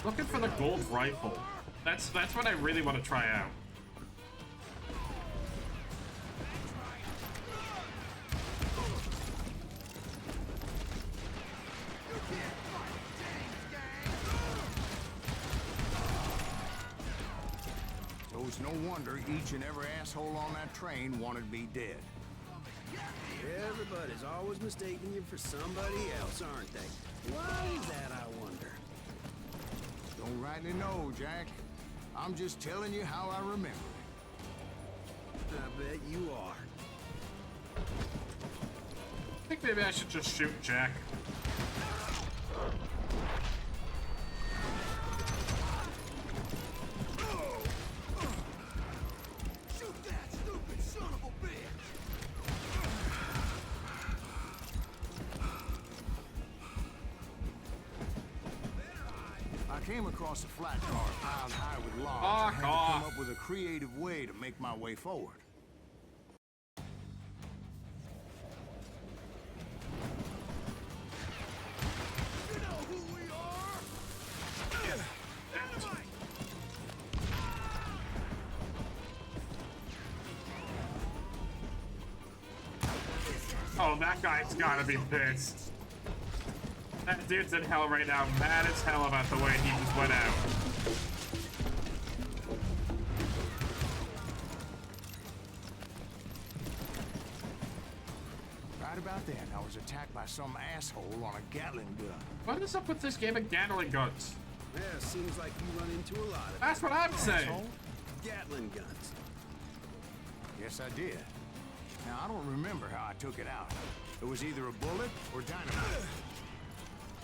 Looking for the gold rifle. That's what I really want to try out. So it's no wonder each and every asshole on that train wanted me dead. Everybody's always mistaking you for somebody else, aren't they? Why is that, I wonder? Don't rightly know, Jack. I'm just telling you how I remember it. I bet you are. I think maybe I should just shoot Jack. Shoot that stupid son of a bitch! I came across a flat car piled high with logs and had to come up with a creative way to make my way forward. You know who we are? Dynamite! Oh, that guy's gotta be pissed. That dude's in hell right now, mad as hell about the way he just went out. Right about then, I was attacked by some asshole on a Gatling gun. What is up with this game of Gatling guns? Yeah, seems like you run into a lot of That's what I'm saying. Asshole? Gatling guns. Yes, I did. Now, I don't remember how I took it out. It was either a bullet or dynamite.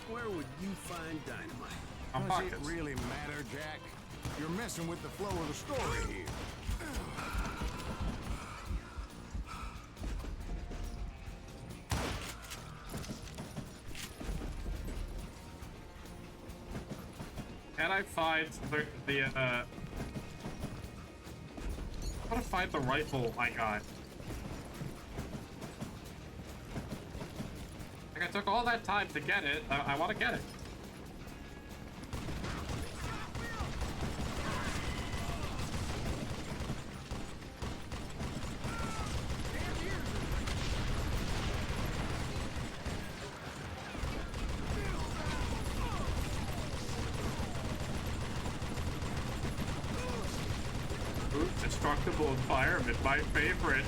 Where would you find dynamite? Does it really matter, Jack? You're messing with the flow of the story here. Can I find I want to find the rifle I got. Like, I took all that time to get it. I want to get it. Ooh, destructible environment, my favorite.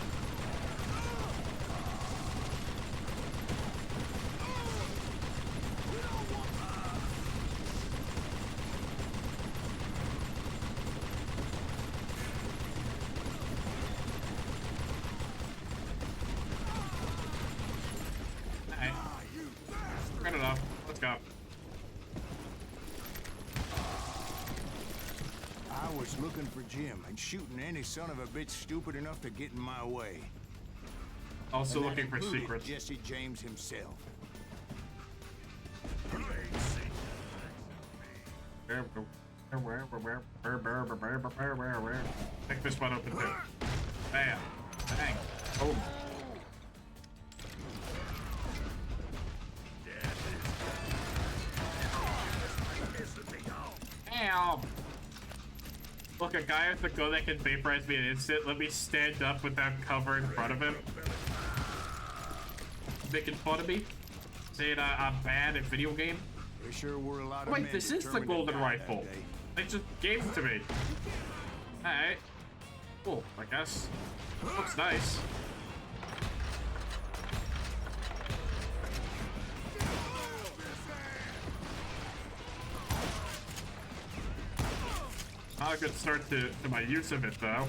Alright. Good enough. Let's go. I was looking for Jim and shooting any son of a bitch stupid enough to get in my way. Also And that looking for included secrets. Jesse James himself. Pick this one open too. Bam. Bang. Boom. Damn. Look, a guy with a gun that can vaporize me in an instant. Let me stand up without cover in front of him. Making fun of me. Saying I'm bad at video game. There sure were a lot of Wait, men this is the determined to golden die rifle. that day. They just gave it to me. Alright. Cool, I guess. Looks nice. Not a good start to my use of it, though.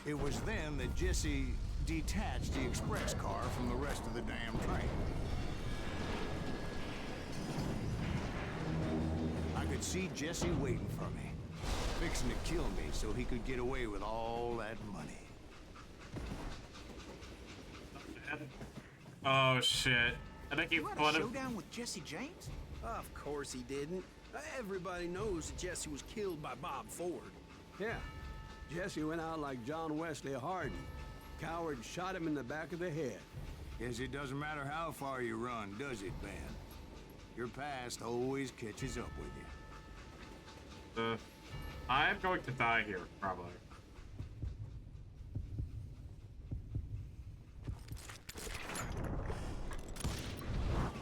It was then that Jesse detached the express car from the rest of the damn train. I could see Jesse waiting for me, fixing to kill me so he could get away with all that money. Oh shit. I think You you had fun a of. showdown with Jesse James? Of course he didn't. Everybody knows that Jesse was killed by Bob Ford. Yeah. Jesse went out like John Wesley Hardin. Coward shot him in the back of the head. Guess it doesn't matter how far you run, does it, Ben? Your past always catches up with you. I'm going to die here, probably.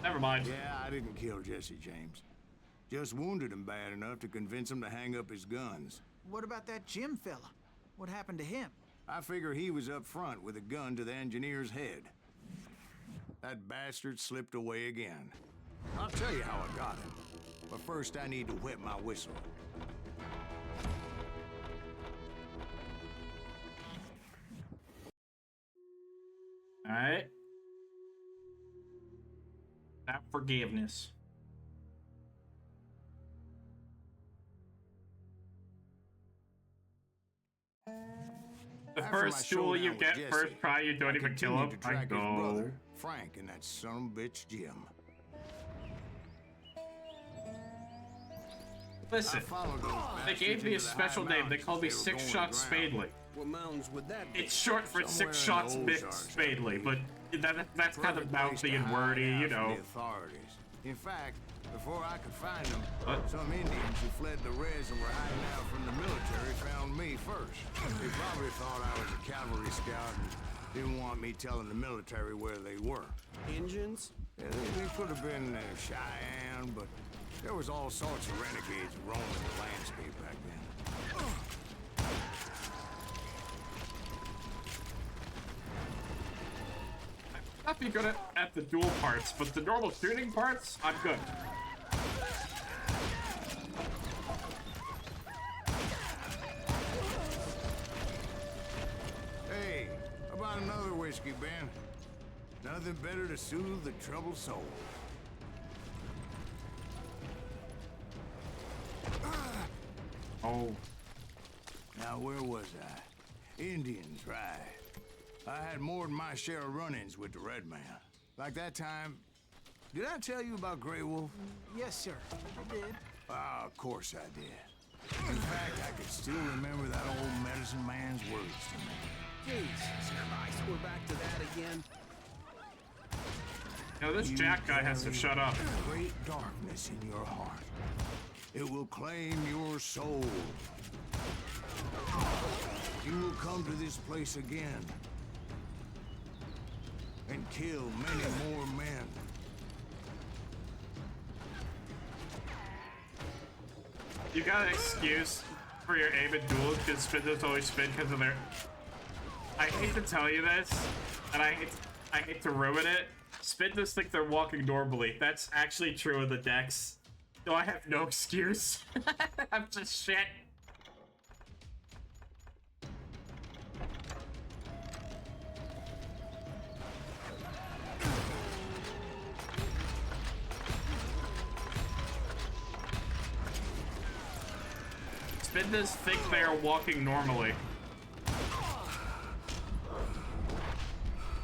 Never mind. Yeah, I didn't kill Jesse James. Just wounded him bad enough to convince him to hang up his guns. What about that Jim fella? What happened to him? I figure he was up front with a gun to the engineer's head. That bastard slipped away again. I'll tell you how I got him. But first I need to wet my whistle. Alright. Now forgiveness. The After my first duel you showdown with get, Jesse, first try, you don't I even kill continued him. to I track his go. brother, Frank, and that son-of-a-bitch Jim. Listen, I followed those they bastards gave me a into the special high name. They mountains called me as they were Six going Shot to Spadely. ground. What mountains would that be? It's short for Somewhere Six in Shots the Mixed Ozarks, I Spadely, but that's kind of Perfect place mouthy to and hide wordy, out you from know. the authorities. In fact, before I could find them, What? some Indians who fled the res and were hiding out from the military found me first. They probably thought I was a cavalry scout and didn't want me telling the military where they were. Engines? Yeah, they could have been Cheyenne, but there was all sorts of renegades roaming the landscape back then. Not be good at the dual parts, but the normal shooting parts, I'm good. Hey, how about another whiskey, Ben? Nothing better to soothe the troubled soul. Oh. Now, where was I? Indians, right. I had more than my share of run-ins with the Red Man. Like that time... Did I tell you about Grey Wolf? Yes, sir. I did. Ah, of course I did. In fact, I could still remember that old medicine man's words to me. Jesus Christ, we're back to that again. Now this Jack guy has to shut up. Great darkness in your heart. It will claim your soul. You will come to this place again and kill many more men. You got an excuse for your aim at duels because spinners always spin because of their... I hate to tell you this, and I hate to ruin it. Spinners think they're walking normally. That's actually true of the decks. So I have no excuse. I'm just shit. Spinners think they are walking normally.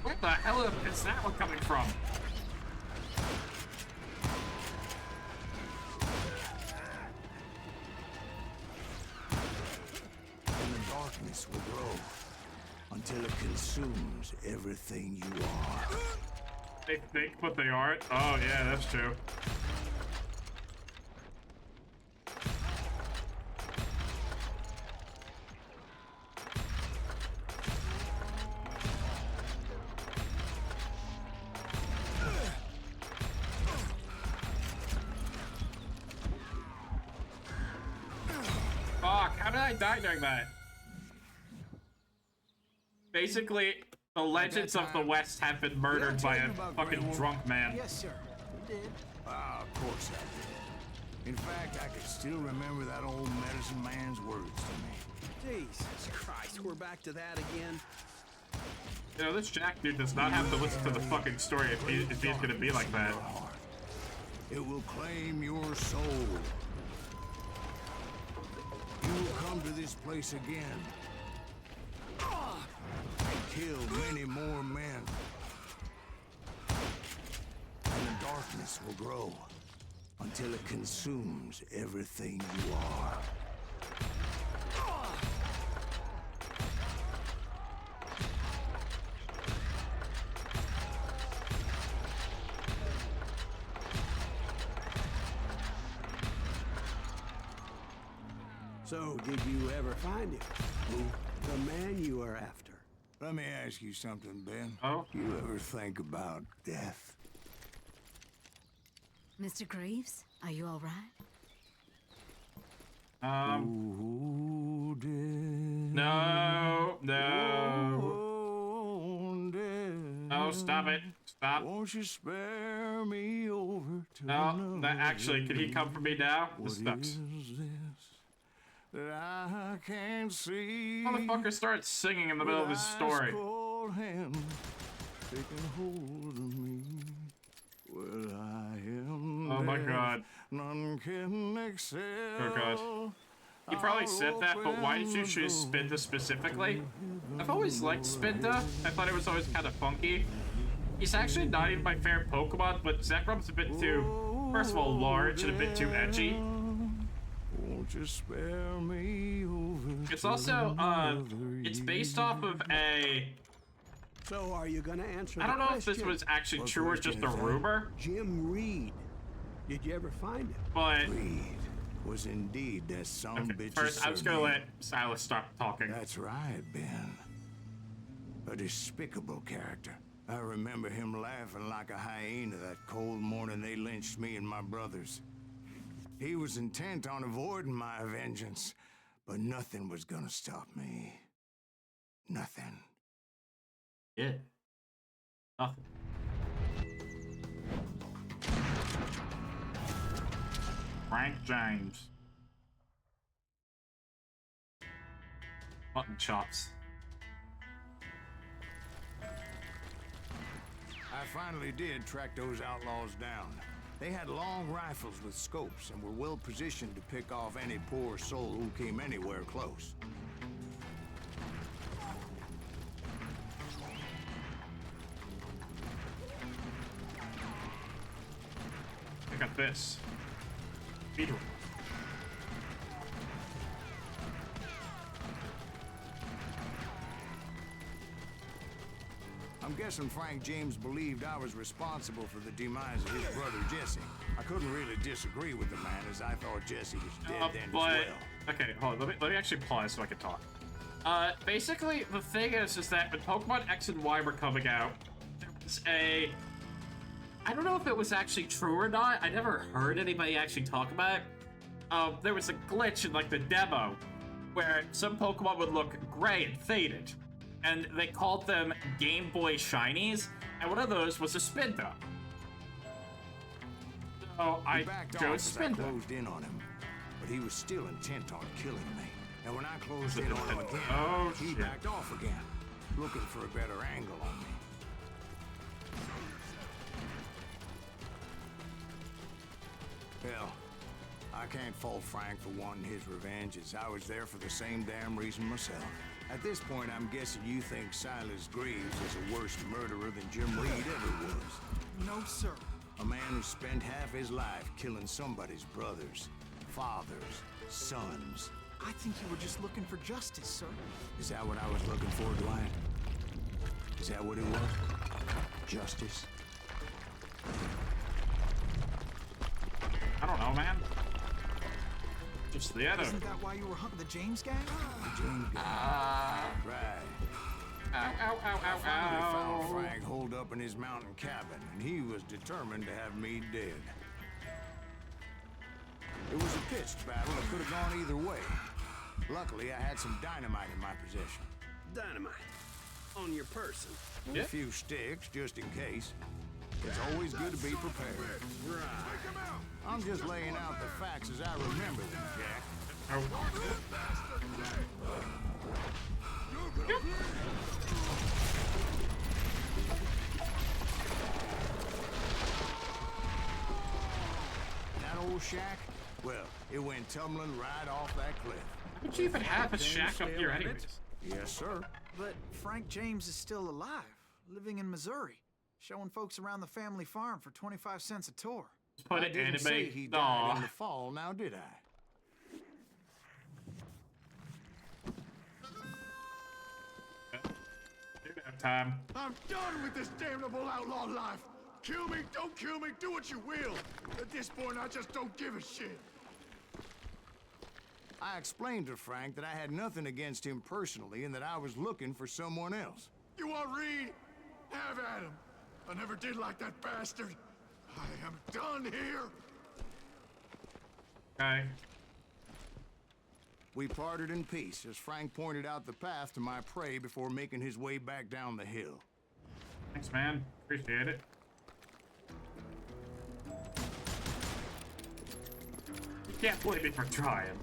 Where the hell is that one coming from? And the darkness will grow until it consumes everything you are. They think what they aren't? Oh yeah, that's true. Fuck, how did I die during that? Basically, the legends of the West have been murdered by a fucking drunk man. Yes, sir. I did. Ah, of course I did. In fact, I can still remember that old medicine man's words to me. Jesus Christ, we're back to that again. You know, this Jack dude does not have to listen to the fucking story if he's gonna be like that. It will claim your soul. You will come to this place again and kill many more men. And the darkness will grow until it consumes everything you are. So, did you ever find him? The man you were after? Let me ask you something, Ben. Oh? You ever think about death? Mr. Greaves, are you all right? Oh, death. No. Oh, death. Oh, stop it. Stop. Won't you spare me over to No, that actually, can he come for me now? This What sucks. is this that I can't see? Motherfucker starts singing in the middle of his story. Cold hand taking hold of me. Well, I am Oh my god. None can excel. Oh god. You probably said that, but why did you choose Spinda specifically? I've always liked Spinda. I thought it was always kind of funky. He's actually not even my favorite Pokemon, but Zekrum's a bit too, first of all, large and a bit too edgy. Won't you spare me over It's also, it's based off of a... So, are you gonna answer I don't the know if this question? was actually What true or question just a is that? rumor, Jim Reed. Did you ever find him? but... Reed was indeed that son Okay, bitch's first, I'm just gonna surname. let Silas stop talking. That's right, Ben. A despicable character. I remember him laughing like a hyena that cold morning they lynched me and my brothers. He was intent on avoiding my vengeance, but nothing was gonna stop me. Nothing. Yeah. Nothing. Frank James. Mutton chops. I finally did track those outlaws down. They had long rifles with scopes and were well positioned to pick off any poor soul who came anywhere close. I got this. Beetle. I'm guessing Frank James believed I was responsible for the demise of his brother Jesse. I couldn't really disagree with the man, as I thought Jesse was dead then as well. Okay, hold on. Let me actually pause so I can talk. Basically, the thing is that when Pokemon X and Y were coming out, there was a... I don't know if it was actually true or not. I never heard anybody actually talk about it. There was a glitch in, like, the demo where some Pokemon would look gray and faded. And they called them Game Boy Shinies, and one of those was a Spinda. So I chose Spinda. Closed in on him, but he was still intent on killing me. And when I closed in on him again, he backed off again, looking for a better angle on me. Hell, I can't fault Frank for wanting his revenge, as I was there for the same damn reason myself. At this point, I'm guessing you think Silas Greaves is a worse murderer than Jim Reed ever was. No, sir. A man who spent half his life killing somebody's brothers, fathers, sons. I think you were just looking for justice, sir. Is that what I was looking for, Dwight? Is that what it was? Justice? I don't know, man. Just the other. Isn't that why you were hunting the James gang? The James guy. Right. Ow, ow, ow, I finally ow, found ow. Frank holed up in his mountain cabin, and he was determined to have me dead. It was a pitched battle that could have gone either way. Luckily, I had some dynamite in my possession. Dynamite. On your person. A few sticks, just in case. It's always good to be prepared. I'm just laying out the facts as I remember them, Jack. That old shack? Well, it went tumbling right off that cliff. How would you even have a shack up here anyways? Yes, sir. But Frank James is still alive, living in Missouri, showing folks around the family farm for 25 cents a tour. Put I it didn't say anime. he died in the fall, now did I? Time. I'm done with this damnable outlaw life. Kill me, don't kill me, do what you will. At this point, I just don't give a shit. I explained to Frank that I had nothing against him personally and that I was looking for someone else. You want Reed? Have at him. I never did like that bastard. I am done here. Okay. We parted in peace as Frank pointed out the path to my prey before making his way back down the hill. Thanks, man. Appreciate it. You can't blame me for trying.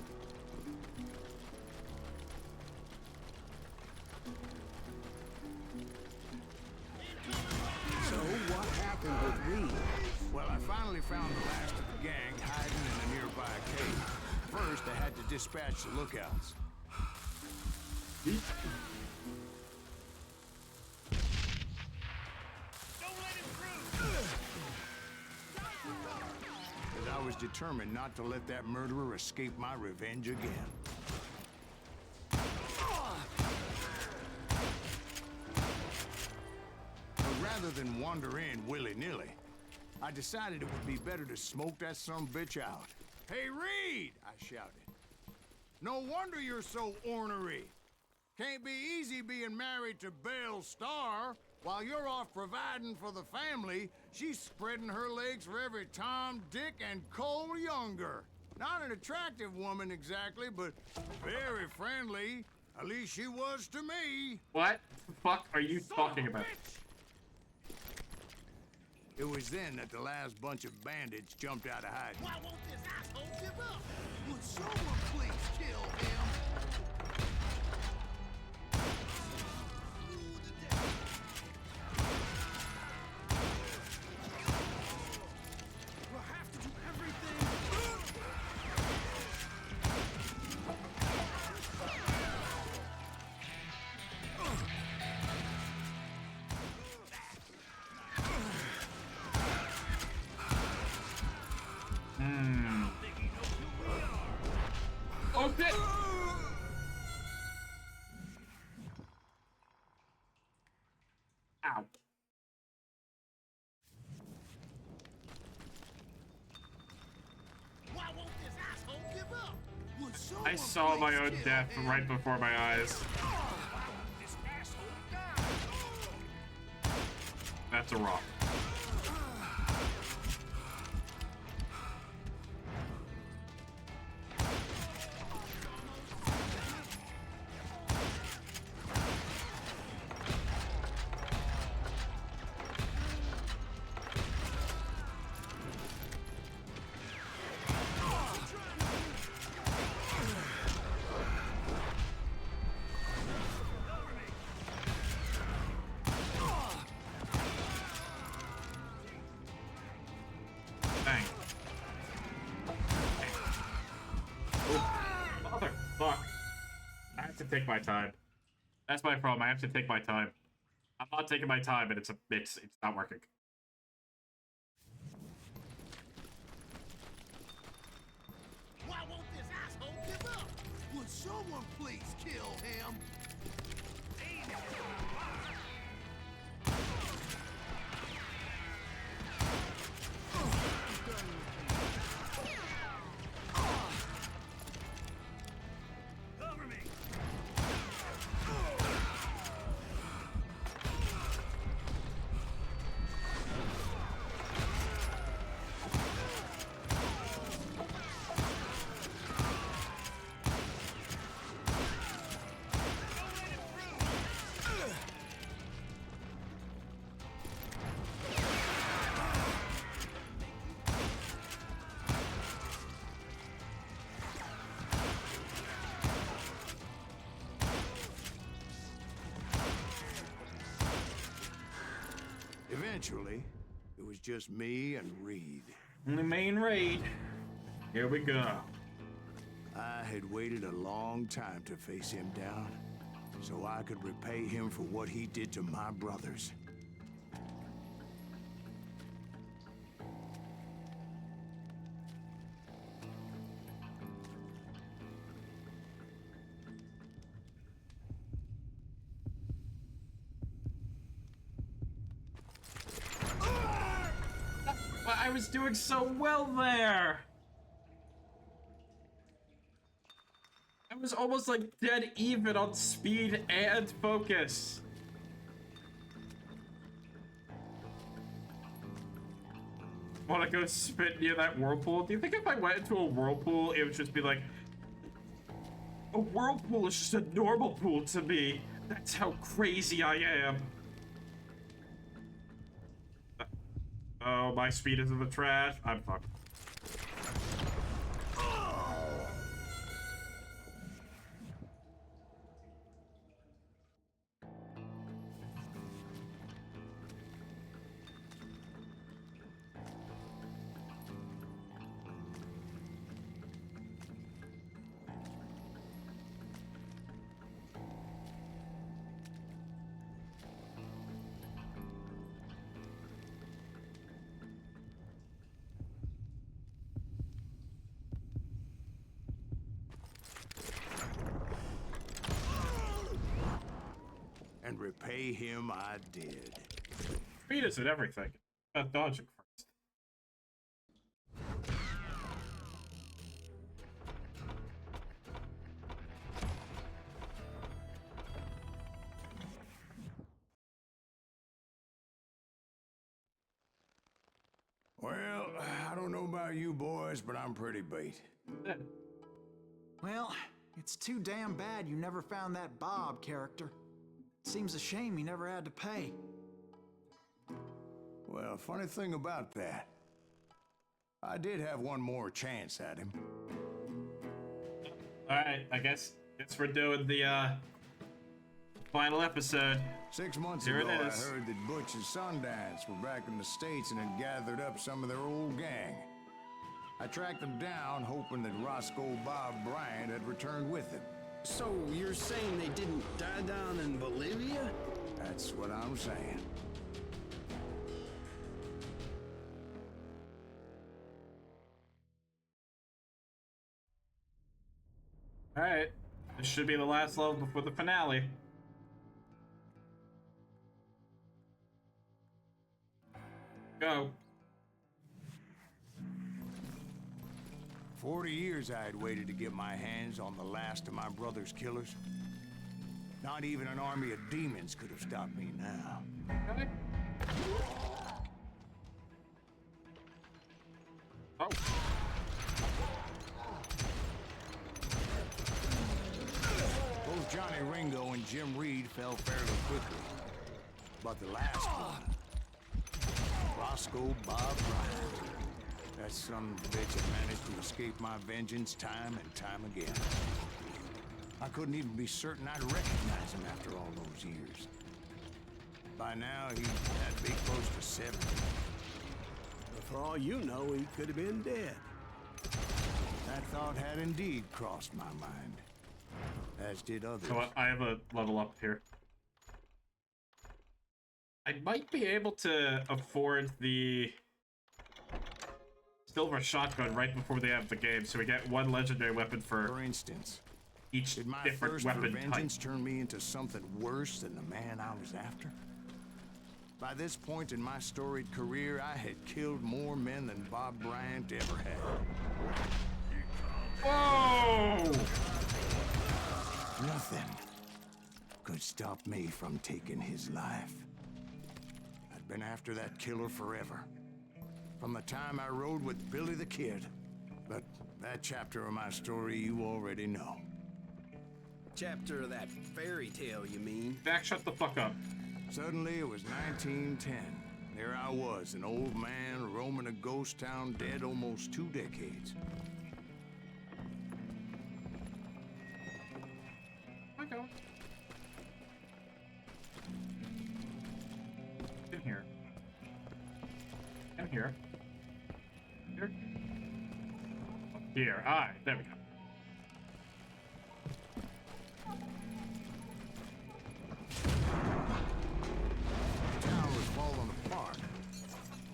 So what happened with Reed? Well, I finally found the last of the gang hiding in a nearby cave. First, I had to dispatch the lookouts. Don't let him through. As I was determined not to let that murderer escape my revenge again. But rather than wander in willy-nilly, I decided it would be better to smoke that sumbitch out. Hey, Reed! I shouted. No wonder you're so ornery. Can't be easy being married to Belle Starr. While you're off providing for the family, she's spreading her legs for every Tom, Dick, and Cole Younger. Not an attractive woman exactly, but very friendly. At least she was to me. What the fuck are you talking about? It was then that the last bunch of bandits jumped out of hiding. Why won't this asshole give up? Would someone please kill him? We'll have to do everything. Oh shit! Ow. Why won't this asshole give up? Would someone I saw my please own kill death him? right before my eyes. This asshole died. That's a rock. Dang. Motherfuck. I have to take my time. That's my problem. I have to take my time. I'm not taking my time, and it's not working. Why won't this asshole give up? Would someone please kill him? Cover me. Eventually, it was just me and Reed. The main raid. Here we go. I had waited a long time to face him down, so I could repay him for what he did to my brothers. I was doing so well there. I was almost like dead even on speed and focus. Want to go spit near that whirlpool? Do you think if I went into a whirlpool, it would just be like, a whirlpool is just a normal pool to me. That's how crazy I am. Oh, my speed is in the trash. I'm fucked. And repay him I did. Speed isn't everything. Dodging first. Well, I don't know about you boys, but I'm pretty beat. Well, it's too damn bad you never found that Bob character. Seems a shame he never had to pay. Well, funny thing about that, I did have one more chance at him. Alright, I guess we're doing the final episode. 6 months Here ago, it I is. heard that Butch and Sundance were back in the States and had gathered up some of their old gang. I tracked them down, hoping that Roscoe Bob Bryant had returned with them. So you're saying they didn't die down in Bolivia? That's what I'm saying. Alright, this should be the last level before the finale. Go. 40 years I had waited to get my hands on the last of my brother's killers. Not even an army of demons could have stopped me now. Okay. Oh. Both Johnny Ringo and Jim Reed fell fairly quickly. But the last one, Roscoe Bob Bryant. That son of a bitch had managed to escape my vengeance time and time again. I couldn't even be certain I'd recognize him after all those years. By now, he had to be close to 70. But for all you know, he could have been dead. That thought had indeed crossed my mind, as did others. So I have a level up here. I might be able to afford the silver shotgun right before they have the game, so we get one legendary weapon For instance, each did my different thirst for weapon type. vengeance turn me into something worse than the man I was after? By this point in my storied career, I had killed more men than Bob Bryant ever had. Whoa! Nothing could stop me from taking his life. I'd been after that killer forever. From the time I rode with Billy the Kid. But that chapter of my story you already know. Chapter of that fairy tale, you mean? Back, shut the fuck up. Suddenly it was 1910. There I was, an old man roaming a ghost town dead almost 2 decades. Okay. In here. Here. All right, there we go. The tower's falling apart,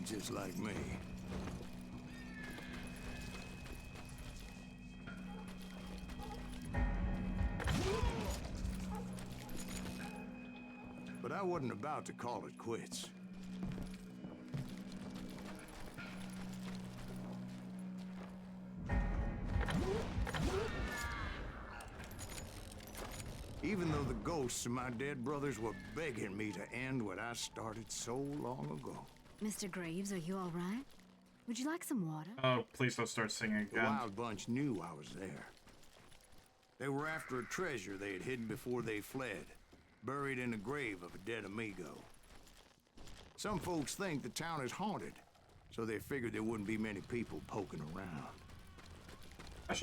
just like me. But I wasn't about to call it quits. Even though the ghosts of my dead brothers were begging me to end what I started so long ago. Mr. Greaves, are you all right? Would you like some water? Oh, please don't start singing The again. Wild Bunch knew I was there. They were after a treasure they had hidden before they fled, buried in the grave of a dead amigo. Some folks think the town is haunted, so they figured there wouldn't be many people poking around. I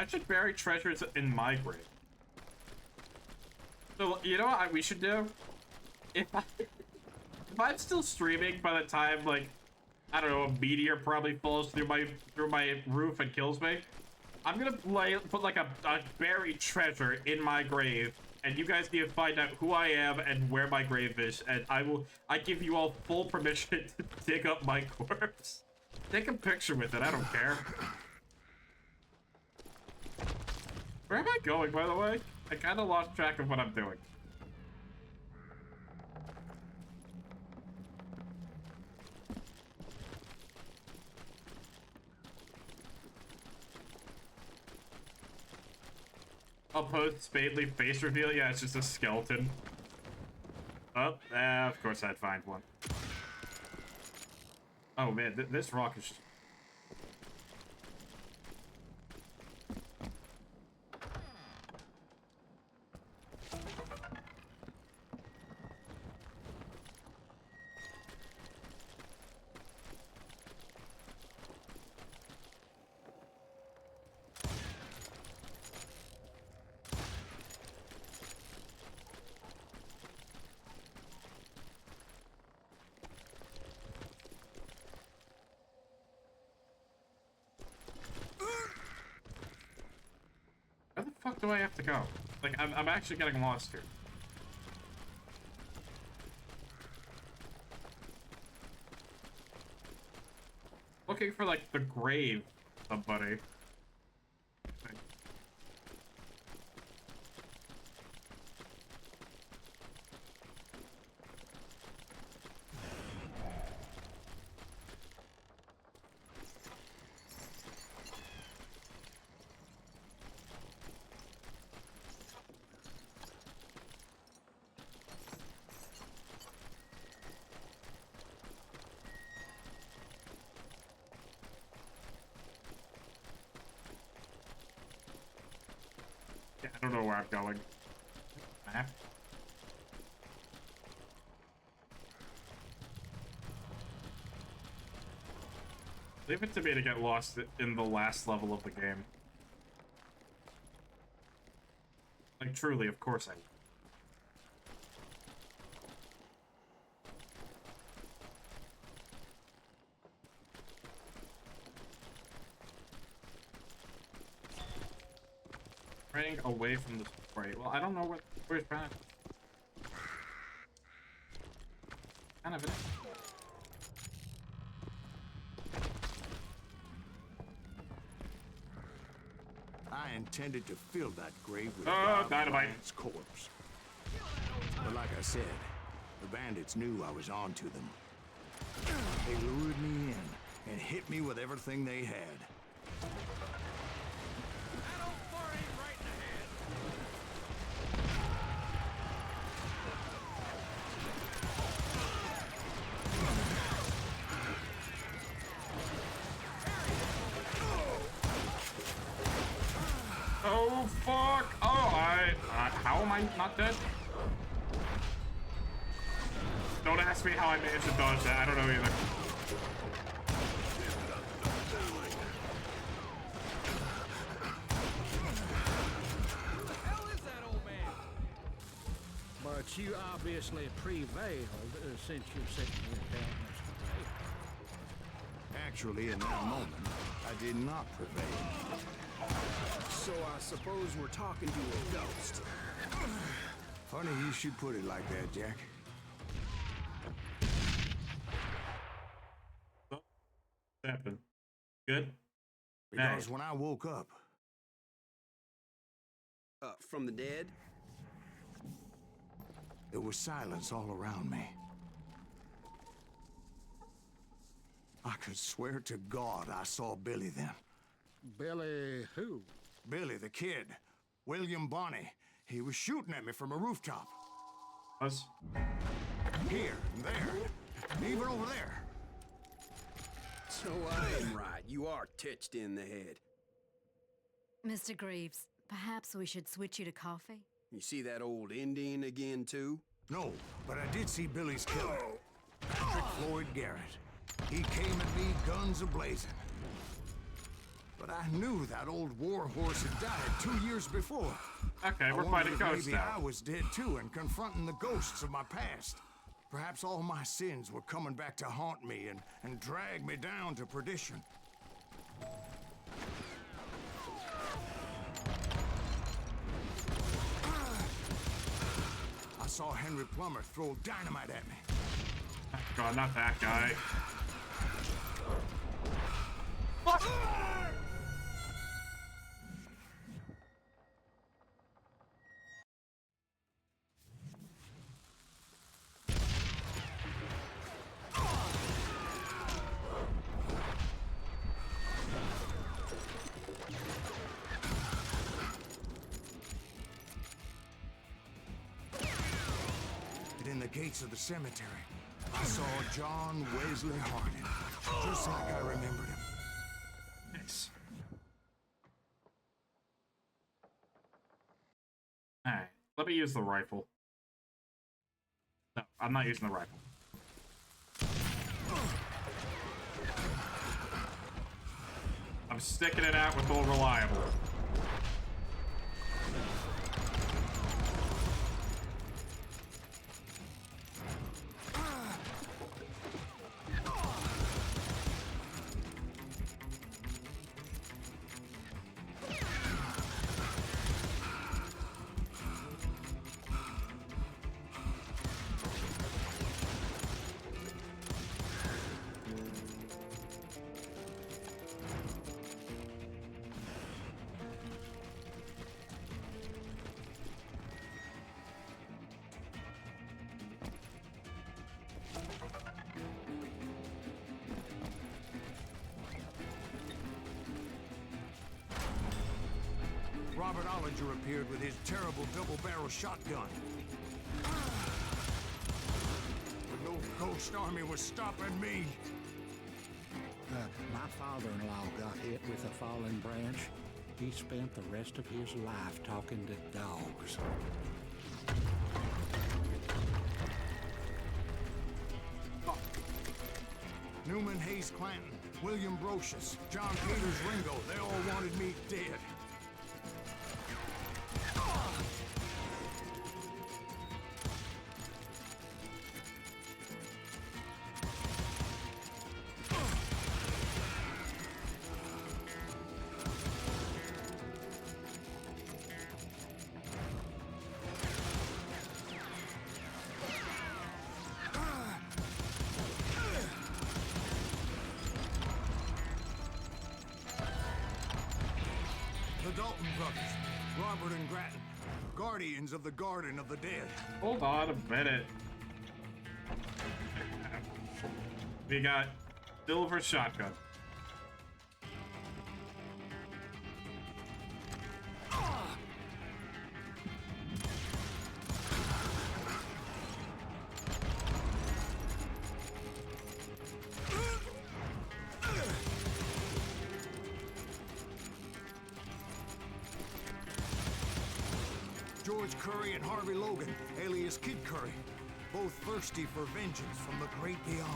should bury treasures in my grave. So, you know what we should do? If I'm still streaming by the time, like, I don't know, a meteor probably falls through my roof and kills me, I'm gonna put like a buried treasure in my grave, and you guys need to find out who I am and where my grave is, and I give you all full permission to dig up my corpse. Take a picture with it, I don't care. Where am I going, by the way? I kind of lost track of what I'm doing. I'll post Spadely face reveal. Yeah, it's just a skeleton. Oh, of course I'd find one. Oh man, this rock is just... Where the fuck do I have to go? Like, I'm actually getting lost here. Looking for, like, the grave of somebody. Yeah, I don't know where I'm going. Map. Leave it to me to get lost in the last level of the game. Like, truly, of course I will. Running away from the spray. Well, I don't know where's Brad. Kind of it. I intended to fill that grave with dynamite. Lance corpse. But like I said, the bandits knew I was on to them. They lured me in and hit me with everything they had. Oh, fuck! Oh, how am I not dead? Don't ask me how I managed to dodge that. I don't know either. But you obviously prevailed since you're sitting here telling us today. Actually, in that moment, I I did not prevail. So I suppose we're talking to a ghost. Funny you should put it like that, Jack. What happened? Good? Because Hey. when I woke up, From the dead? there was silence all around me. I could swear to God I saw Billy then. Billy who? Billy, the kid. William Bonney. He was shooting at me from a rooftop. Us? Here, and there, even over there. So I am right. You are touched in the head. Mr. Greaves, perhaps we should switch you to coffee? You see that old Indian again, too? No, but I did see Billy's killer. Patrick Floyd Garrett. He came at me guns a-blazing. But I knew that old war horse had died 2 years before. Okay, we're I fighting wondered if ghosts maybe now. I was dead too and confronting the ghosts of my past. Perhaps all my sins were coming back to haunt me and drag me down to perdition. I saw Henry Plummer throw dynamite at me. God, not that guy. In the gates of the cemetery, I saw John Wesley Hardin, just like I remembered him. Nice. Alright, let me use the rifle. No, I'm not using the rifle. I'm sticking it out with Old Reliable. Robert Ollinger appeared with his terrible double-barrel shotgun. But no ghost army was stopping me. My father-in-law got hit with a falling branch. He spent the rest of his life talking to dogs. Newman Hayes Clanton, William Brocious, John Peters Ringo, they all wanted me dead. The Dalton brothers, Robert and Grattan, guardians of the Garden of the Dead. Hold on a minute. We got silver shotgun. George Curry and Harvey Logan, alias Kid Curry, both thirsty for vengeance from the great beyond.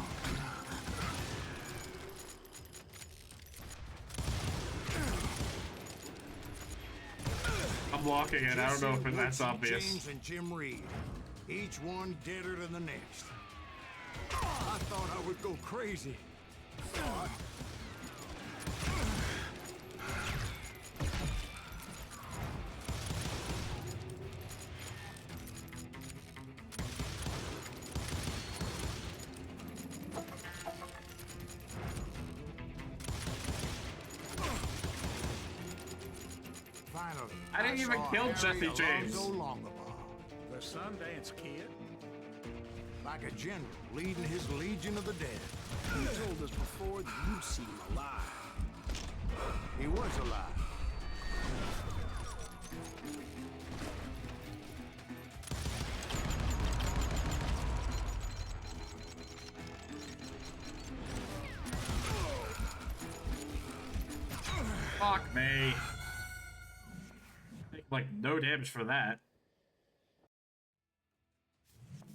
I'm blocking it. I don't know if Jesse, that's Woodson, obvious. James and Jim Reed, each one deader than the next. I thought I would go crazy. Finally, I didn't even saw kill Harry Jesse James. Alonzo Longabaugh. The Sundance Kid? Like a general leading his legion of the dead. You told us before that you'd seen him alive. He was alive. Fuck me. Like, no damage for that. Do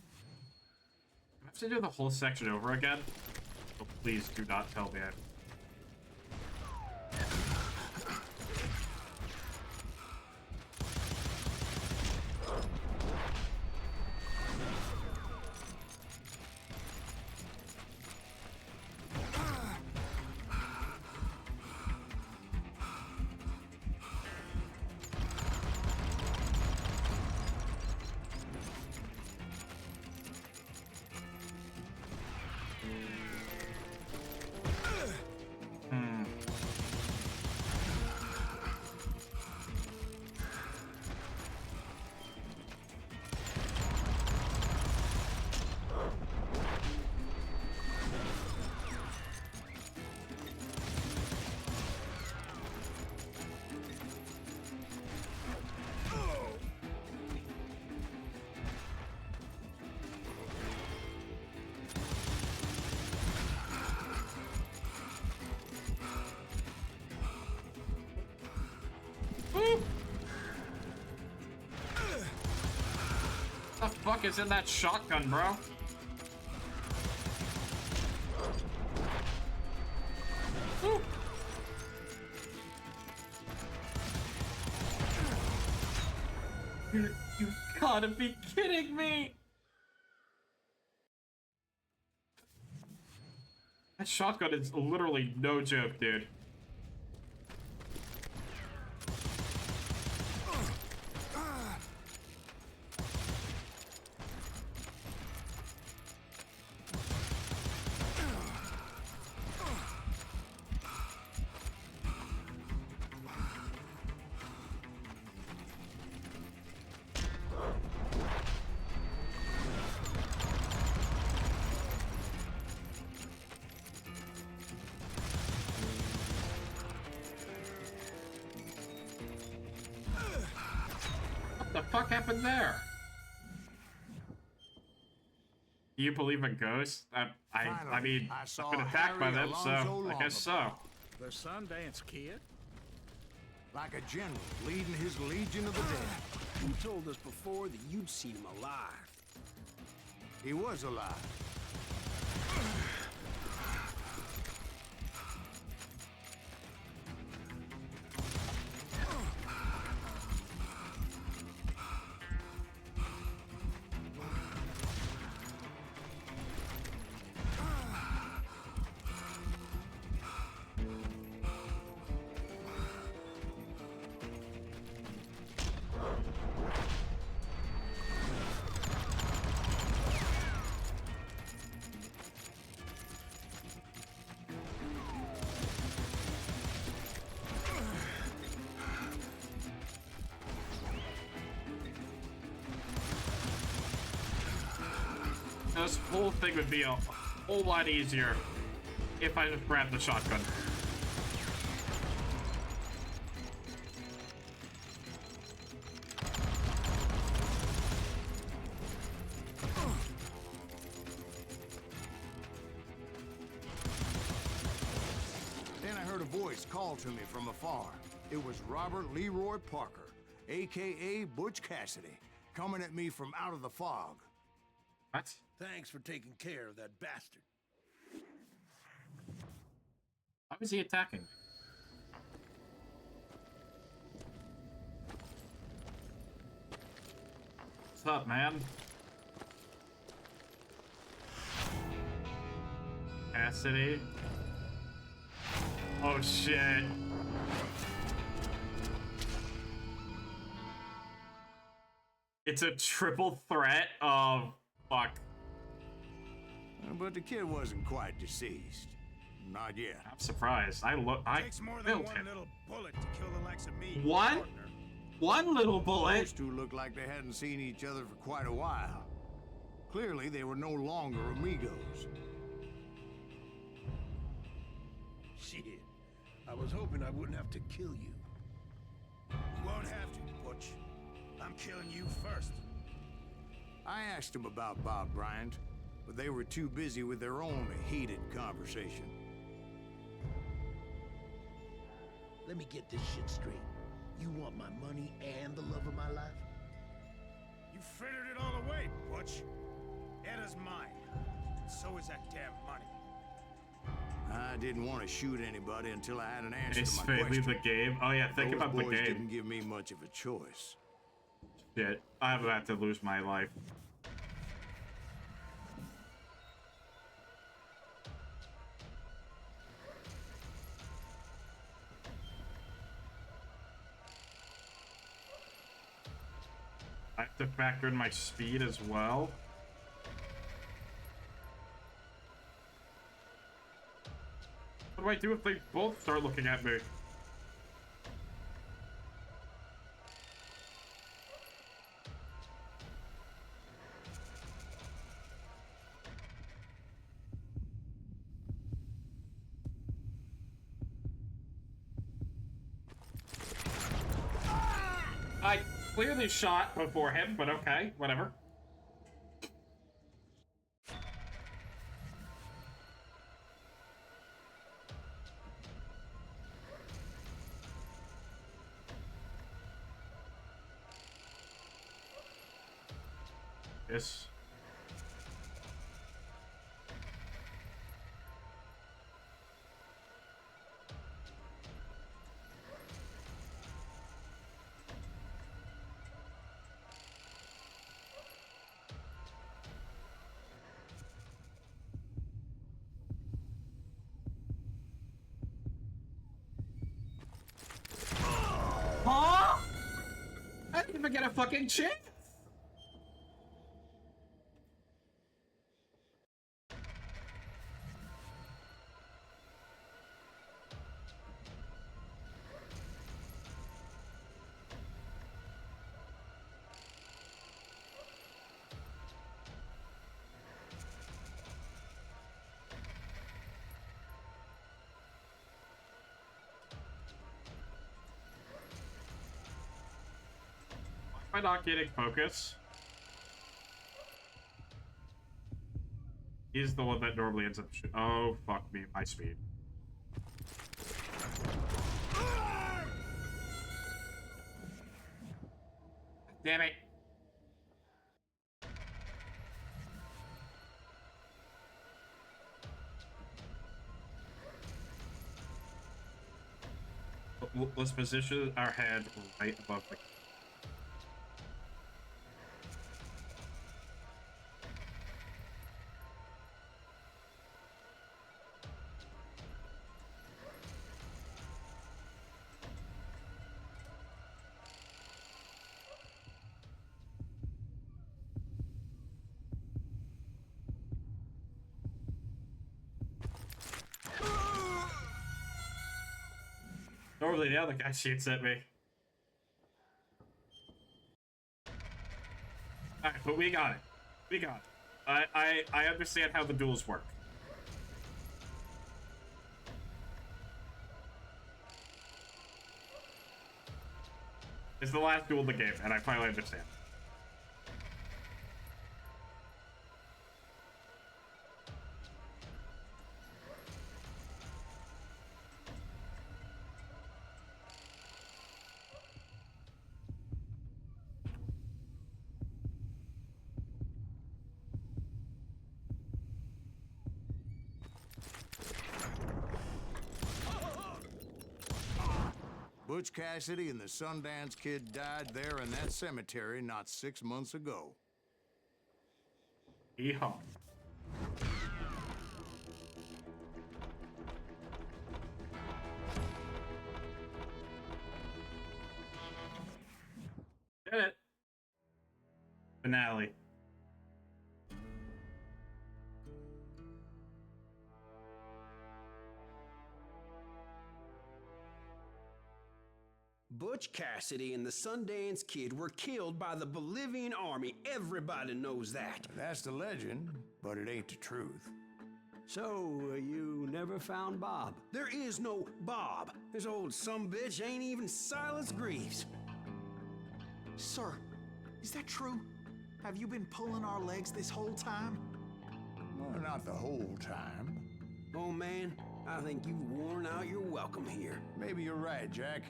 I have to do the whole section over again? Oh, please do not tell me I... What the fuck is in that shotgun, bro? Woo. You gotta be kidding me! That shotgun is literally no joke, dude. What the fuck happened there? Do you believe in ghosts? I mean, I've been attacked by them, so I guess so. The Sundance Kid? Like a general leading his legion of the dead. You told us before that you'd seen him alive. He was alive. This whole thing would be a whole lot easier if I just grabbed the shotgun. Then I heard a voice call to me from afar. It was Robert Leroy Parker, a.k.a. Butch Cassidy, coming at me from out of the fog. What? Thanks for taking care of that bastard. Why was he attacking? What's up, man? Cassidy? Oh shit. It's a triple threat of... Fuck. But the kid wasn't quite deceased. Not yet. I'm surprised. I Takes more than killed one him. little bullet to kill the likes of me. One? partner. One little bullet. Those two looked like they hadn't seen each other for quite a while. Clearly, they were no longer amigos. Shit. I was hoping I wouldn't have to kill you. You won't have to, Butch. I'm killing you first. I asked them about Bob Bryant, but they were too busy with their own heated conversation. Let me get this shit straight. You want my money and the love of my life? You frittered it all away, Butch. Etta's mine. So is that damn money. I didn't want to shoot anybody until I had an answer It's to my Fadely question. the game. Oh yeah, think Those about the boys game. didn't give me much of a choice. Shit, I'm about to lose my life. I have to factor in my speed as well. What do I do if they both start looking at me? I clearly shot before him, but okay, whatever. Yes. Huh? I didn't even get a fucking chance. Why am I not getting focus? He's the one that normally ends up oh, fuck me, my speed. Damn it. Let's position our head right above the... Normally the other guy shoots at me. Alright, but we got it. We got it. I understand how the duels work. It's the last duel of the game, and I finally understand. Butch Cassidy and the Sundance Kid died there in that cemetery not 6 months ago. Yeehaw. Get it. Finale. Butch Cassidy and the Sundance Kid were killed by the Bolivian army. Everybody knows that. That's the legend, but it ain't the truth. So, you never found Bob? There is no Bob. This old sumbitch ain't even Silas Greaves. Sir, is that true? Have you been pulling our legs this whole time? Well, not the whole time. Oh man, I think you've worn out your welcome here. Maybe you're right, Jack.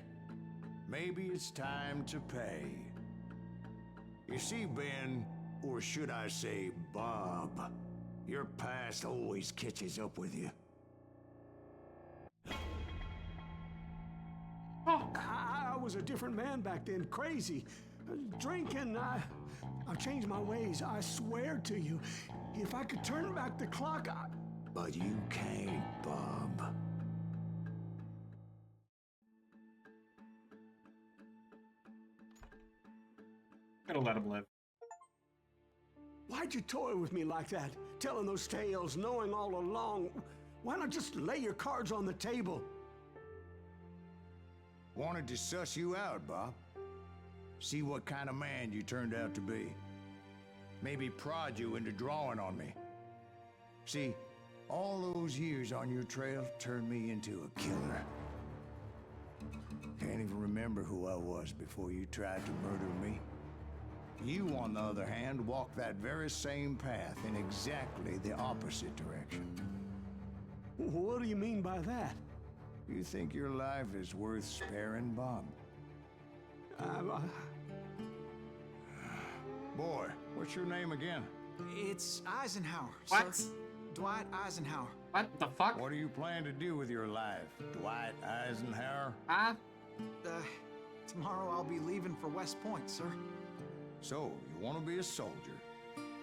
Maybe it's time to pay. You see, Ben, or should I say Bob, your past always catches up with you. I was a different man back then, crazy. Drinking, I've changed my ways, I swear to you. If I could turn back the clock, But you can't, Bob. Gotta let him live. Why'd you toy with me like that? Telling those tales, knowing all along. Why not just lay your cards on the table? Wanted to suss you out, Bob. See what kind of man you turned out to be. Maybe prod you into drawing on me. See, all those years on your trail turned me into a killer. Can't even remember who I was before you tried to murder me. You, on the other hand, walked that very same path in exactly the opposite direction. What do you mean by that? You think your life is worth sparing, Bob? Boy, what's your name again? It's Eisenhower, What? sir. Dwight Eisenhower. What the fuck? What do you plan to do with your life, Dwight Eisenhower? Huh? Tomorrow I'll be leaving for West Point, sir. So, you want to be a soldier?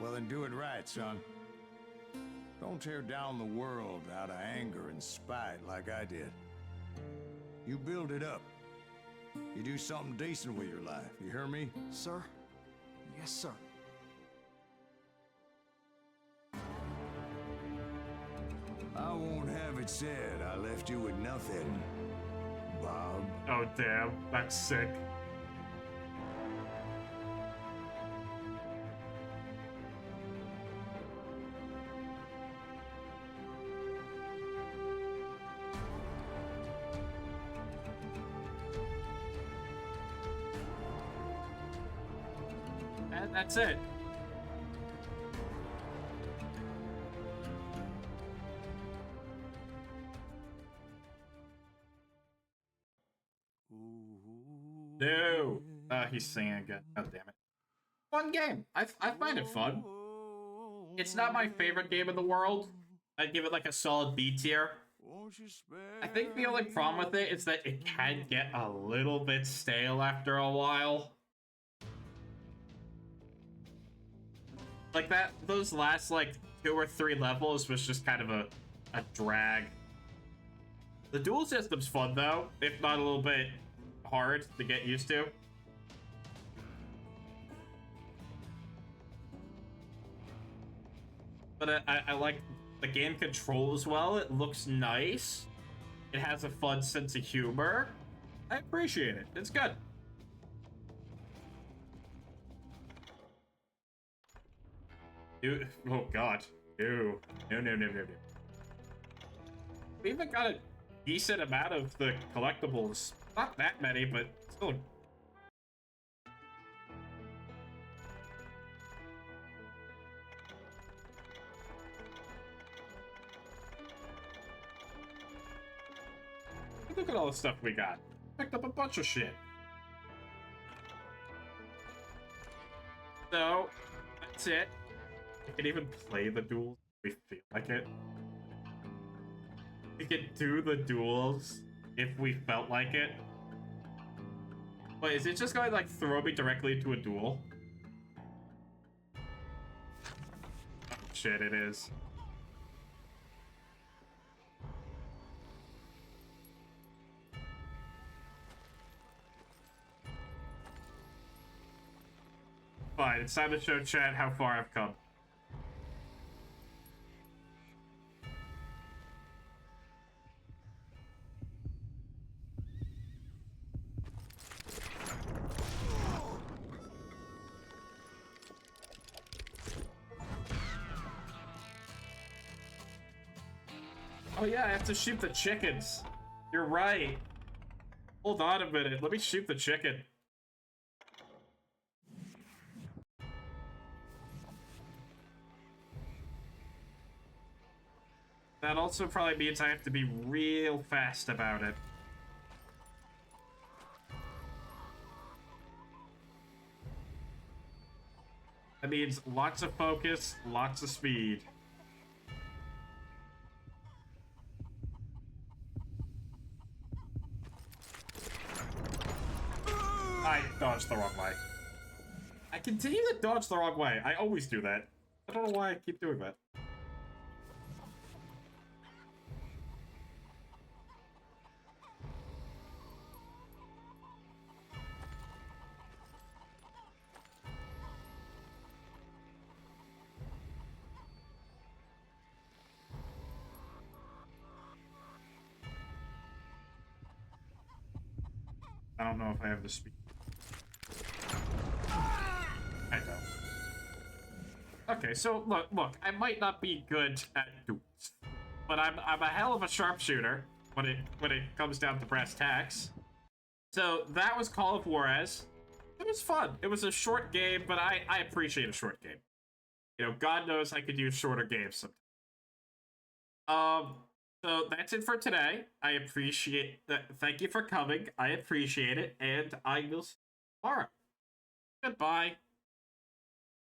Well, then do it right, son. Don't tear down the world out of anger and spite like I did. You build it up. You do something decent with your life, you hear me? Sir? Yes, sir. I won't have it said I left you with nothing, Bob. Oh damn, that's sick. And that's it. No. He's singing again. God damn it. Fun game. I find it fun. It's not my favorite game in the world. I'd give it like a solid B tier. I think the only problem with it is that it can get a little bit stale after a while. Like those last like 2 or 3 levels was just kind of a drag. The duel system's fun though, if not a little bit hard to get used to. But I like the game controls well. It looks nice. It has a fun sense of humor. I appreciate it. It's good. Dude, oh god. No. We even got a decent amount of the collectibles. Not that many, but still. Look at all the stuff we got. Picked up a bunch of shit. So, that's it. We can even play the duels if we feel like it. We could do the duels if we felt like it. But is it just going to like throw me directly into a duel? Oh, shit, it is. Fine, it's time to show chat how far I've come. Oh yeah, I have to shoot the chickens. You're right. Hold on a minute. Let me shoot the chicken. That also probably means I have to be real fast about it. That means lots of focus, lots of speed. I dodged the wrong way. I continue to dodge the wrong way. I always do that. I don't know why I keep doing that. I don't know if I have the speed. I don't. Okay, so look, I might not be good at duels, but I'm a hell of a sharpshooter when it comes down to brass tacks. So that was Call of Juarez. It was fun. It was a short game, but I appreciate a short game. You know, God knows I could use shorter games sometimes. So that's it for today. I appreciate that. Thank you for coming. I appreciate it, and I will see you tomorrow. Goodbye.